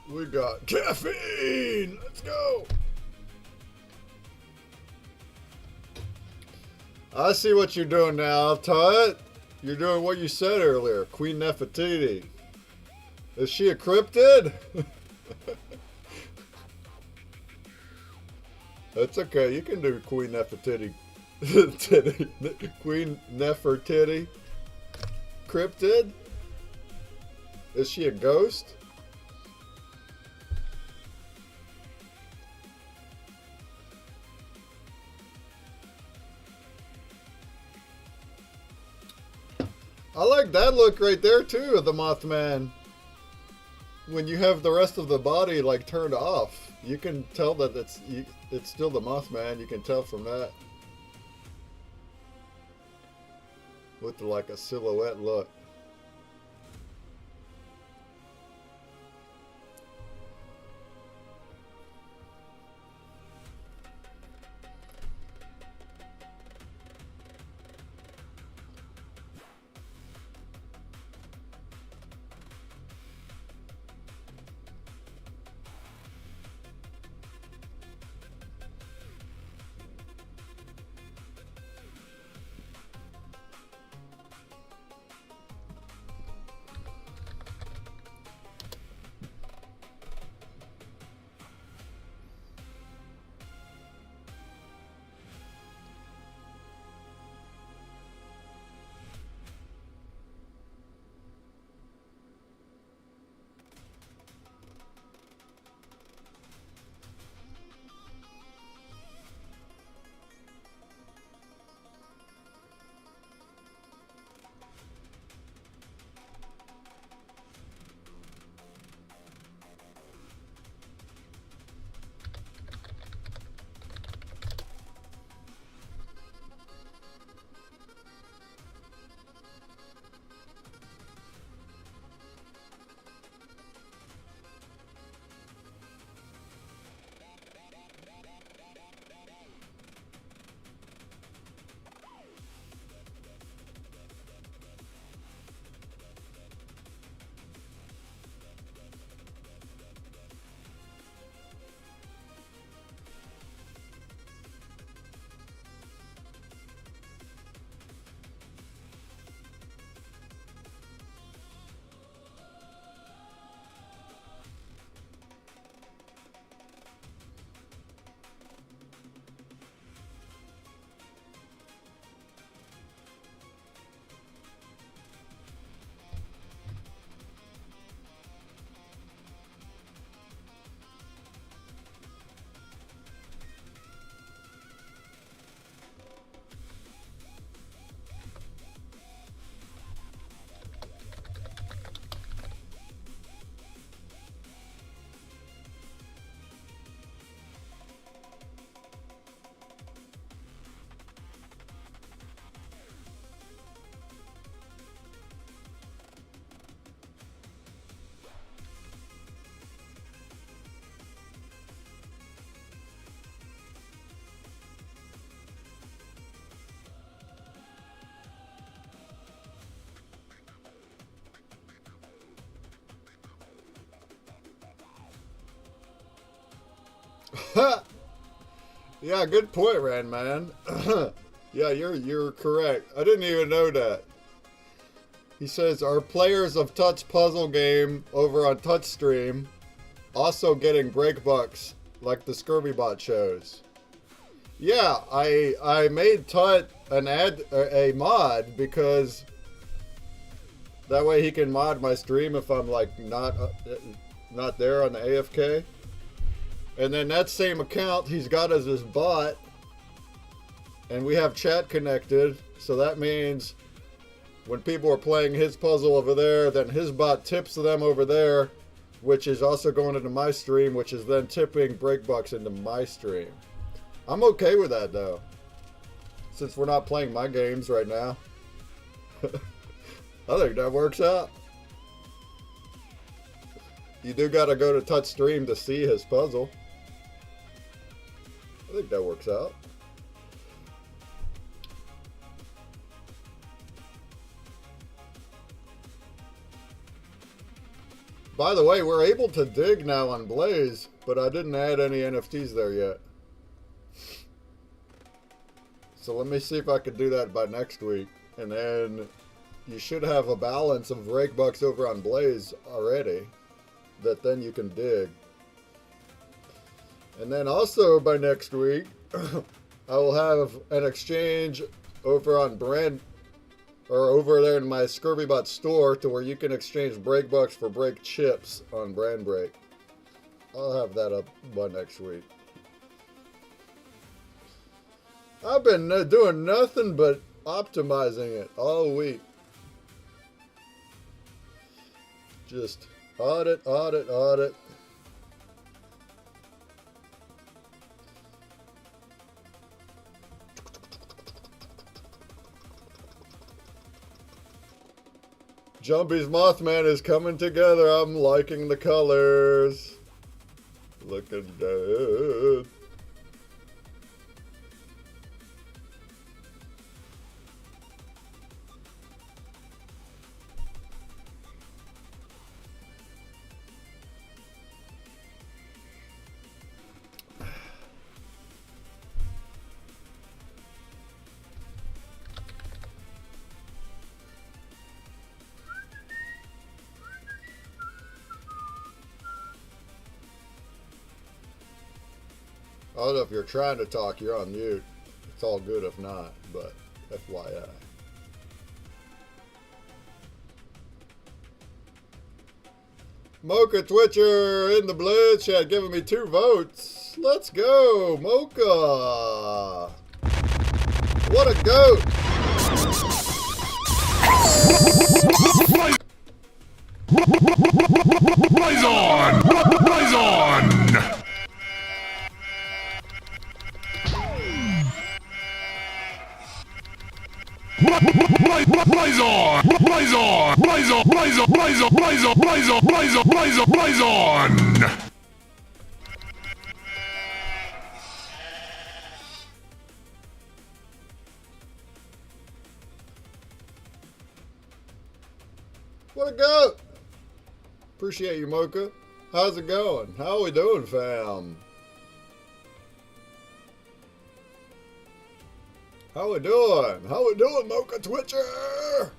We got caffeine! Let's go! I see what you're doing now, Tut. You're doing what you said earlier. Queen Nefertiti. Is she a cryptid? That's okay. You can do Queen Nefertiti. Queen Nefertiti. Cryptid? Is she a ghost? I like that look right there too of the Mothman. When you have the rest of the body like turned off, you can tell that it's still the Mothman. You can tell from that. With like a silhouette look. Yeah, good point, Ran Man. Yeah, you're correct. I didn't even know that. He says, are players of Tut's puzzle game over on Tut's stream also getting break bucks like the Skirby shows? Yeah, I made Tut a mod because that way he can mod my stream if I'm like not there on the AFK. And then that same account he's got as his bot, and we have chat connected, so that means when people are playing his puzzle over there, then his bot tips them over there, which is also going into my stream, which is then tipping breakbucks into my stream. I'm okay with that though, since we're not playing my games right now. I think that works out. You do gotta go to Touch Stream to see his puzzle. I think that works out. By the way, we're able to dig now on Blaze, but I didn't add any NFTs there yet. So let me see if I could do that by next week. And then you should have a balance of rake bucks over on Blaze already that then you can dig. And then also by next week, I will have an exchange over on Brand, or over there in my ScurvyBot store, to where you can exchange break bucks for break chips on Brand Break. I'll have that up by next week. I've been doing nothing but optimizing it all week. Just audit. Jumpy's Mothman is coming together. I'm liking the colors. Looking good. I don't know if you're trying to talk, you're on mute. It's all good if not, but FYI. Mocha Twitcher in the Blitz chat giving me 2 votes. Let's go, Mocha. What a goat. Rise on! Rise on! Rise on! Rise on! Rise on! Rise on! Rise on! Rise on! Rise on! Rise on! Rise on! Rise on! What a goat. Appreciate you, Mocha. How's it going? How we doing, fam? How we doing? How we doing, Mocha Twitcher?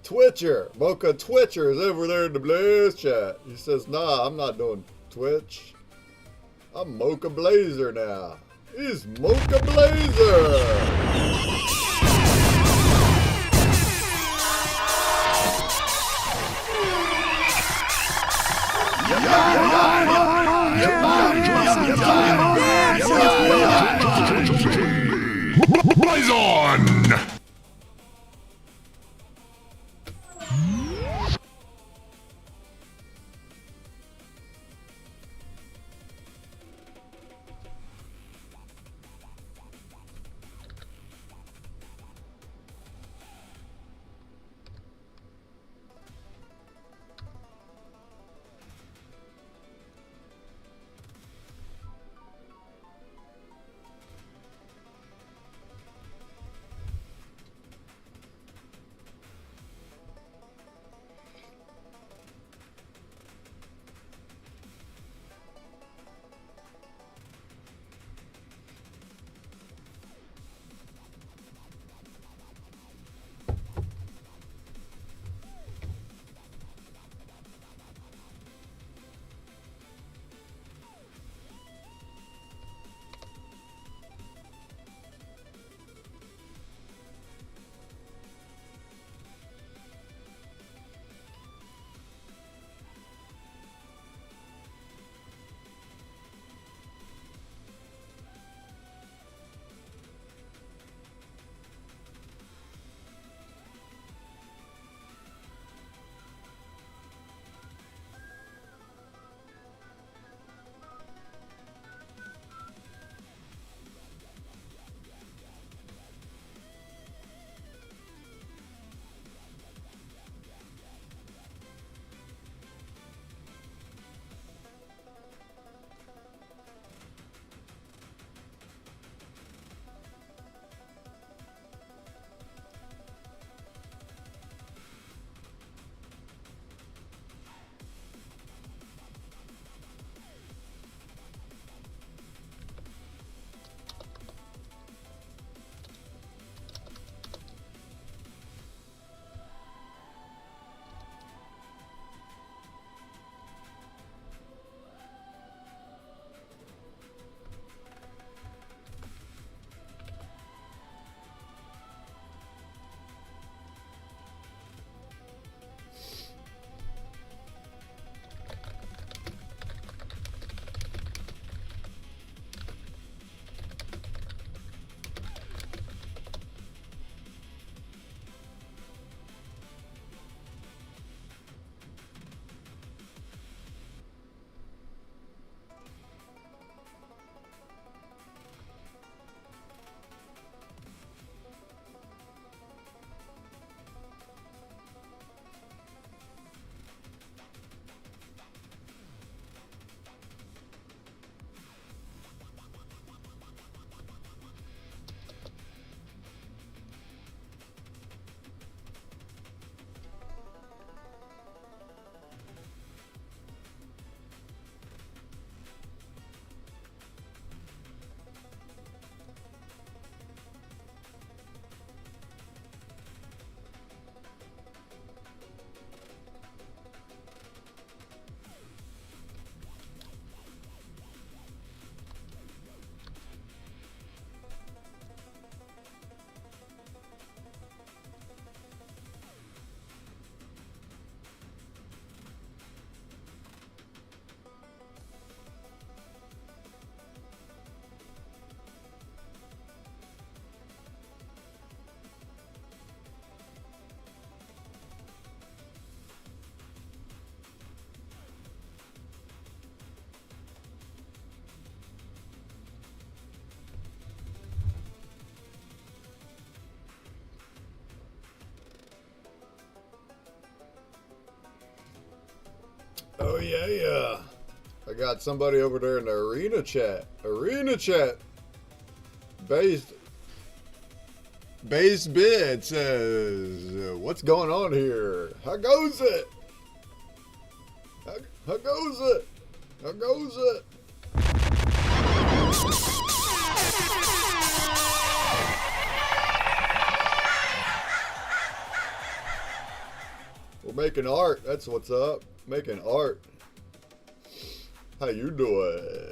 Twitcher. Mocha Twitcher is over there in the Blaze chat. He says, nah, I'm not doing Twitch. I'm Mocha Blazer now. He's Mocha Blazer. Rise on! Oh yeah. I got somebody over there in the arena chat. Arena chat. Based bid says, what's going on here? How goes it? How goes it? How goes it? We're making art. That's what's up. Making art. How you doing?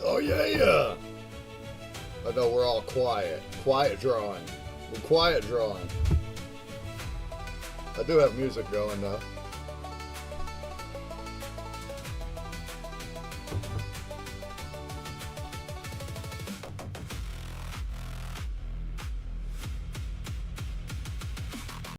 Oh yeah. I know we're all quiet. Quiet drawing. We're quiet drawing. I do have music going though.